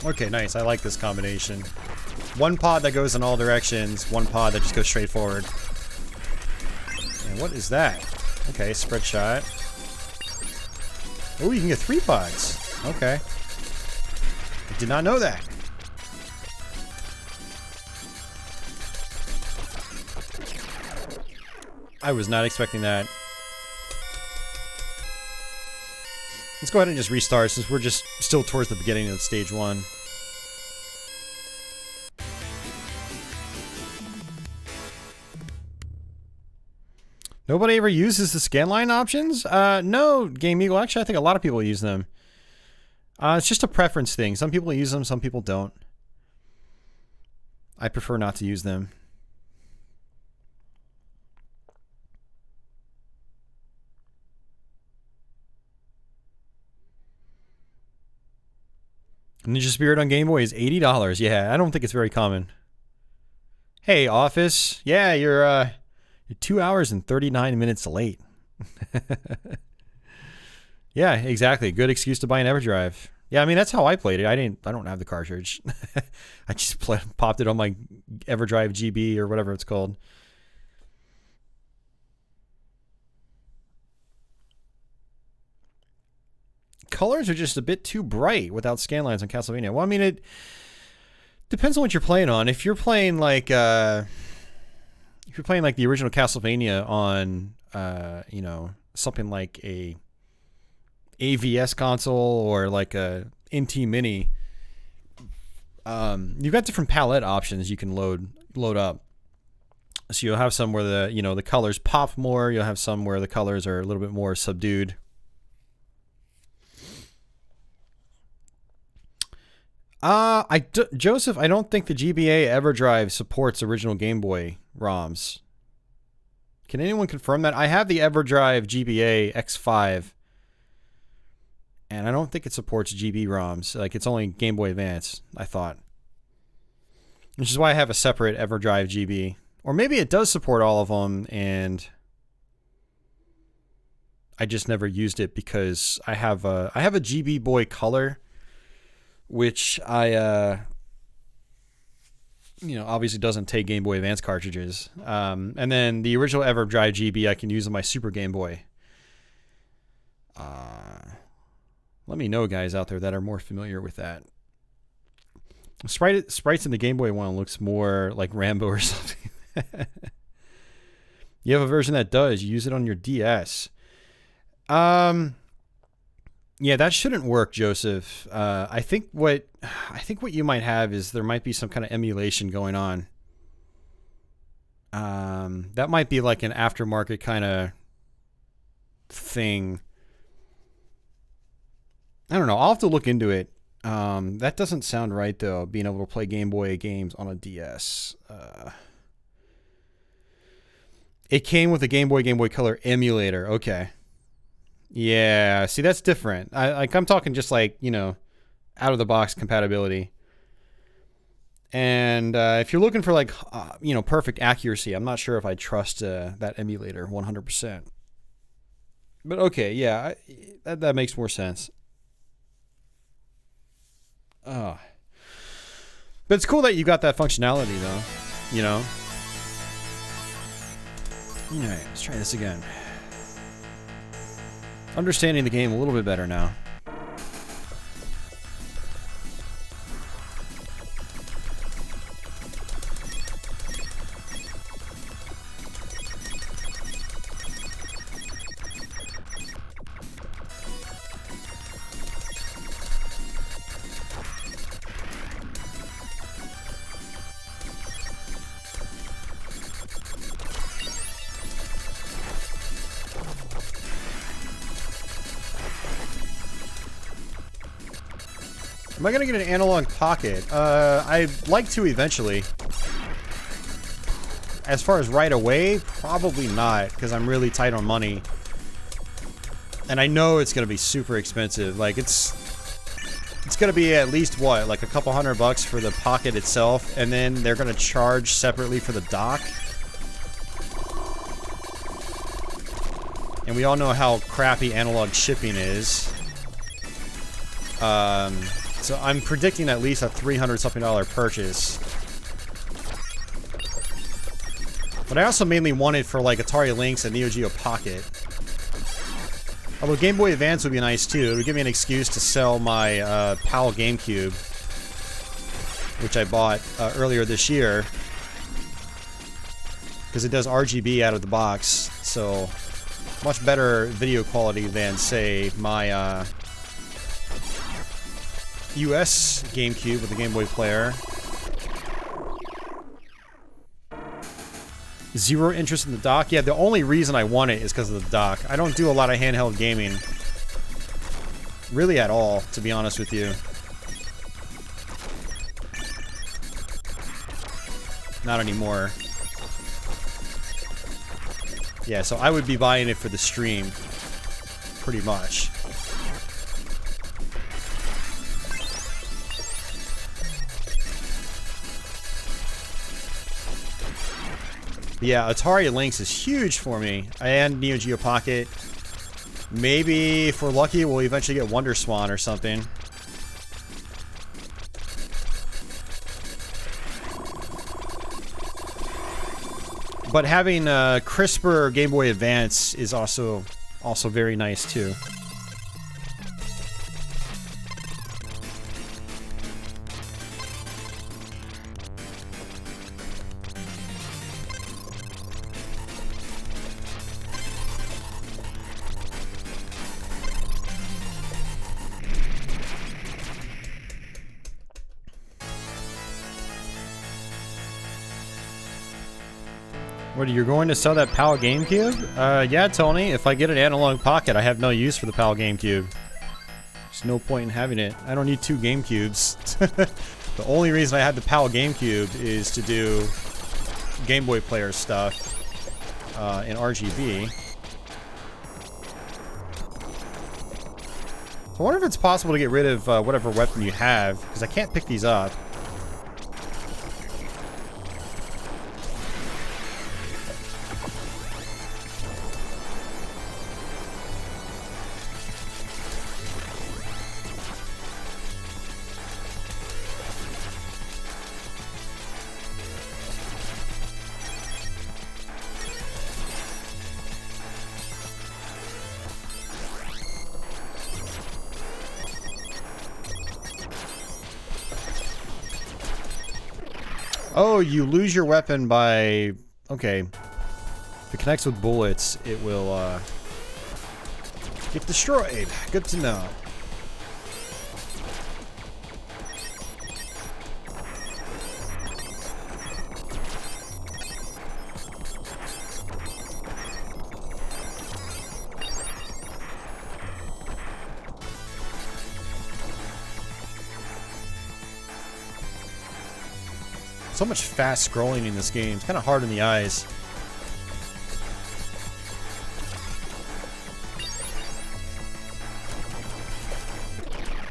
Okay, nice. I like this combination. One pod that goes in all directions, one pod that just goes straight forward. And what is that? Okay, spread shot. Oh, you can get 3 pods. Okay. I did not know that. I was not expecting that. Let's go ahead and just restart since we're just still towards the beginning of stage 1. Nobody ever uses the scanline options? No, Game Eagle. Actually, I think a lot of people use them. It's just a preference thing. Some people use them, some people don't. I prefer not to use them. Ninja Spirit on Game Boy is $80. Yeah, I don't think it's very common. Hey, Office. Yeah, you're 2 hours and 39 minutes late. Yeah, exactly. Good excuse to buy an EverDrive. Yeah, I mean, that's how I played it. I don't have the cartridge. I just popped it on my EverDrive GB or whatever it's called. Colors are just a bit too bright without scanlines on Castlevania. Well, I mean, it depends on what you're playing on. If you're playing like the original Castlevania on you know, something like a AVS console or like a NT Mini, you've got different palette options you can load up. So you'll have some where the colors pop more. You'll have some where the colors are a little bit more subdued. Joseph, I don't think the GBA EverDrive supports original Game Boy ROMs. Can anyone confirm that? I have the EverDrive GBA X5, and I don't think it supports GB ROMs. Like, it's only Game Boy Advance, I thought. Which is why I have a separate EverDrive GB Or maybe it does support all of them, and I just never used it because I have a GB Boy Color, which I you know, obviously doesn't take Game Boy Advance cartridges. And then the original EverDrive GB I can use on my Super Game Boy. Let me know, guys out there that are more familiar with that. Sprites in the Game Boy one looks more like Rambo or something. You have a version that does. You use it on your DS. Yeah, that shouldn't work, Joseph. I think what you might have is there might be some kind of emulation going on. That might be like an aftermarket kind of thing. I don't know. I'll have to look into it. That doesn't sound right, though, being able to play Game Boy games on a DS. It came with a Game Boy Color emulator. Okay. Yeah, see, that's different. I'm talking just like, you know, out-of-the-box compatibility. And if you're looking for, like, you know, perfect accuracy, I'm not sure if I trust that emulator 100%. But okay, yeah, that makes more sense. But it's cool that you got that functionality, though. You know? Alright, let's try this again. Understanding the game a little bit better now. Am I going to get an analog pocket? I'd like to eventually. As far as right away, probably not, because I'm really tight on money. And I know it's going to be super expensive. Like, it's going to be at least, what, like a couple $100 for the pocket itself, and then they're going to charge separately for the dock. And we all know how crappy analog shipping is. So I'm predicting at least a $300-something purchase. But I also mainly want it for like Atari Lynx and Neo Geo Pocket. Although Game Boy Advance would be nice too. It would give me an excuse to sell my PAL GameCube, which I bought earlier this year. Because it does RGB out of the box, so much better video quality than, say, my US GameCube with the Game Boy player. Zero interest in the dock. Yeah, the only reason I want it is because of the dock. I don't do a lot of handheld gaming. Really at all, to be honest with you. Not anymore. Yeah, so I would be buying it for the stream. Pretty much. Yeah, Atari Lynx is huge for me, and Neo Geo Pocket. Maybe, if we're lucky, we'll eventually get Wonder Swan or something. But having a crisper Game Boy Advance is also very nice too. What, you're going to sell that PAL GameCube? Yeah, Tony. If I get an analog pocket, I have no use for the PAL GameCube. There's no point in having it. I don't need two GameCubes. The only reason I had the PAL GameCube is to do Game Boy Player stuff in RGB. So I wonder if it's possible to get rid of whatever weapon you have, because I can't pick these up. Oh, you lose your weapon by... Okay. If it connects with bullets, it will, get destroyed. Good to know. So much fast scrolling in this game. It's kind of hard in the eyes.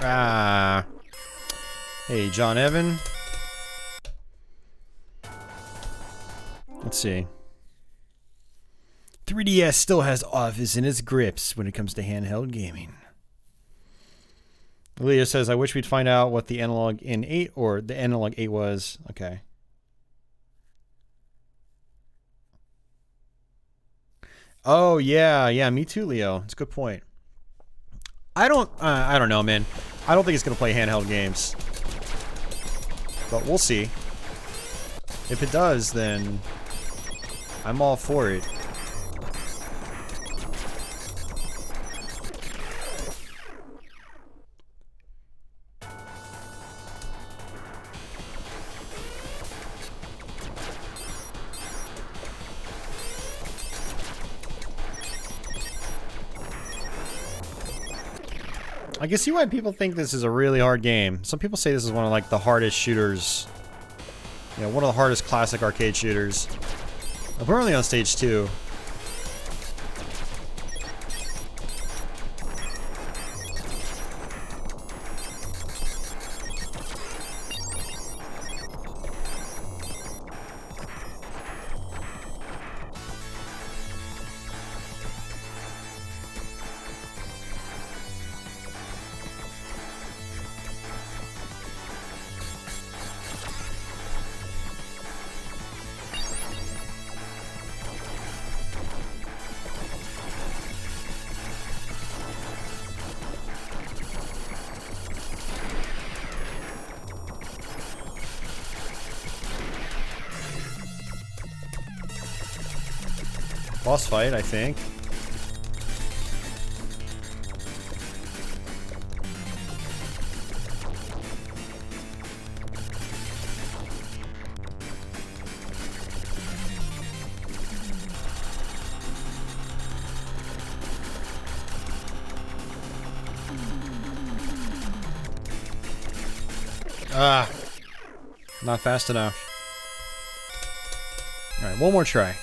Ah. Hey, John Evan. Let's see. 3DS still has Office in its grips when it comes to handheld gaming. Leo says, I wish we'd find out what the analog in 8 or the analog 8 was. Okay. Oh, yeah, me too, Leo. It's a good point. I don't know, man. I don't think it's going to play handheld games. But we'll see. If it does, then I'm all for it. I can see why people think this is a really hard game. Some people say this is one of like the hardest shooters. You know, one of the hardest classic arcade shooters. We're only on stage 2. Boss fight, I think. Ah, not fast enough. All right, one more try.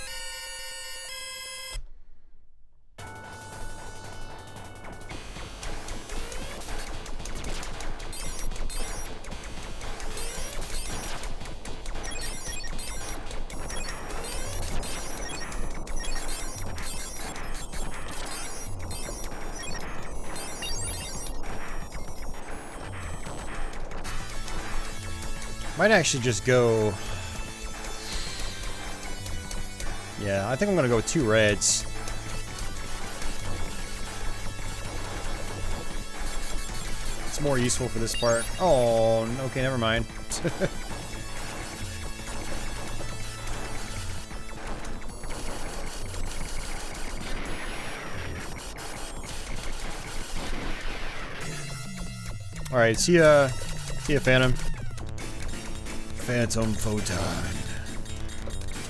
Might actually just go... Yeah, I think I'm gonna go with 2 reds. It's more useful for this part. Oh, okay, never mind. Alright, see ya, Phantom. Phantom Photon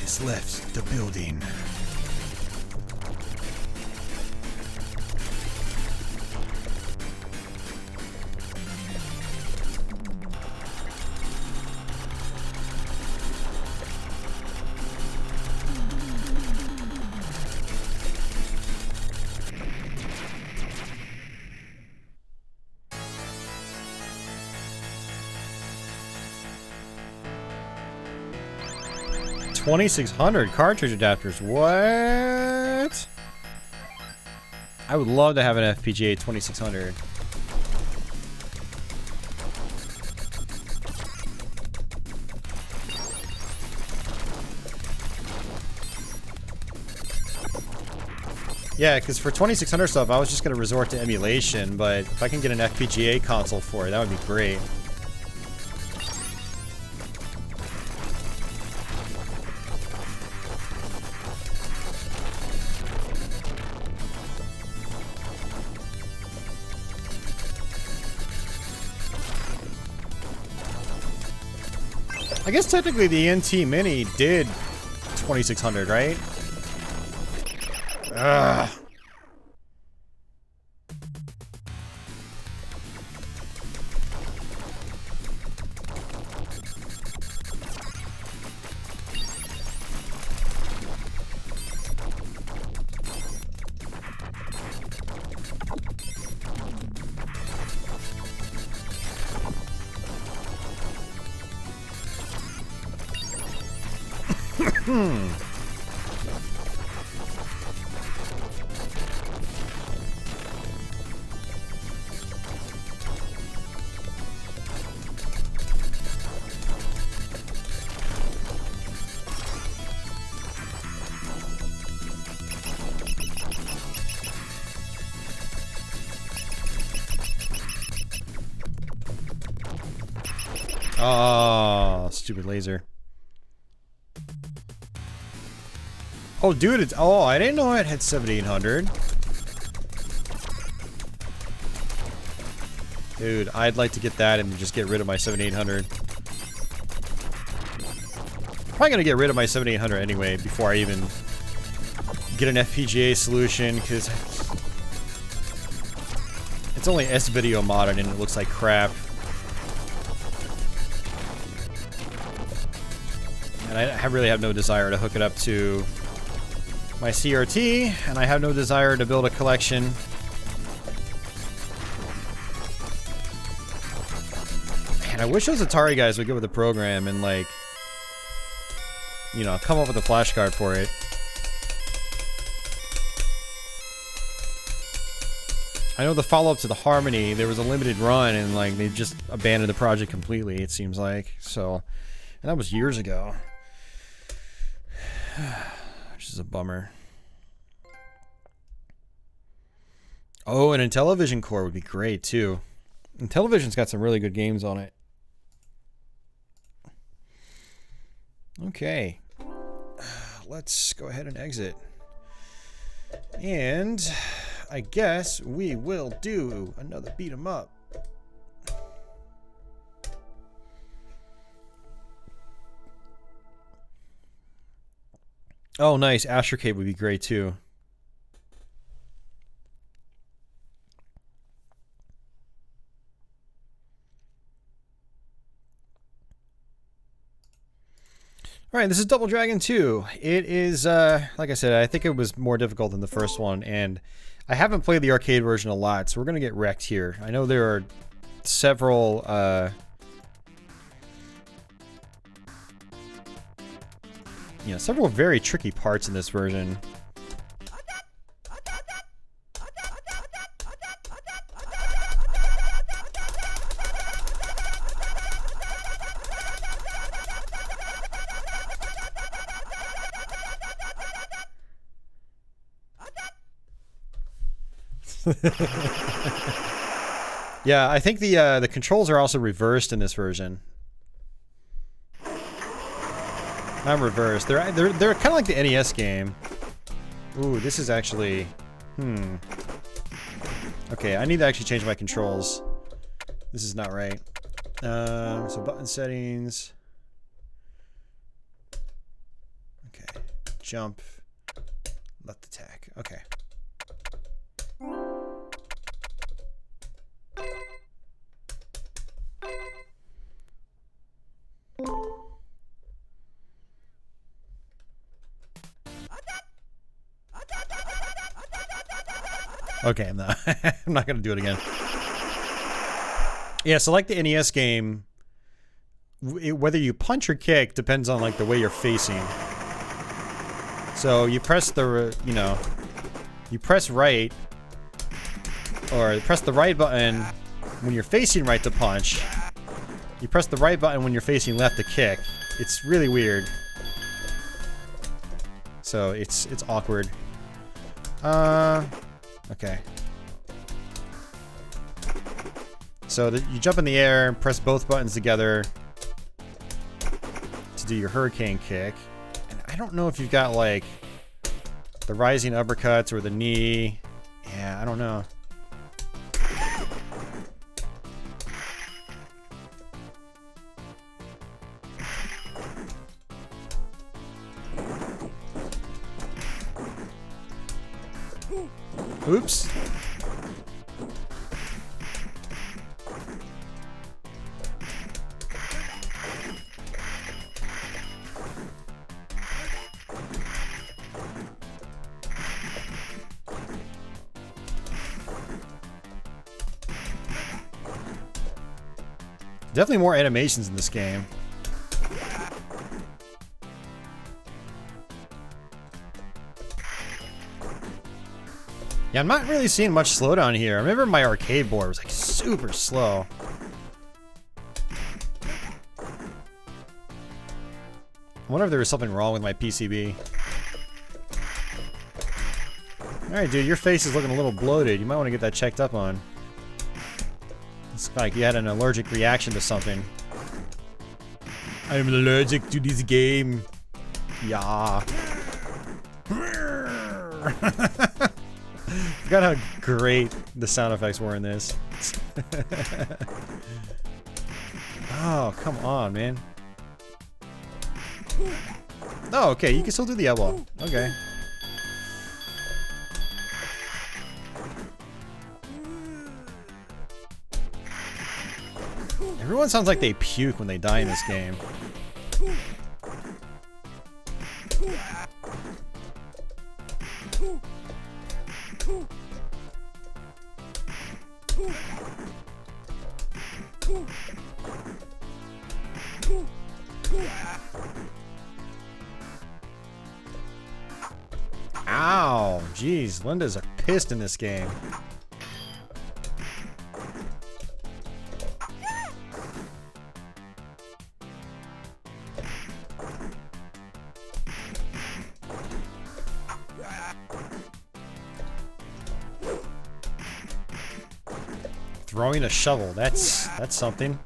has left the building. $2,600 cartridge adapters. What? I would love to have an FPGA 2600. Yeah, because for 2600 stuff, I was just going to resort to emulation, but if I can get an FPGA console for it, that would be great. I guess technically the NT Mini did 2600, right? Ugh. Oh, stupid laser. Oh, dude, it's... Oh, I didn't know it had 7800. Dude, I'd like to get that and just get rid of my 7800. Probably gonna get rid of my 7800 anyway before I even get an FPGA solution, because it's only S-Video modded and it looks like crap. And I really have no desire to hook it up to my CRT, and I have no desire to build a collection. Man, I wish those Atari guys would get with the program and, like, you know, come up with a flash card for it. I know the follow-up to the Harmony, there was a limited run, and, like, they just abandoned the project completely, it seems like. So, and that was years ago. Which is a bummer. Oh, and Intellivision core would be great too. Intellivision's got some really good games on it. Okay. Let's go ahead and exit. And I guess we will do another beat 'em up. Oh, nice. Astrocade would be great, too. Alright, this is Double Dragon 2. It is, like I said, I think it was more difficult than the first one, and I haven't played the arcade version a lot, so we're going to get wrecked here. I know there are several, you know, several very tricky parts in this version. Yeah, I think the controls are also reversed in this version. Not reversed. They're kind of like the NES game. Ooh, this is actually... Okay, I need to actually change my controls. This is not right. So button settings. Okay. Jump. Left attack. Okay. Okay, I'm not, I'm not gonna do it again. Yeah, so like the NES game, whether you punch or kick depends on like the way you're facing. So you press the, you know, you press right, or press the right button when you're facing right to punch. You press the right button when you're facing left to kick. It's really weird. So it's awkward. Okay. So you jump in the air and press both buttons together to do your hurricane kick. And I don't know if you've got like the rising uppercuts or the knee. Yeah, I don't know. Oops. Definitely more animations in this game. Yeah, I'm not really seeing much slowdown here. I remember my arcade board was like super slow. I wonder if there was something wrong with my PCB. Alright, dude, your face is looking a little bloated. You might want to get that checked up on. It's like you had an allergic reaction to something. I'm allergic to this game. Yeah. Forgot how great the sound effects were in this. Oh, come on, man. Oh, okay, you can still do the elbow. Okay. Everyone sounds like they puke when they die in this game. Ow! Jeez, Linda's are pissed in this game. Throwing a shovel, that's something.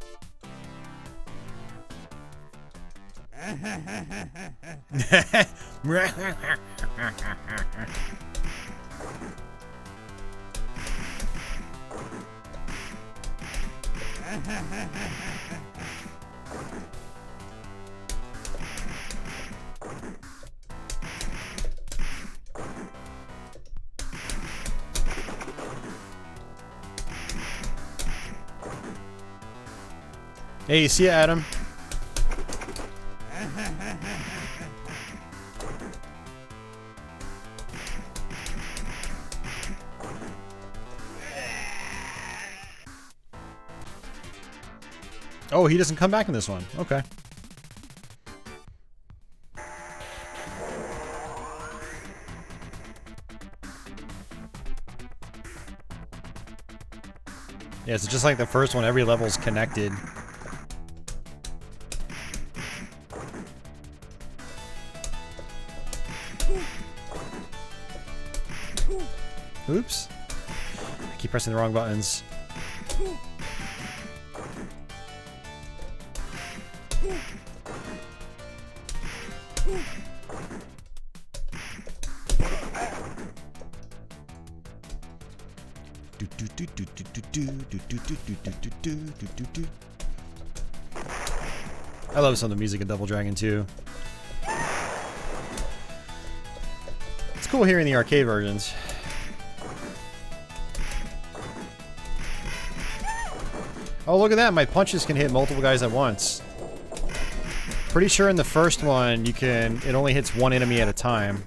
Hey, see ya, Adam. Oh, he doesn't come back in this one. Okay. Yeah, so just like the first one, every level's connected. Oops. I keep pressing the wrong buttons. I love some of the music in Double Dragon 2. It's cool hearing the arcade versions. Oh, look at that. My punches can hit multiple guys at once. Pretty sure in the first one, it only hits one enemy at a time.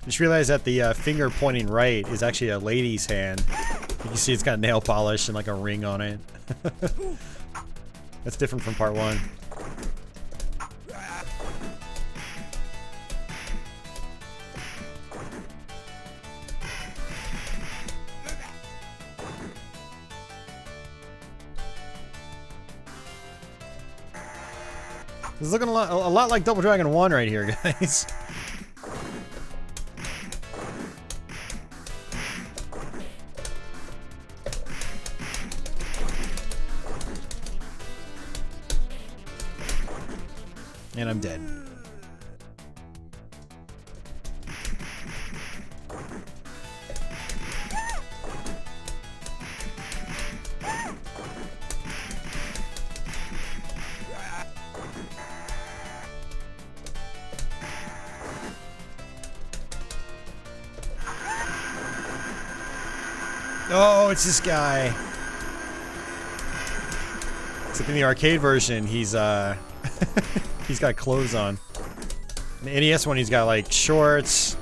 Just realized that the finger pointing right is actually a lady's hand. You can see it's got nail polish and like a ring on it. That's different from part 1. This is looking a lot like Double Dragon 1 right here, guys. And I'm dead. Oh, it's this guy. Except in the arcade version, he's he's got clothes on. In the NES one, he's got like shorts,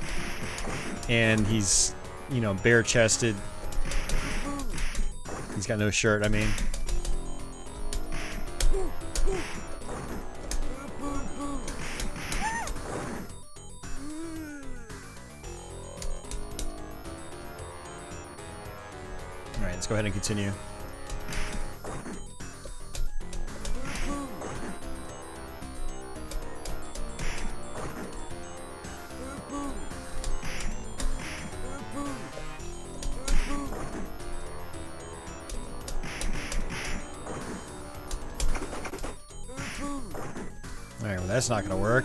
and he's, you know, bare-chested. He's got no shirt, I mean. Alright, let's go ahead and continue. Alright, well that's not gonna work.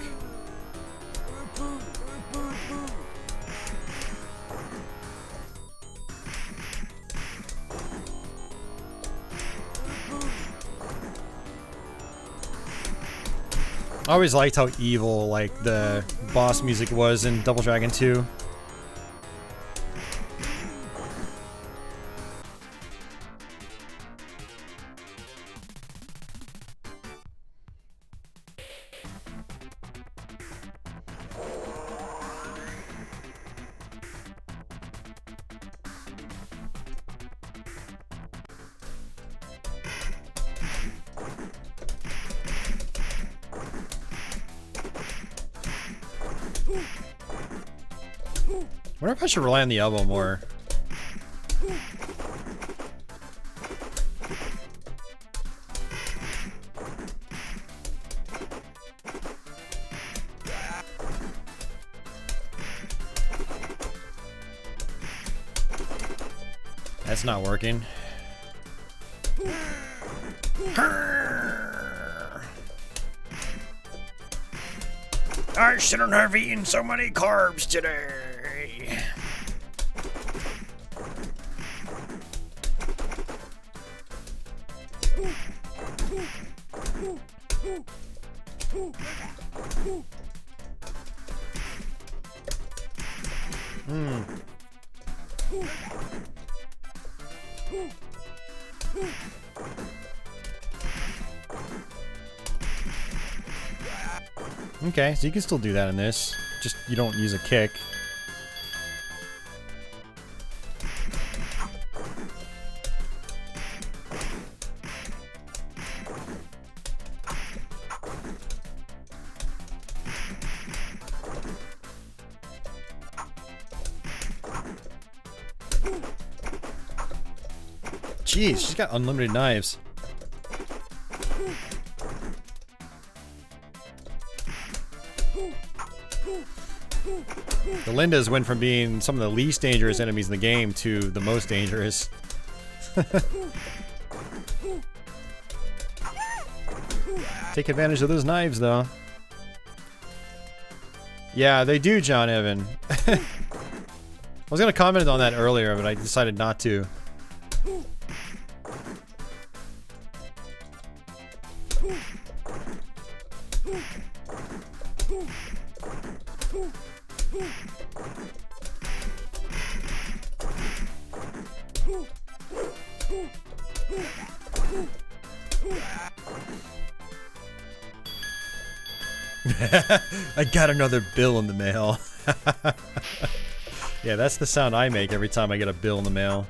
I always liked how evil, like, the boss music was in Double Dragon 2. I wonder if I should rely on the elbow more. That's not working. I shouldn't have eaten so many carbs today. Okay, so you can still do that in this. Just you don't use a kick. Jeez, she's got unlimited knives. The Lindas went from being some of the least dangerous enemies in the game to the most dangerous. Take advantage of those knives, though. Yeah, they do, John Evan. I was gonna comment on that earlier, but I decided not to. I got another bill in the mail. Yeah, that's the sound I make every time I get a bill in the mail.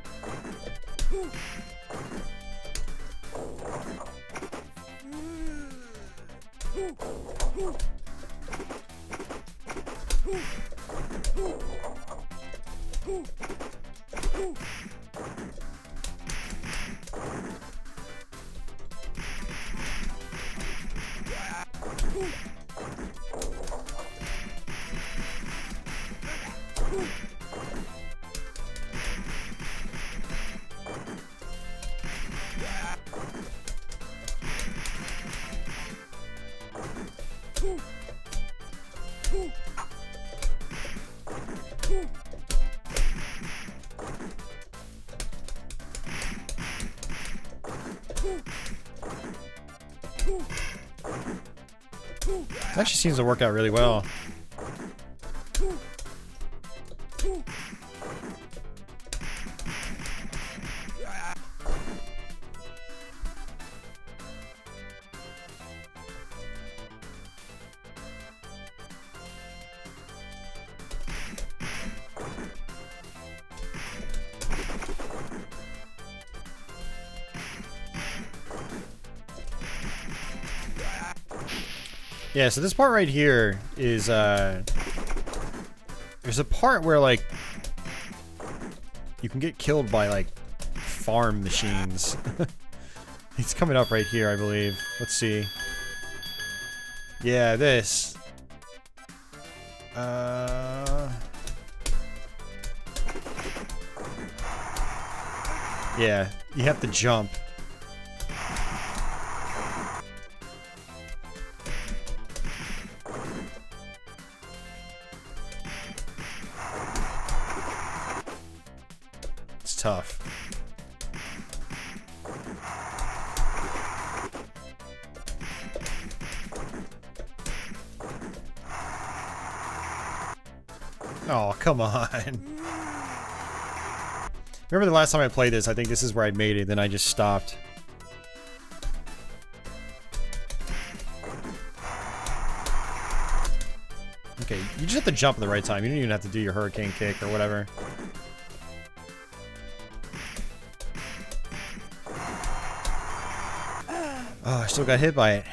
It actually seems to work out really well. Yeah, so this part right here is, there's a part where, like, you can get killed by, like, farm machines. It's coming up right here, I believe. Let's see. Yeah, this. Yeah, you have to jump. It's tough. Oh, come on. Remember the last time I played this, I think this is where I made it, then I just stopped. Okay, you just have to jump at the right time. You don't even have to do your hurricane kick or whatever. Oh, I still got hit by it.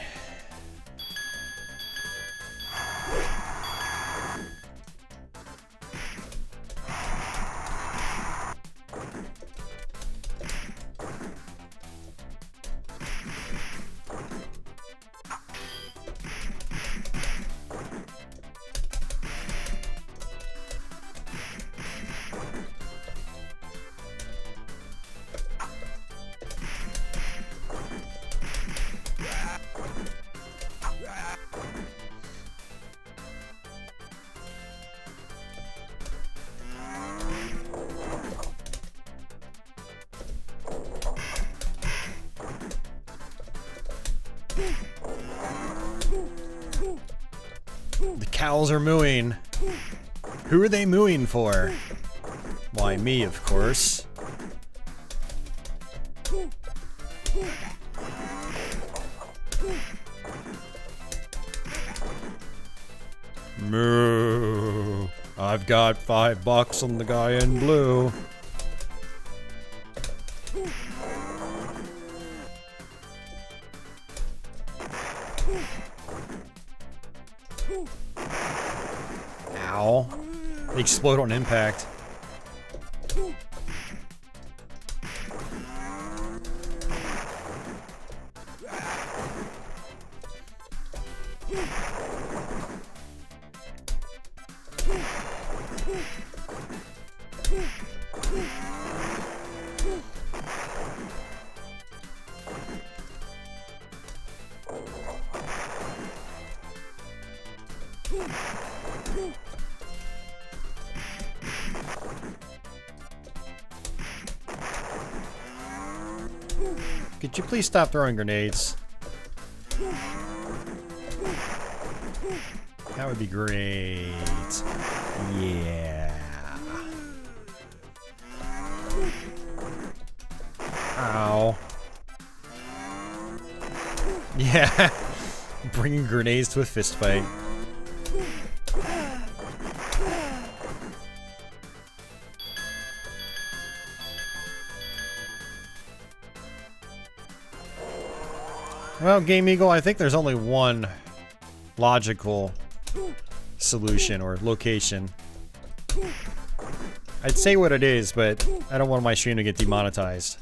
The cows are mooing. Who are they mooing for? Why, me, of course. Moo. I've got $5 on the guy in blue. Ow. They explode on impact. Could you please stop throwing grenades? That would be great. Yeah. Ow. Yeah. Bringing grenades to a fist fight. Well, Game Eagle, I think there's only one logical solution or location. I'd say what it is, but I don't want my stream to get demonetized.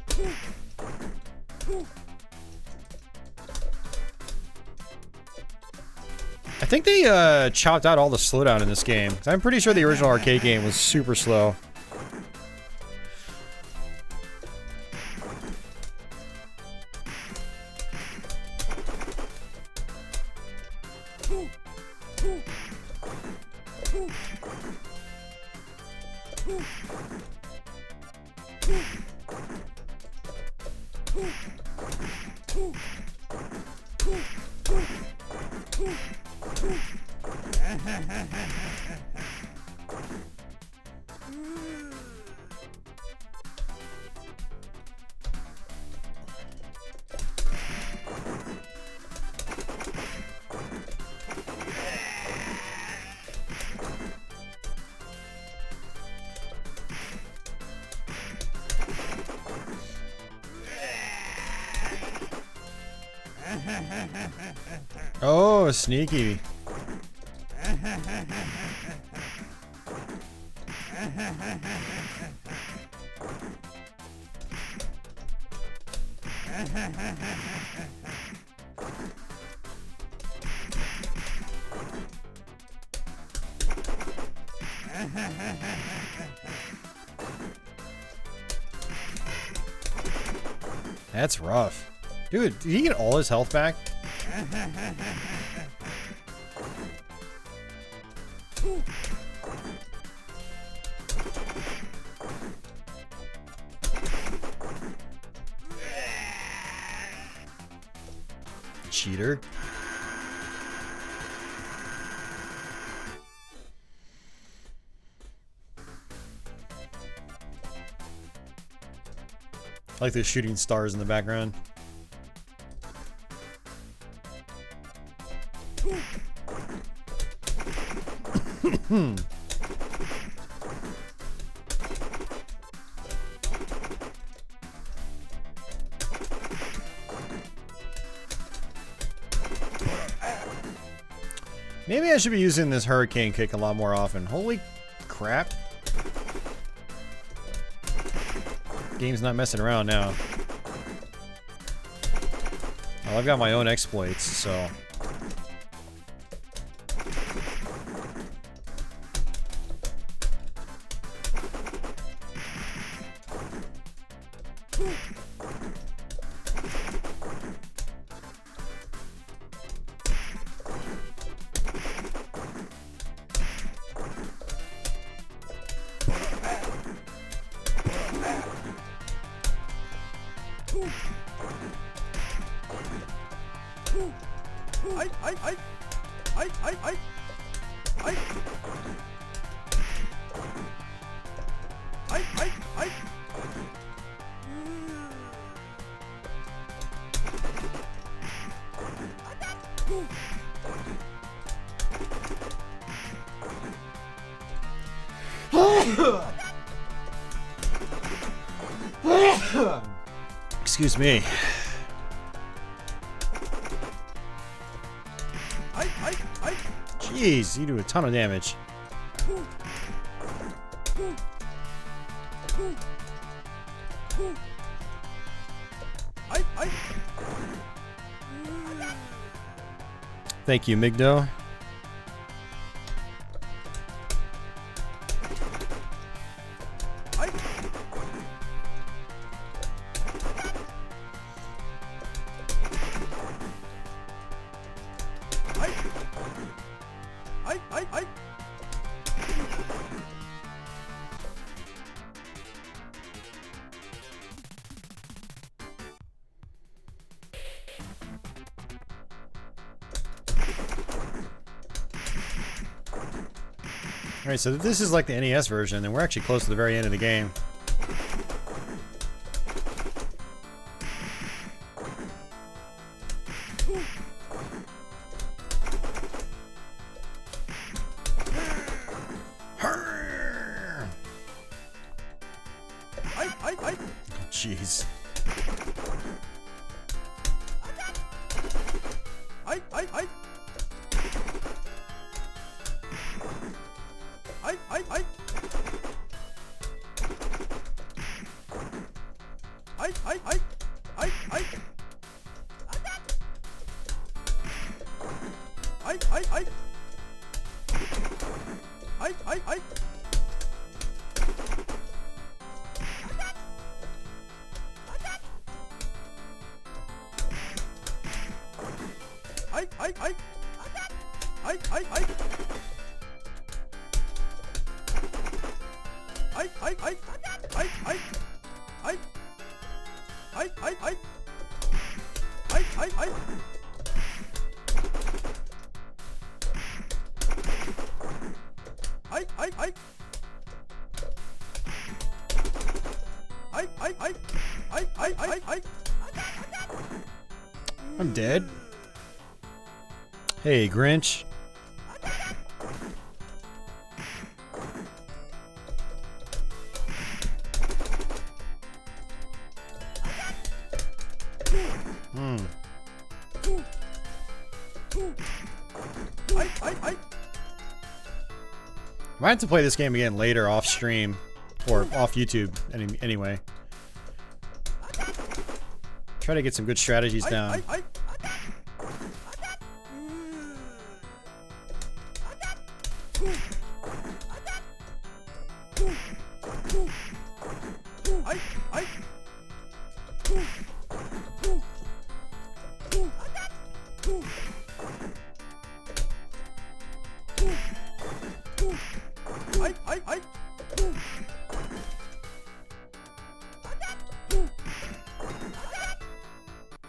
I think they chopped out all the slowdown in this game. 'Cause I'm pretty sure the original arcade game was super slow. Oh, sneaky. That's rough. Dude, did he get all his health back? Cheater. I like the shooting stars in the background. Maybe I should be using this hurricane kick a lot more often. Holy crap. Game's not messing around now. Well, I've got my own exploits, so... Excuse me. Jeez, you do a ton of damage. Thank you, Migdo. Alright, so this is like the NES version, and we're actually close to the very end of the game. Jeez. I I'm dead. Hey, Grinch. I might have to play this game again later off stream or off YouTube anyway. Try to get some good strategies down.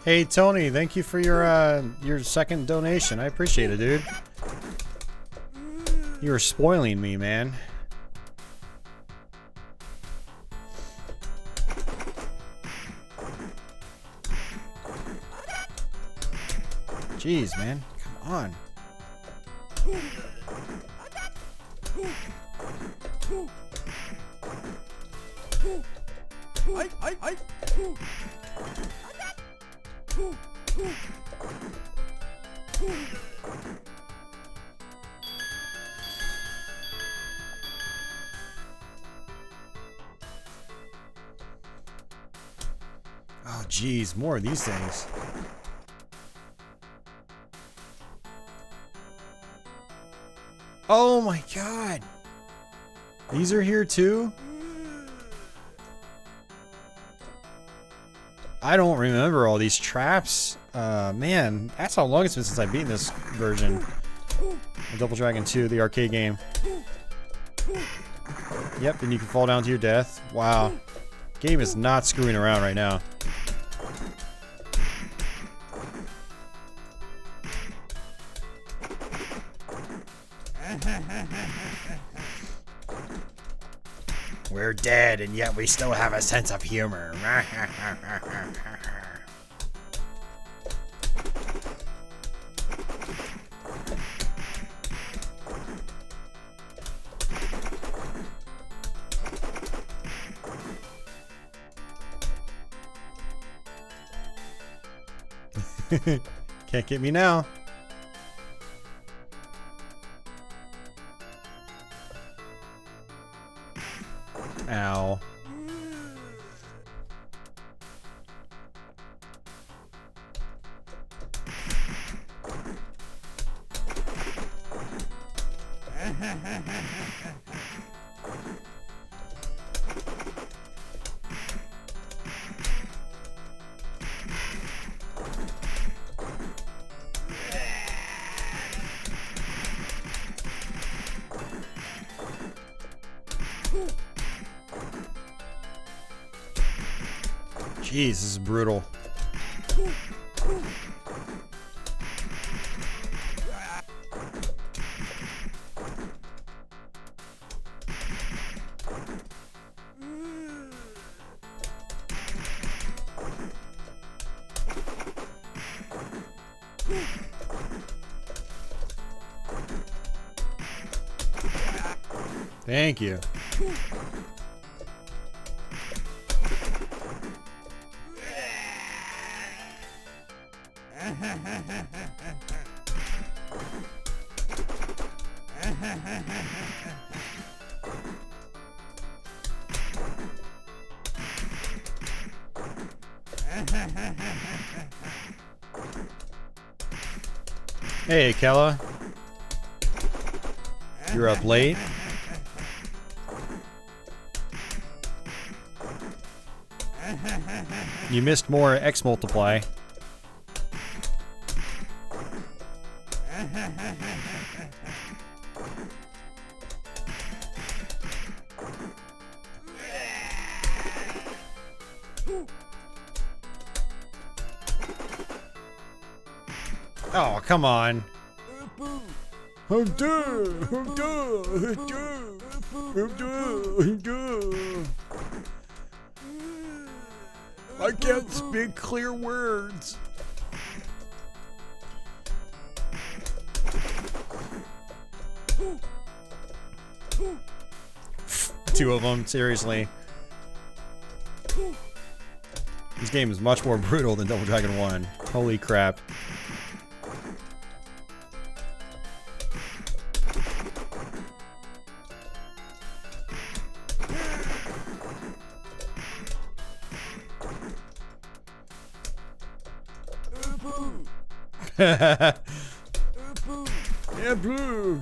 Hey Tony, thank you for your second donation. I appreciate it, dude. You were spoiling me, man. Jeez, man. Come on. Oh, geez, more of these things. Oh my god! These are here too? I don't remember all these traps. Man, that's how long it's been since I've beaten this version of Double Dragon 2, the arcade game. Yep, and you can fall down to your death. Wow. Game is not screwing around right now. We're dead, and yet we still have a sense of humor. Can't get me now. Ow. Jeez, this is brutal. Thank you. Hey, Kella. You're up late. You missed more X multiply. Oh, come on. I'm done. I'm done. I'm done. I'm done. I'm done. I can't speak clear words. Two of them, seriously. This game is much more brutal than Double Dragon 1. Holy crap. Yeah, blue.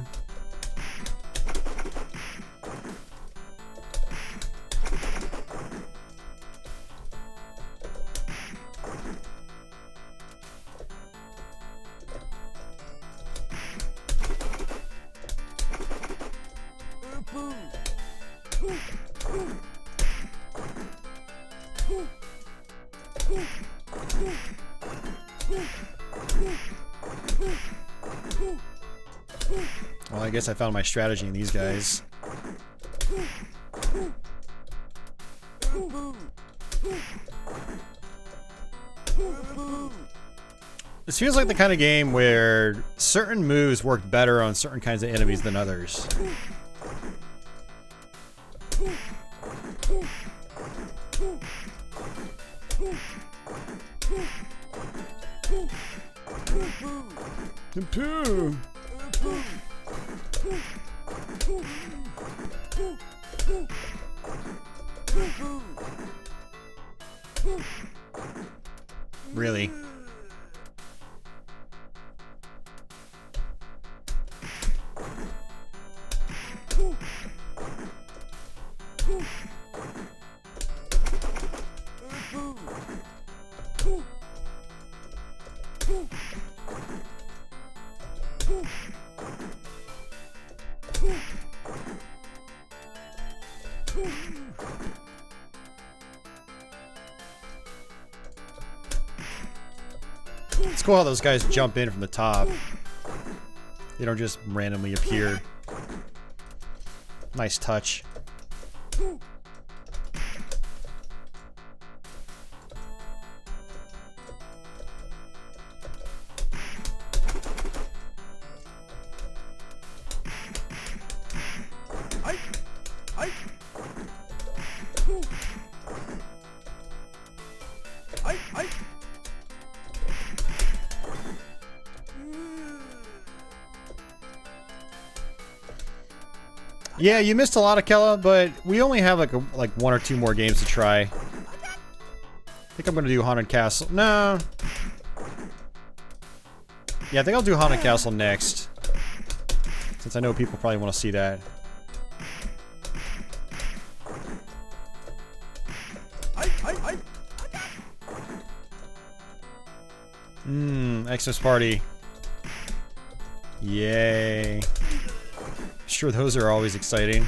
Well, I guess I found my strategy in these guys. This feels like the kind of game where certain moves work better on certain kinds of enemies than others. Poo. Really? It's cool how those guys jump in from the top. They don't just randomly appear. Nice touch. Yeah, you missed a lot of Kella, but we only have like one or two more games to try. I think I'm gonna do Haunted Castle. No. Yeah, I think I'll do Haunted Castle next, since I know people probably want to see that. Xmas Party. Yay. Sure, those are always exciting.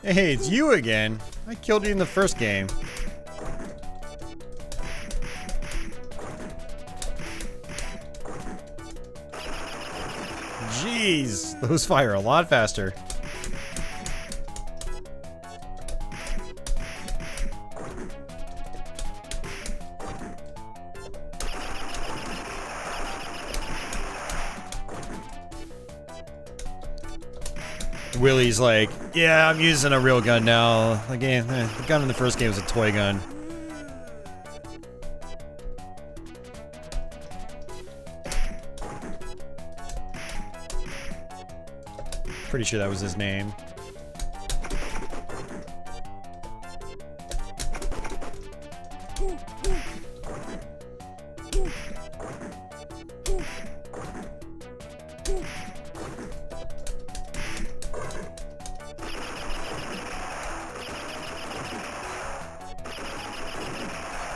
Hey, it's you again. I killed you in the first game. Jeez, those fire a lot faster. Willie's like, yeah, I'm using a real gun now. The gun in the first game was a toy gun. Pretty sure that was his name.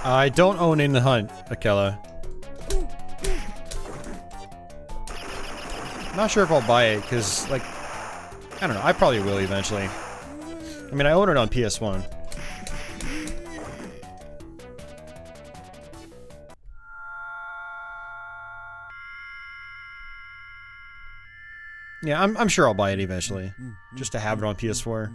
I don't own In the Hunt, Akela. Not sure if I'll buy it, because, like, I don't know, I probably will eventually. I mean, I own it on PS1. Yeah, I'm sure I'll buy it eventually, just to have it on PS4.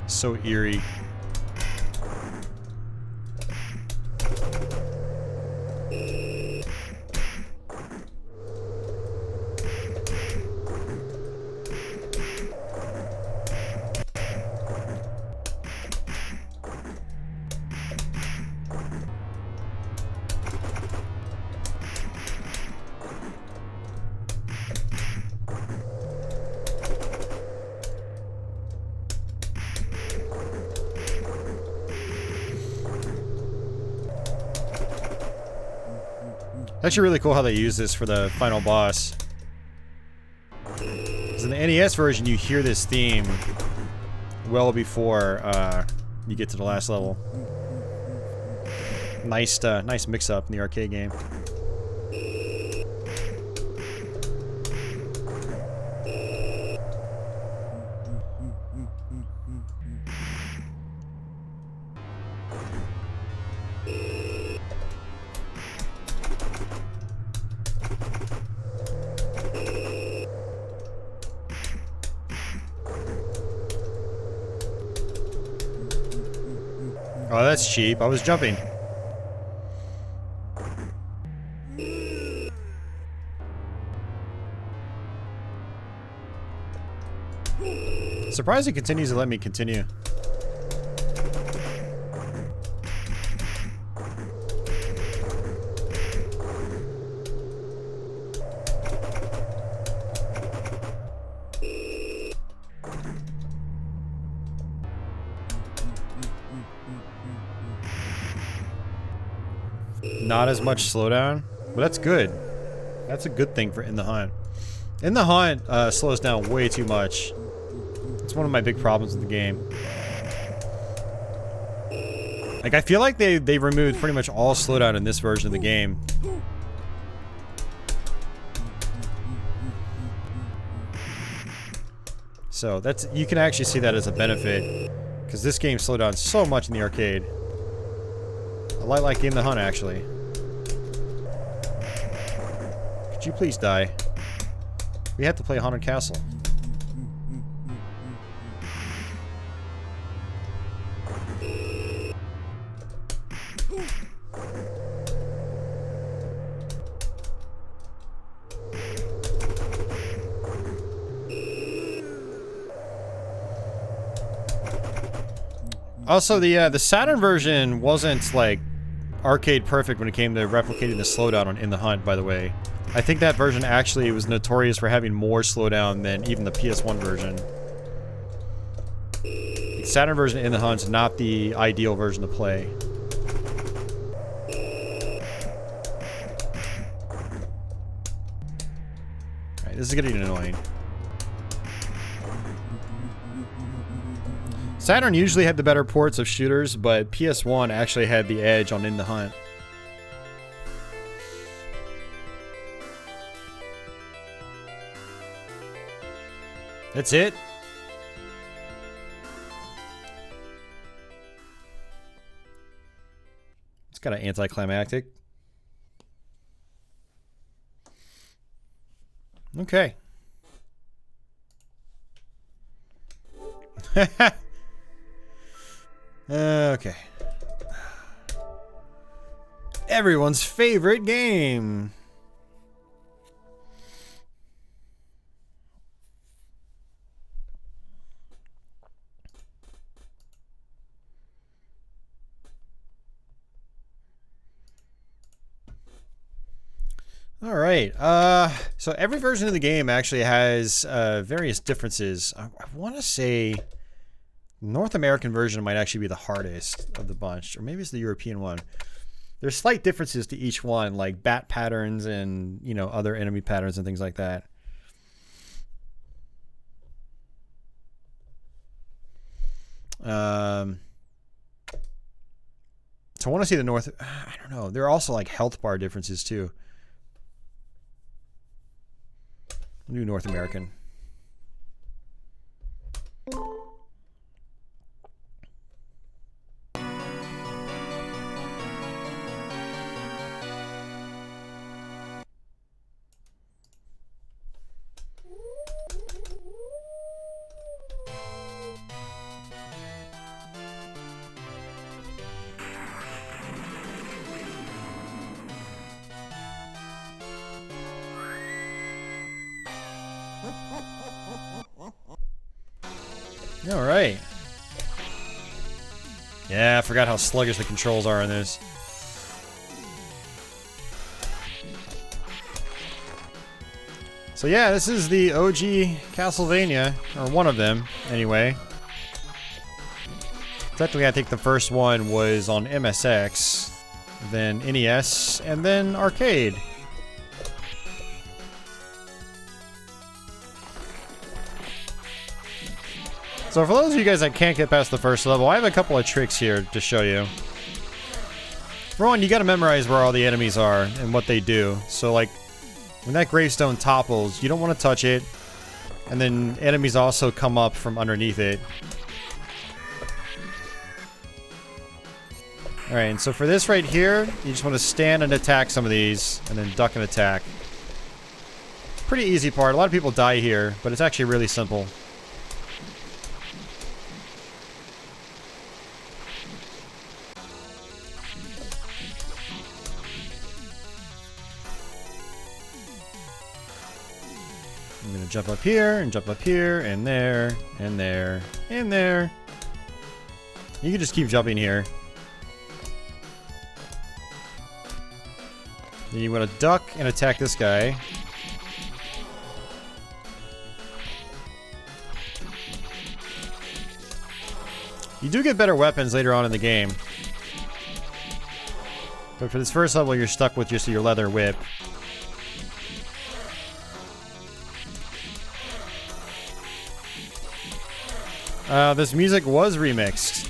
So eerie. Actually really cool how they use this for the final boss. Because in the NES version, you hear this theme well before you get to the last level. Nice, nice mix-up in the arcade game. Oh, that's cheap. I was jumping. Surprised it continues to let me continue. Not as much slowdown, but that's good. That's a good thing for In the Hunt. In the Hunt slows down way too much. It's one of my big problems with the game. Like, I feel like they removed pretty much all slowdown in this version of the game. So that's, you can actually see that as a benefit, because this game slowed down so much in the arcade. I like In the Hunt, actually. Could you please die? We have to play Haunted Castle. Also, the Saturn version wasn't, like, arcade perfect when it came to replicating the slowdown on In the Hunt, by the way. I think that version actually was notorious for having more slowdown than even the PS1 version. The Saturn version of In the Hunt's not the ideal version to play. Alright, this is getting annoying. Saturn usually had the better ports of shooters, but PS1 actually had the edge on In the Hunt. That's it? It's kind of anticlimactic. Okay. Okay. Everyone's favorite game. All right. So every version of the game actually has various differences. I want to say North American version might actually be the hardest of the bunch, or maybe it's the European one. There's slight differences to each one, like bat patterns and, you know, other enemy patterns and things like that. So I want to see the North. I don't know. There are also like health bar differences too. New North American. All right. Yeah, I forgot how sluggish the controls are in this. So yeah, this is the OG Castlevania, or one of them, anyway. Technically, I think the first one was on MSX, then NES, and then arcade. So for those of you guys that can't get past the first level, I have a couple of tricks here to show you. For one, you gotta memorize where all the enemies are and what they do. So like, when that gravestone topples, you don't want to touch it. And then enemies also come up from underneath it. Alright, and so for this right here, you just want to stand and attack some of these, and then duck and attack. Pretty easy part. A lot of people die here, but it's actually really simple. I'm gonna jump up here, and jump up here, and there, and there, and there. You can just keep jumping here. Then you want to duck and attack this guy. You do get better weapons later on in the game. But for this first level, you're stuck with just your leather whip. This music was remixed.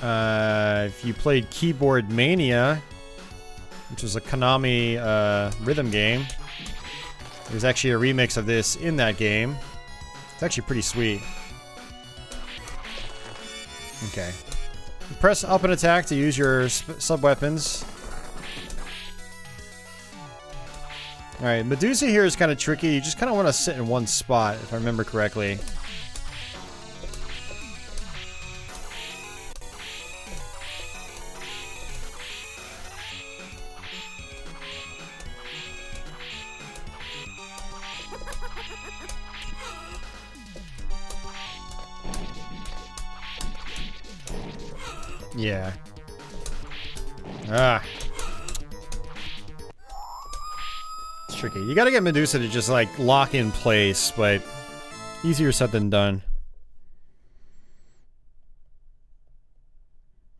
If you played Keyboard Mania, which was a Konami rhythm game, there's actually a remix of this in that game. It's actually pretty sweet. Okay. Press up and attack to use your sub-weapons. Alright, Medusa here is kind of tricky. You just kind of want to sit in one spot, if I remember correctly. Yeah. Ah. It's tricky. You gotta get Medusa to just, like, lock in place, but easier said than done.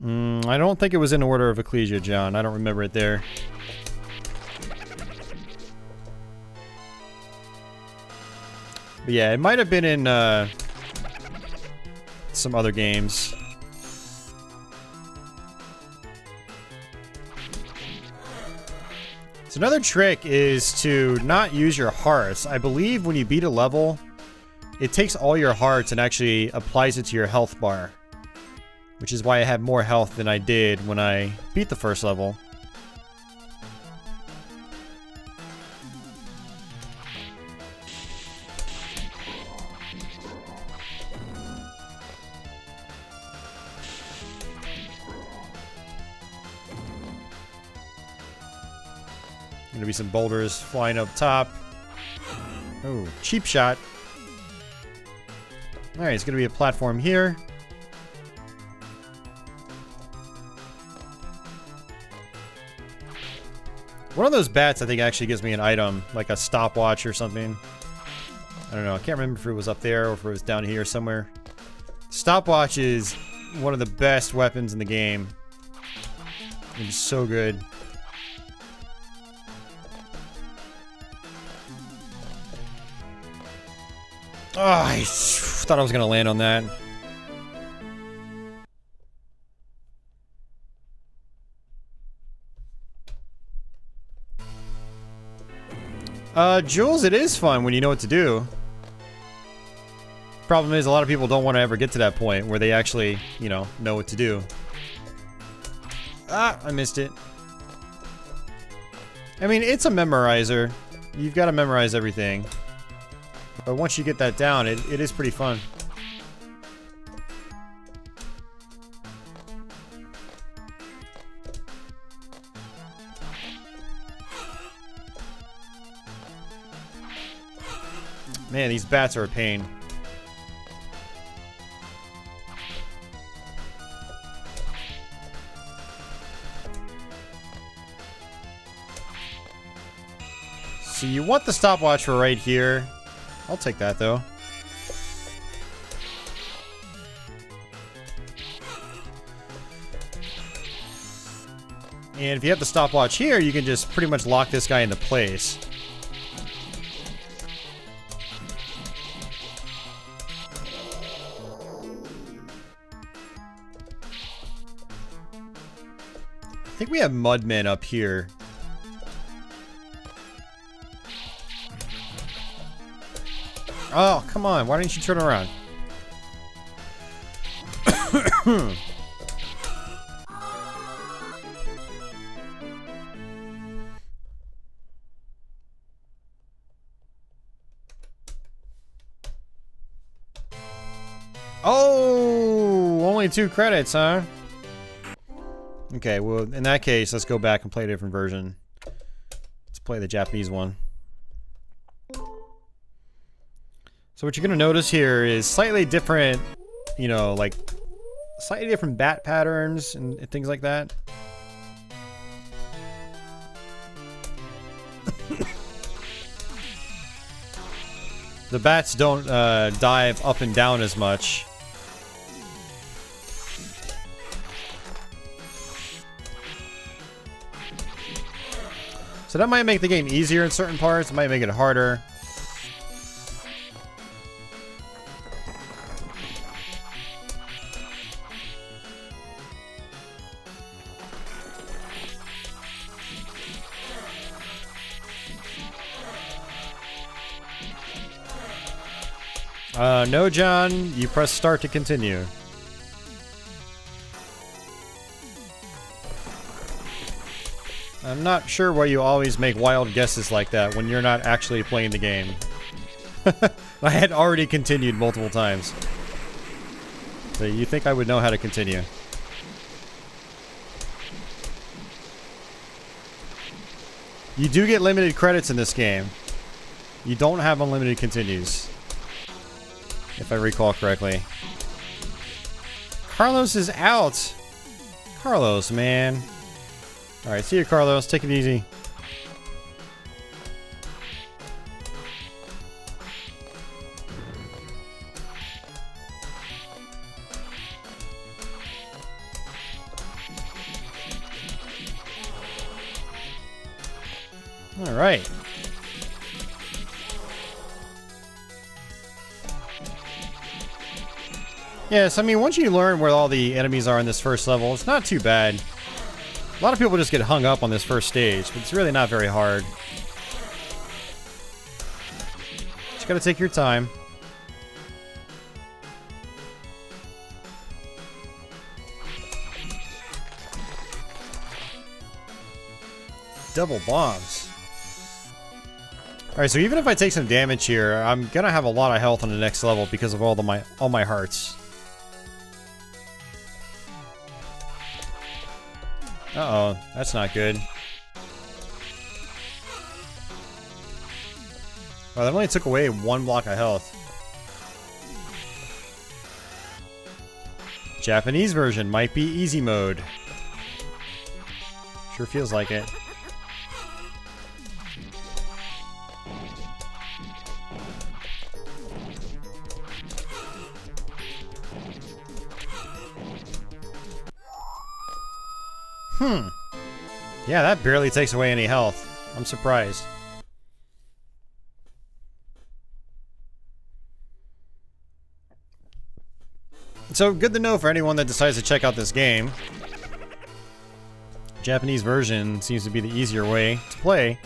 I don't think it was in order of Ecclesia, John. I don't remember it there. But yeah, it might have been in, some other games. So another trick is to not use your hearts. I believe when you beat a level, it takes all your hearts and actually applies it to your health bar. Which is why I had more health than I did when I beat the first level. Gonna be some boulders flying up top. Oh, cheap shot. Alright, it's gonna be a platform here. One of those bats, I think, actually gives me an item, like a stopwatch or something. I don't know. I can't remember if it was up there or if it was down here somewhere. Stopwatch is one of the best weapons in the game. It's so good. Oh, I thought I was gonna land on that. Jules, it is fun when you know what to do. Problem is, a lot of people don't want to ever get to that point where they actually, you know what to do. Ah, I missed it. I mean, it's a memorizer. You've got to memorize everything. But once you get that down, it is pretty fun. Man, these bats are a pain. So you want the stopwatch for right here. I'll take that, though. And if you have the stopwatch here, you can just pretty much lock this guy into place. I think we have Mudmen up here. Oh, come on. Why didn't you turn around? Oh, only 2 credits, huh? Okay, well, in that case, let's go back and play a different version. Let's play the Japanese one. So what you're gonna notice here is slightly different, you know, like slightly different bat patterns and things like that. The bats don't dive up and down as much. So that might make the game easier in certain parts, it might make it harder. No, John, you press start to continue. I'm not sure why you always make wild guesses like that when you're not actually playing the game. I had already continued multiple times. So you think I would know how to continue? You do get limited credits in this game. You don't have unlimited continues. If I recall correctly. Carlos is out. Carlos, man. Alright, see you, Carlos. Take it easy. Alright. Yes, I mean, once you learn where all the enemies are in this first level, it's not too bad. A lot of people just get hung up on this first stage, but it's really not very hard. Just gotta take your time. Double bombs. Alright, so even if I take some damage here, I'm gonna have a lot of health on the next level because of all my hearts. Uh-oh, that's not good. Well, that only took away 1 block of health. Japanese version might be easy mode. Sure feels like it. Yeah, that barely takes away any health. I'm surprised. So, good to know for anyone that decides to check out this game. Japanese version seems to be the easier way to play.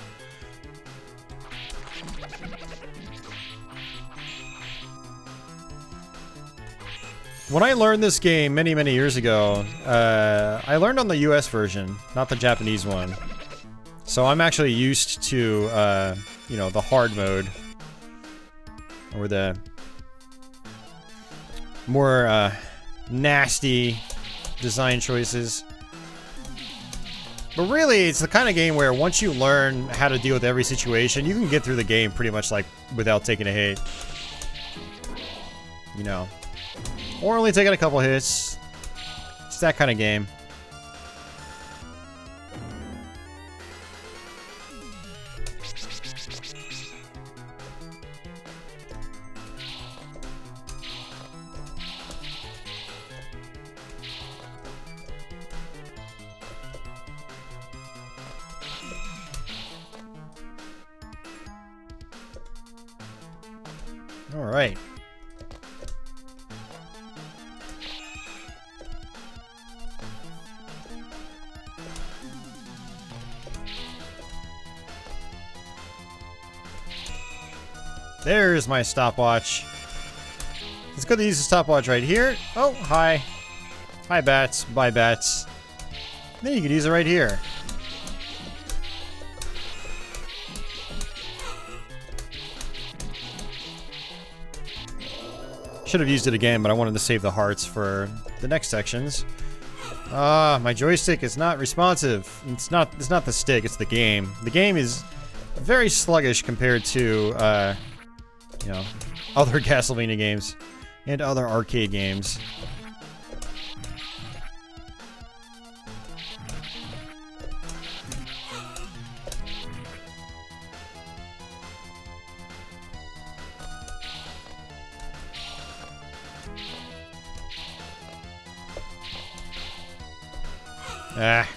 When I learned this game many, many years ago, I learned on the US version, not the Japanese one. So I'm actually used to, you know, the hard mode. Or the more, nasty design choices. But really, it's the kind of game where once you learn how to deal with every situation, you can get through the game pretty much like without taking a hit. You know. Or only taking a couple hits. It's that kind of game. All right. There's my stopwatch. It's good to use the stopwatch right here. Oh, hi. Hi, bats. Bye, bats. Then you could use it right here. Should have used it again, but I wanted to save the hearts for the next sections. Ah, my joystick is not responsive. It's not the stick, it's the game. The game is very sluggish compared to, you know, other Castlevania games and other arcade games. Ah.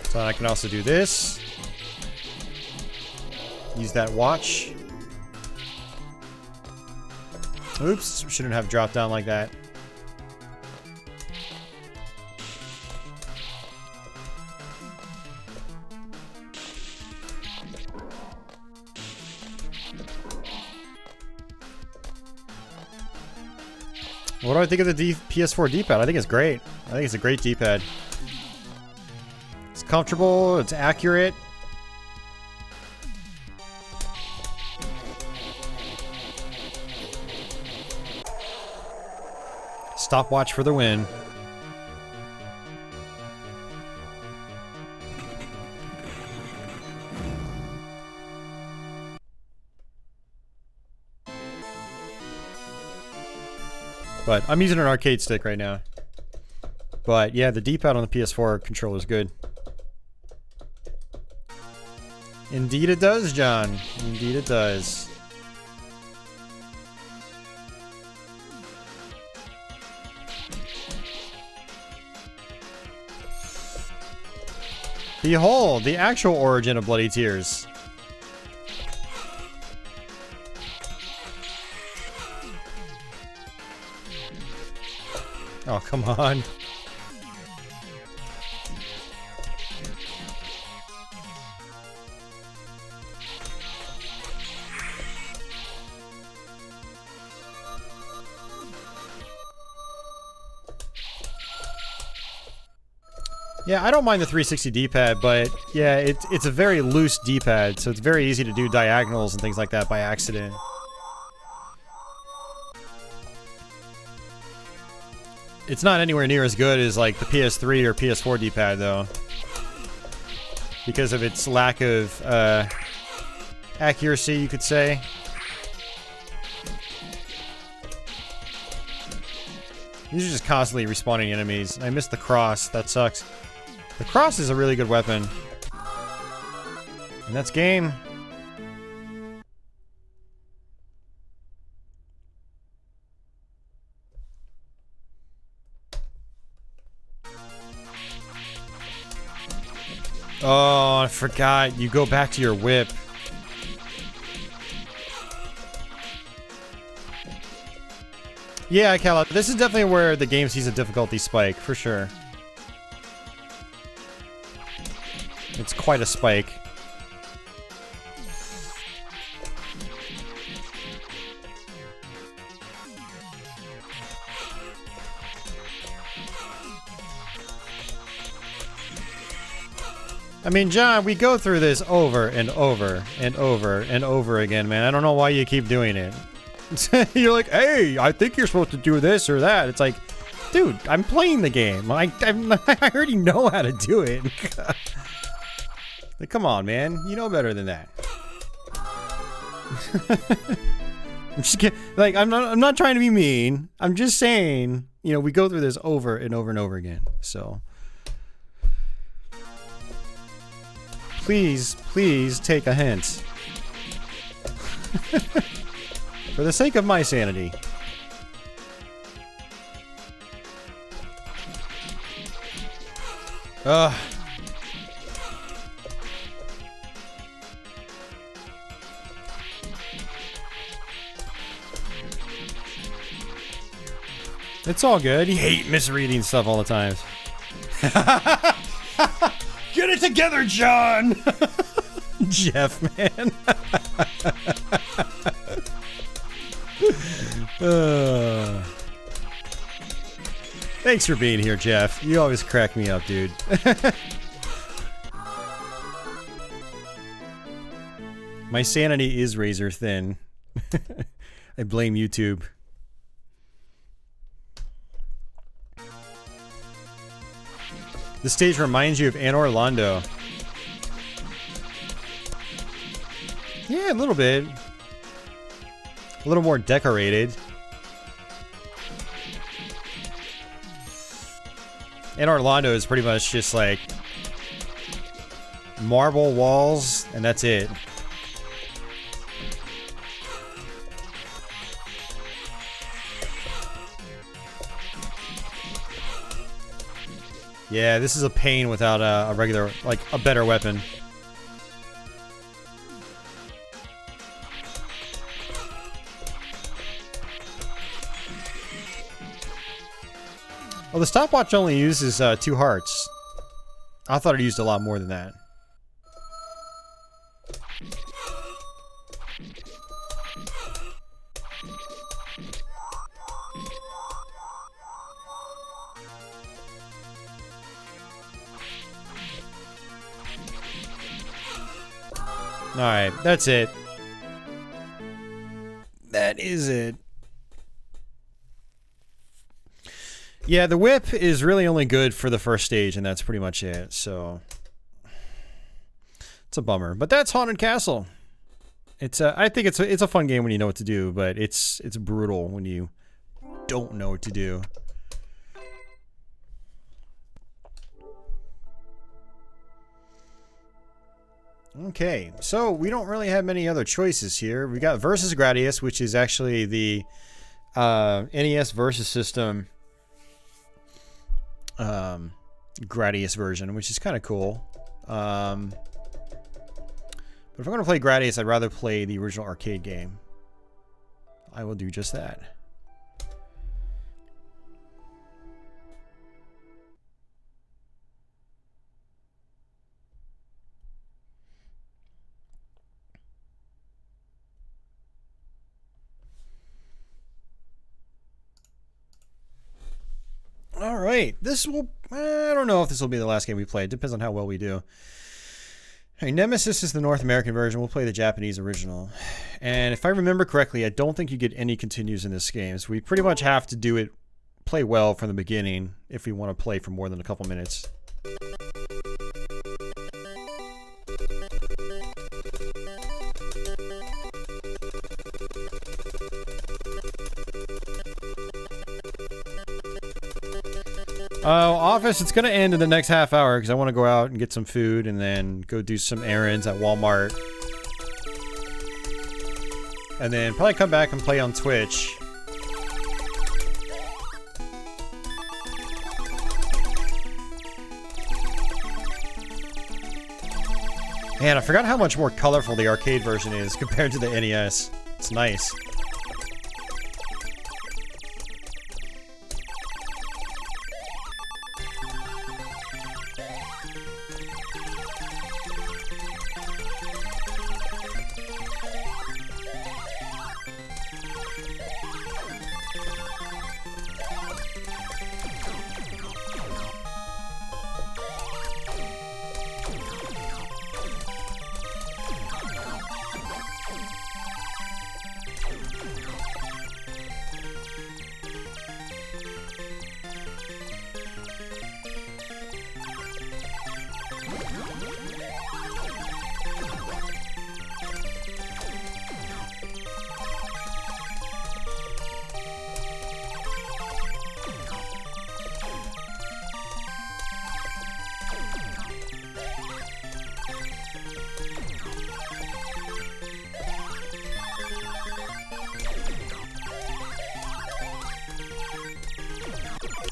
So I can also do this. Use that watch. Oops, shouldn't have dropped down like that. What do I think of the PS4 D-pad? I think it's great. I think it's a great D-pad. It's comfortable, it's accurate. Stopwatch for the win. But I'm using an arcade stick right now. But yeah, the D-pad on the PS4 controller is good. Indeed it does, John. Indeed it does. Behold, the actual origin of Bloody Tears. Oh, come on. Yeah, I don't mind the 360 D-pad, but yeah, it's a very loose D-pad, so it's very easy to do diagonals and things like that by accident. It's not anywhere near as good as like the PS3 or PS4 D-pad though, because of its lack of accuracy, you could say. These are just constantly respawning enemies. I missed the cross. That sucks. The cross is a really good weapon. And that's game. Oh, I forgot. You go back to your whip. Yeah, Kala, this is definitely where the game sees a difficulty spike, for sure. It's quite a spike. I mean, John, we go through this over and over and over and over again, man. I don't know why you keep doing it. You're like, hey, I think you're supposed to do this or that. It's like, dude, I'm playing the game. I already know how to do it. Like, come on, man. You know better than that. I'm just kidding. Like, I'm not trying to be mean. I'm just saying, you know, we go through this over and over and over again. So, please take a hint. For the sake of my sanity. Ugh. It's all good. You hate misreading stuff all the time. Get it together, John! Jeff, man. Thanks for being here, Jeff. You always crack me up, dude. My sanity is razor thin. I blame YouTube. This stage reminds you of Anor Londo. Yeah, a little bit. A little more decorated. Anor Londo is pretty much just like marble walls, and that's it. Yeah, this is a pain without a regular, like, a better weapon. Well, the stopwatch only uses 2 hearts. I thought it used a lot more than that. Alright, that's it. That is it. Yeah, the whip is really only good for the first stage, and that's pretty much it, so... It's a bummer. But that's Haunted Castle. It's I think it's a fun game when you know what to do, but it's brutal when you don't know what to do. Okay, so we don't really have many other choices here. We got Versus Gradius, which is actually the NES Versus System Gradius version, which is kind of cool. But if I'm going to play Gradius, I'd rather play the original arcade game. I will do just that. Alright, this will... I don't know if this will be the last game we play. It depends on how well we do. Hey, Nemesis is the North American version. We'll play the Japanese original. And if I remember correctly, I don't think you get any continues in this game. So we pretty much have to do it, play well from the beginning if we want to play for more than a couple minutes. Office, it's going to end in the next half hour because I want to go out and get some food and then go do some errands at Walmart. And then probably come back and play on Twitch. Man, I forgot how much more colorful the arcade version is compared to the NES. It's nice.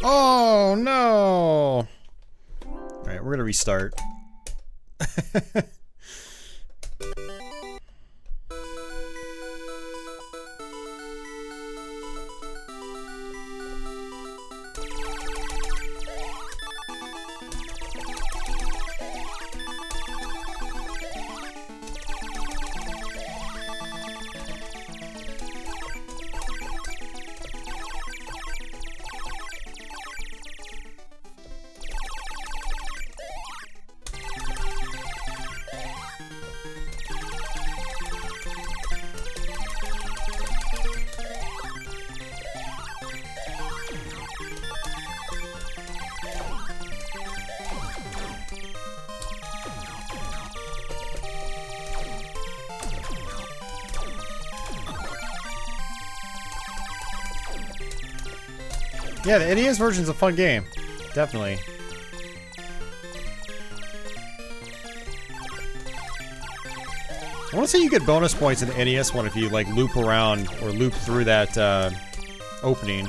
Oh no! Alright, we're gonna restart. Yeah, the NES version's a fun game. Definitely. I want to say you get bonus points in the NES one if you, like, loop around or loop through that, opening.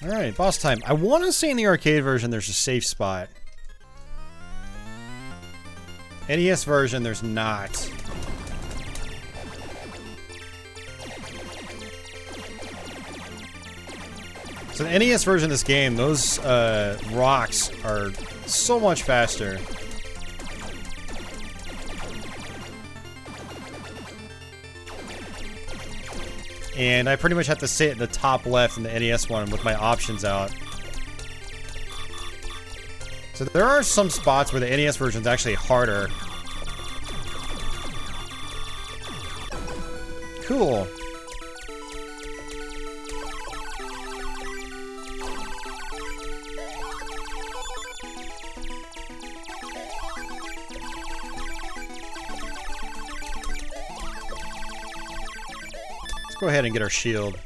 Alright, boss time. I want to say in the arcade version there's a safe spot. NES version, there's not. So the NES version of this game, those rocks are so much faster. And I pretty much have to stay at the top left in the NES one with my options out. So there are some spots where the NES version is actually harder. Cool. Let's go ahead and get our shield.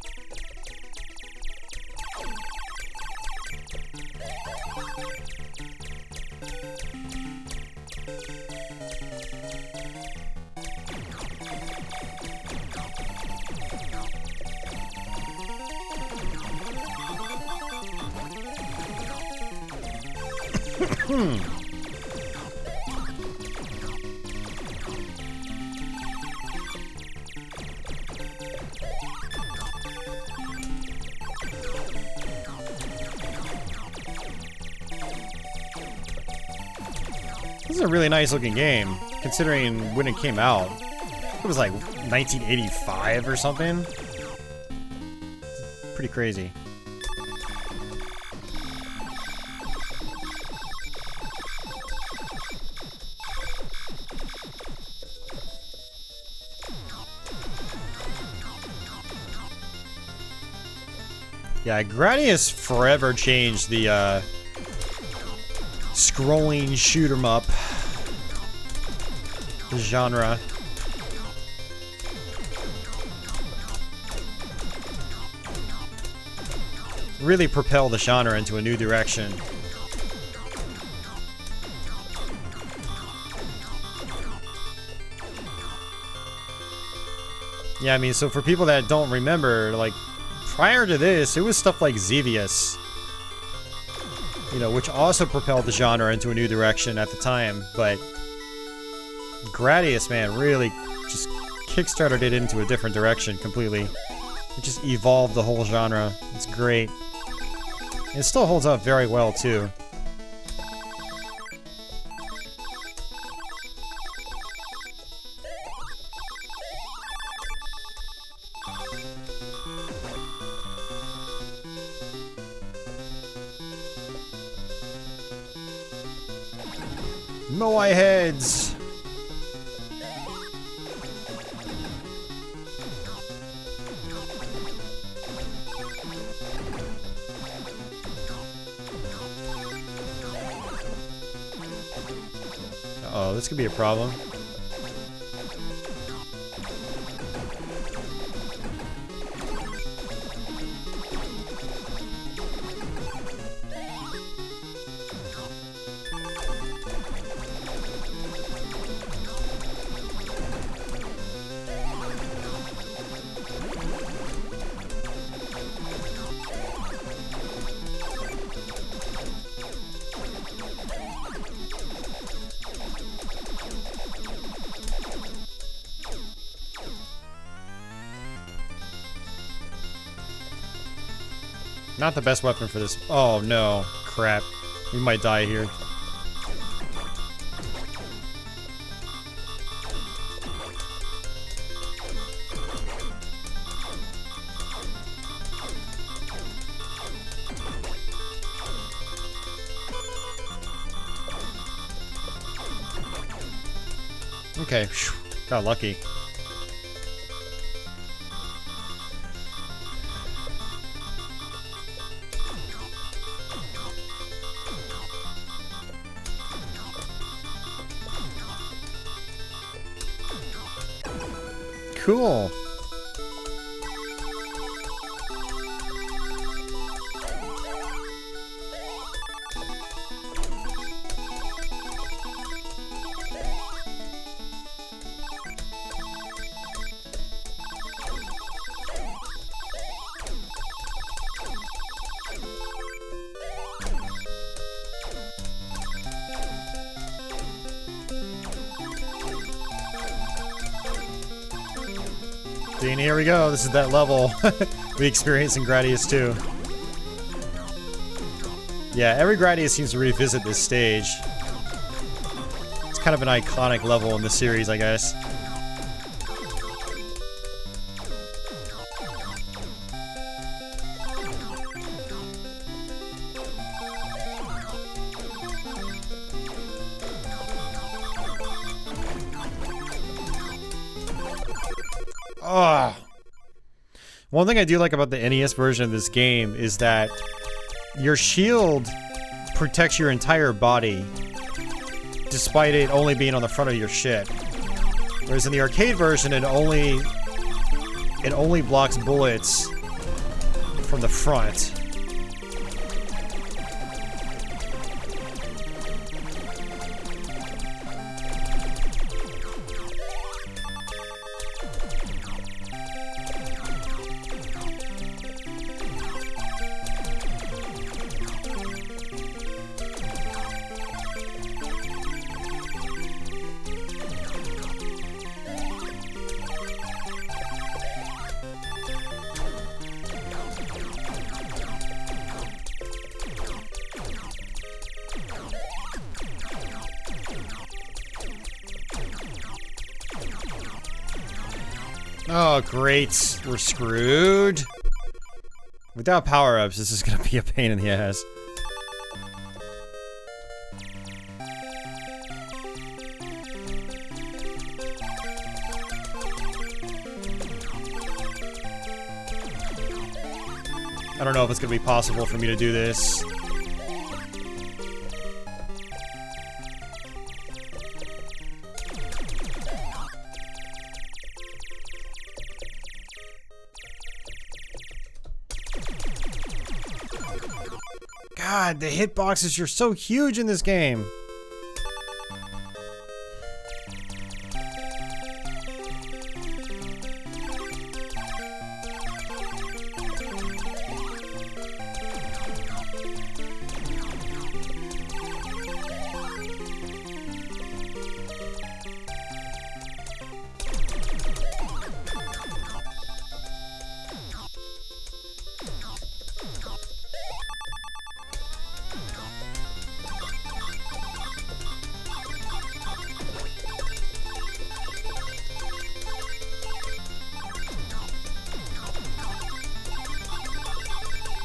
This is a really nice looking game, considering when it came out. It was like 1985 or something. Pretty crazy. Yeah, Gradius forever changed the scrolling shoot 'em up genre. Really propel the genre into a new direction. Yeah, I mean, so for people that don't remember, like, prior to this, it was stuff like Xevious, you know, which also propelled the genre into a new direction at the time, but Gradius, man, really just kickstarted it into a different direction completely. It just evolved the whole genre. It's great. It still holds up very well, too. Moai heads! Uh-oh, this could be a problem. Not the best weapon for this. Oh no, crap. We might die here. Okay, got lucky. Cool. And here we go. This is that level we experienced in Gradius II. Yeah, every Gradius seems to revisit this stage. It's kind of an iconic level in the series, I guess. Oh. One thing I do like about the NES version of this game is that your shield protects your entire body, despite it only being on the front of your ship. Whereas in the arcade version, it only blocks bullets from the front. Oh, great. We're screwed. Without power-ups, this is gonna be a pain in the ass. I don't know if it's gonna be possible for me to do this. God, the hitboxes are so huge in this game.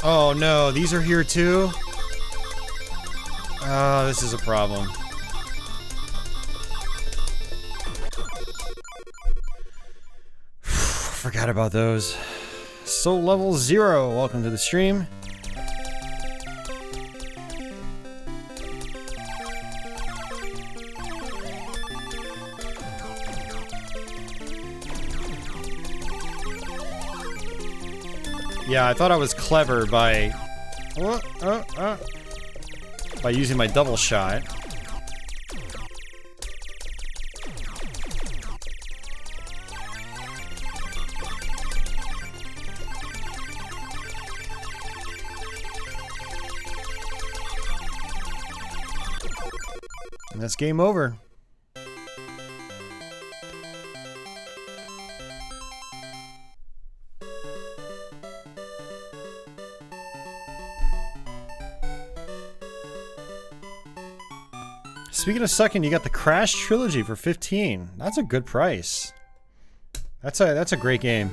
Oh no, these are here too? Oh, this is a problem. Forgot about those. Soul level 0, welcome to the stream. Yeah, I thought I was clever by using my double shot. And that's game over. Speaking of sucking, you got the Crash Trilogy for 15. That's a good price. That's a great game.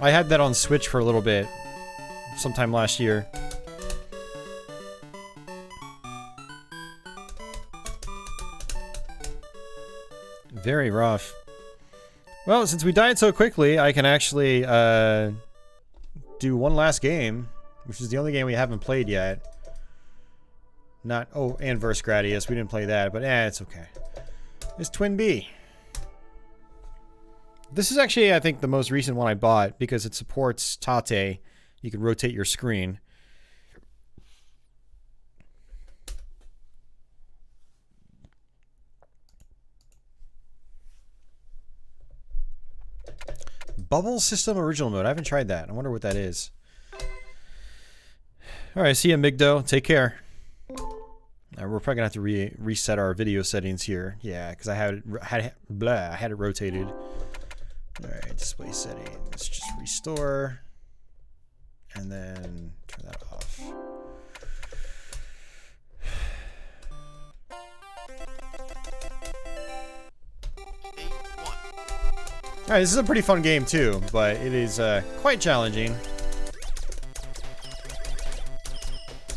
I had that on Switch for a little bit, sometime last year. Very rough. Well, since we died so quickly, I can actually do one last game, which is the only game we haven't played yet. Not, oh, and verse Gradius, we didn't play that, but it's okay. It's TwinBee. This is actually, I think, the most recent one I bought because it supports Tate. You can rotate your screen. Bubble System Original Mode. I haven't tried that. I wonder what that is. Alright, see ya, Migdo. Take care. We're probably gonna have to reset our video settings here. Yeah, because I had it rotated. Alright, display settings. Just restore. And then turn that off. Alright, this is a pretty fun game too, but it is quite challenging.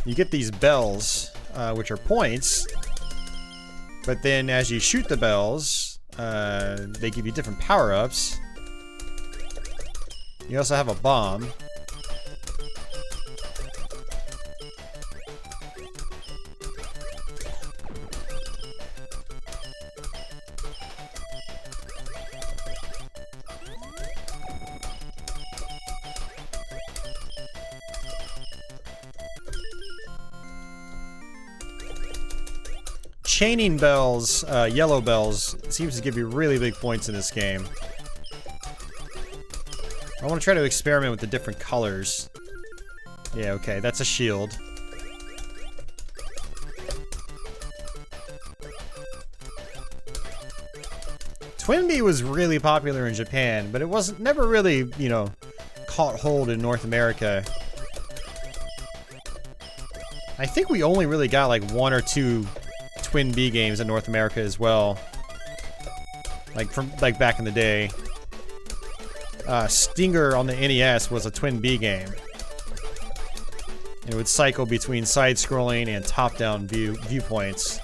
You get these bells, which are points, but then as you shoot the bells, they give you different power-ups. You also have a bomb. Chaining bells, yellow bells, seems to give you really big points in this game. I want to try to experiment with the different colors. Yeah, okay, that's a shield. TwinBee was really popular in Japan, but it wasn't never really, you know, caught hold in North America. I think we only really got like 1 or 2 TwinBee games in North America as well. Like back in the day. Stinger on the NES was a TwinBee game. It would cycle between side-scrolling and top-down viewpoints.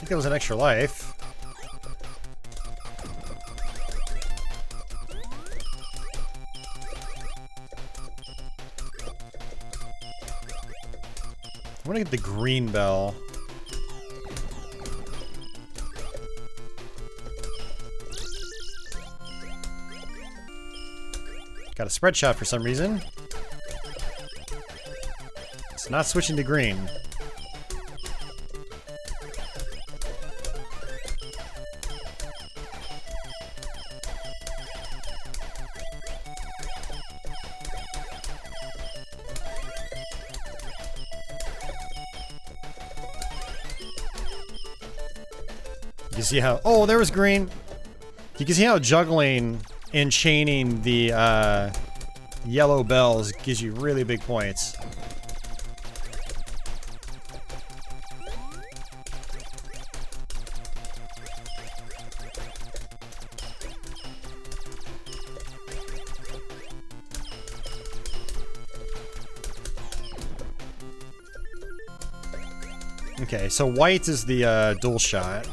think that was an extra life. I want to get the green bell. Got a spread shot for some reason. It's not switching to green. You see how... Oh, there was green. You can see how juggling and chaining the yellow bells gives you really big points. Okay, so white is the dual shot.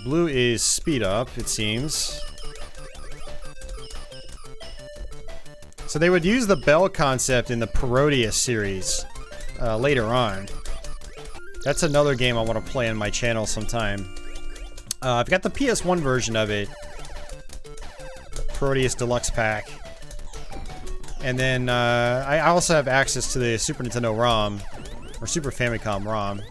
Blue is speed up, it seems. So they would use the bell concept in the Parodius series later on. That's another game I want to play on my channel sometime. I've got the PS1 version of it. Parodius Deluxe Pack. And then I also have access to the Super Nintendo ROM. Or Super Famicom ROM.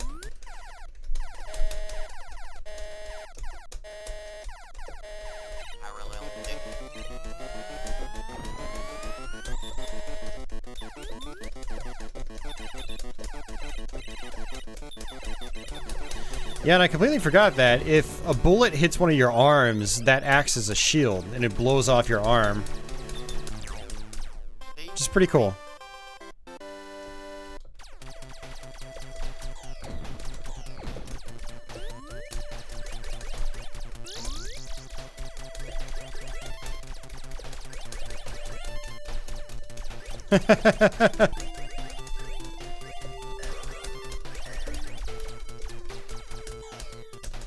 Yeah, and I completely forgot that if a bullet hits one of your arms, that acts as a shield, and it blows off your arm. Which is pretty cool.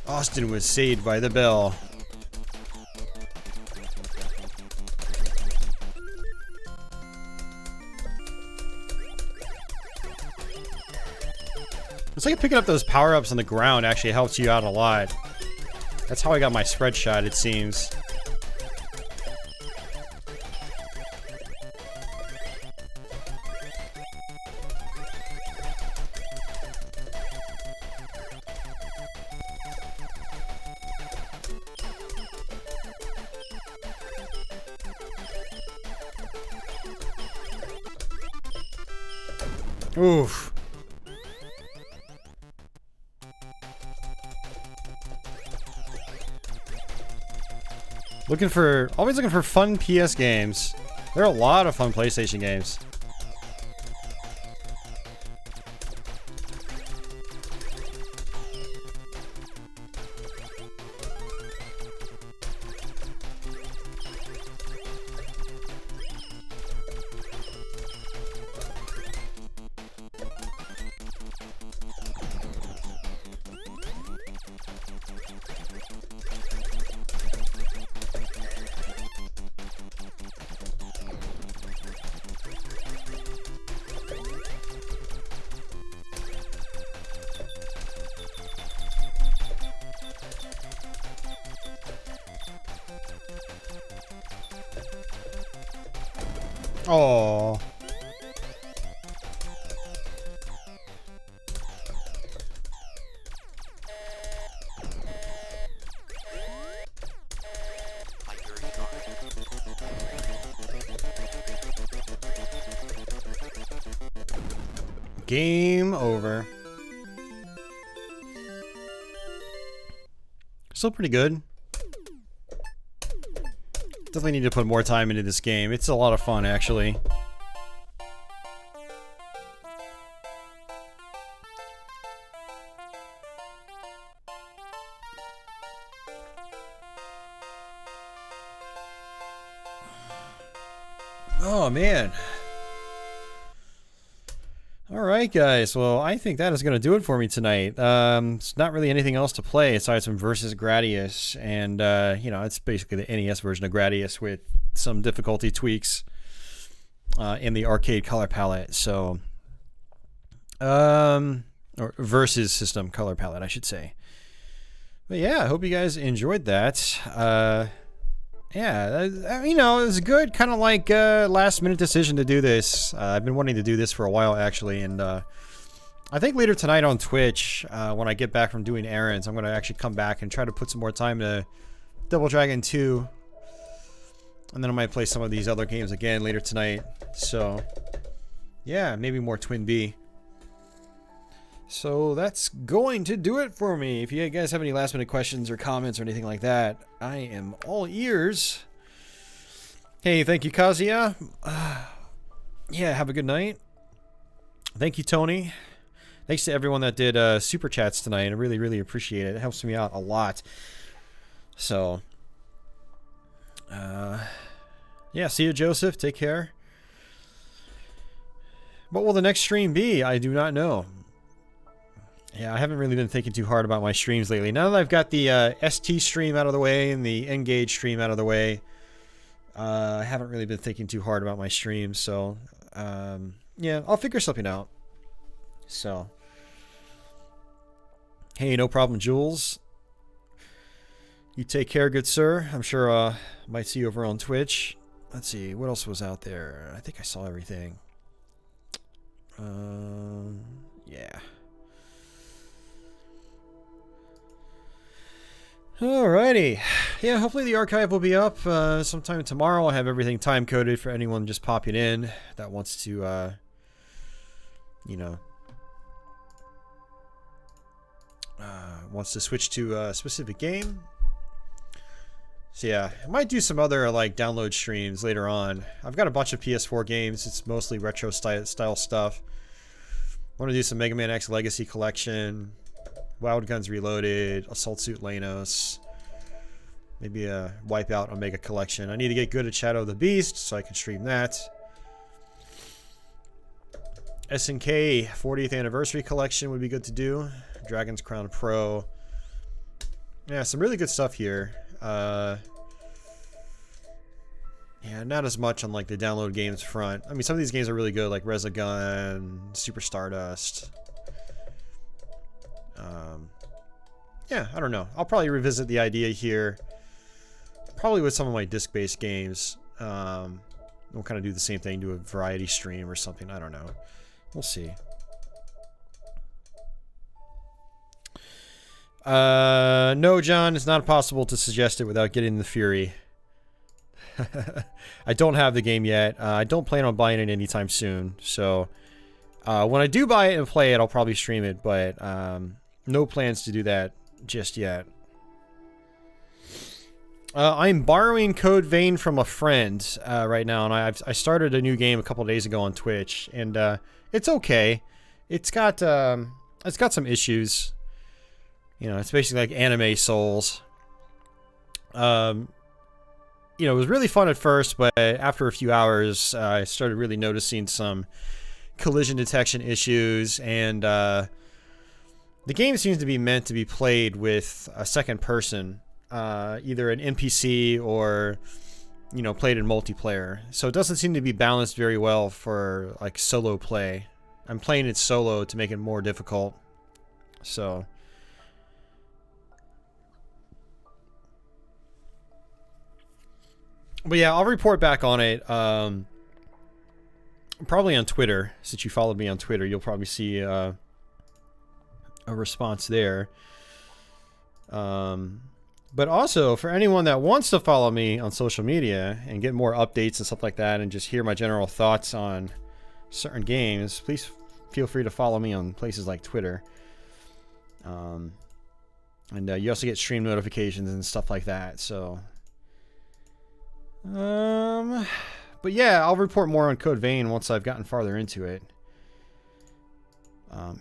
Austin was saved by the bell. It's like picking up those power-ups on the ground actually helps you out a lot. That's how I got my spread shot, it seems. Oof. Always looking for fun PS games. There are a lot of fun PlayStation games. Oh. Game over. Still pretty good. Definitely need to put more time into this game. It's a lot of fun, actually. Oh, man. Alright, guys. Well, I think that is going to do it for me tonight. It's not really anything else to play aside from Versus Gradius. And, you know, it's basically the NES version of Gradius with some difficulty tweaks in the arcade color palette. So, or Versus system color palette, I should say. But yeah, I hope you guys enjoyed that. Yeah, you know, it was a good kind of like last minute decision to do this. I've been wanting to do this for a while actually, and I think later tonight on Twitch, when I get back from doing errands, I'm going to actually come back and try to put some more time to Double Dragon 2. And then I might play some of these other games again later tonight. So, yeah, maybe more TwinBee. So that's going to do it for me. If you guys have any last minute questions or comments or anything like that, I am all ears. Hey, thank you, Kazuya. Yeah, have a good night. Thank you, Tony. Thanks to everyone that did super chats tonight. I really, really appreciate it. It helps me out a lot. So, yeah, see you, Joseph. Take care. What will the next stream be? I do not know. Yeah, I haven't really been thinking too hard about my streams lately. Now that I've got the ST stream out of the way and the Engage stream out of the way, I haven't really been thinking too hard about my streams. So, yeah, I'll figure something out. So, hey, no problem, Jules. You take care, good sir. I'm sure I might see you over on Twitch. Let's see, what else was out there? I think I saw everything. Yeah. Alrighty. Yeah, hopefully the archive will be up sometime tomorrow. I'll have everything time-coded for anyone just popping in that wants to, you know, wants to switch to a specific game. So yeah, I might do some other, like, download streams later on. I've got a bunch of PS4 games. It's mostly retro style stuff. I want to do some Mega Man X Legacy Collection, Wild Guns Reloaded, Assault Suit Lanos, maybe a Wipeout Omega Collection. I need to get good at Shadow of the Beast so I can stream that. SNK 40th Anniversary Collection would be good to do. Dragon's Crown Pro. Yeah, some really good stuff here. Yeah, not as much on like the download games front. I mean, some of these games are really good, like Resogun, Super Stardust. Yeah, I don't know. I'll probably revisit the idea here. Probably with some of my disc-based games. We'll kind of do the same thing, do a variety stream or something. I don't know. We'll see. No, John, it's not possible to suggest it without getting the fury. I don't have the game yet. I don't plan on buying it anytime soon. So, when I do buy it and play it, I'll probably stream it. But, no plans to do that just yet. I'm borrowing Code Vein from a friend right now, and I started a new game a couple days ago on Twitch, and it's okay. It's got some issues. You know, it's basically like Anime Souls. You know, it was really fun at first, but after a few hours, I started really noticing some collision detection issues, and the game seems to be meant to be played with a second person, either an NPC or, you know, played in multiplayer. So it doesn't seem to be balanced very well for, like, solo play. I'm playing it solo to make it more difficult. So... But yeah, I'll report back on it. Probably on Twitter. Since you followed me on Twitter, you'll probably see a response there. But also, for anyone that wants to follow me on social media and get more updates and stuff like that, and just hear my general thoughts on certain games, please feel free to follow me on places like Twitter. And you also get stream notifications and stuff like that. So... but yeah, I'll report more on Code Vein once I've gotten farther into it.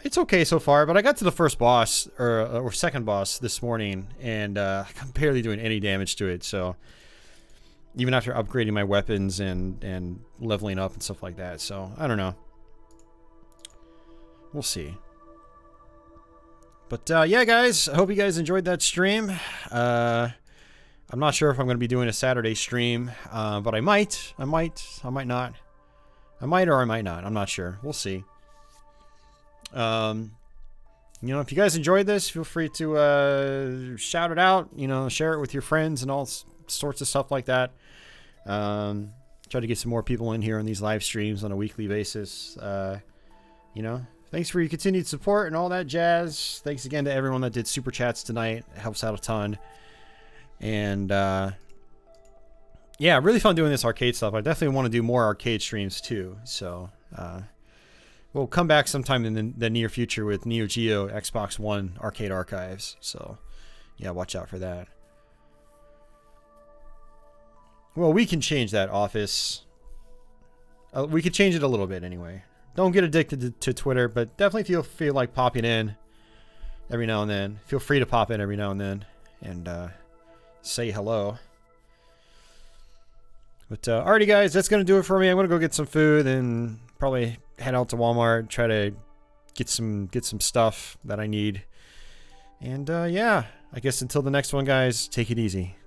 It's okay so far, but I got to the first boss, or second boss this morning, and I'm barely doing any damage to it, so even after upgrading my weapons and leveling up and stuff like that. So I don't know. We'll see. But yeah, guys, I hope you guys enjoyed that stream. I'm not sure if I'm going to be doing a Saturday stream, but I might not. I might or I might not. I'm not sure. We'll see. You know, if you guys enjoyed this, feel free to shout it out, you know, share it with your friends and all sorts of stuff like that. Try to get some more people in here on these live streams on a weekly basis. You know, thanks for your continued support and all that jazz. Thanks again to everyone that did super chats tonight. It helps out a ton. And yeah, really fun doing this arcade stuff. I definitely want to do more arcade streams too. So we'll come back sometime in the near future with Neo Geo Xbox One arcade archives. So yeah, watch out for that. Well, we can change that, Office. We could change it a little bit anyway. Don't get addicted to Twitter, but definitely feel like popping in every now and then. Feel free to pop in every now and then and say hello. But alrighty, guys, that's gonna do it for me. I'm gonna go get some food and probably head out to Walmart, try to get some stuff that I need. And yeah, I guess until the next one, guys, take it easy.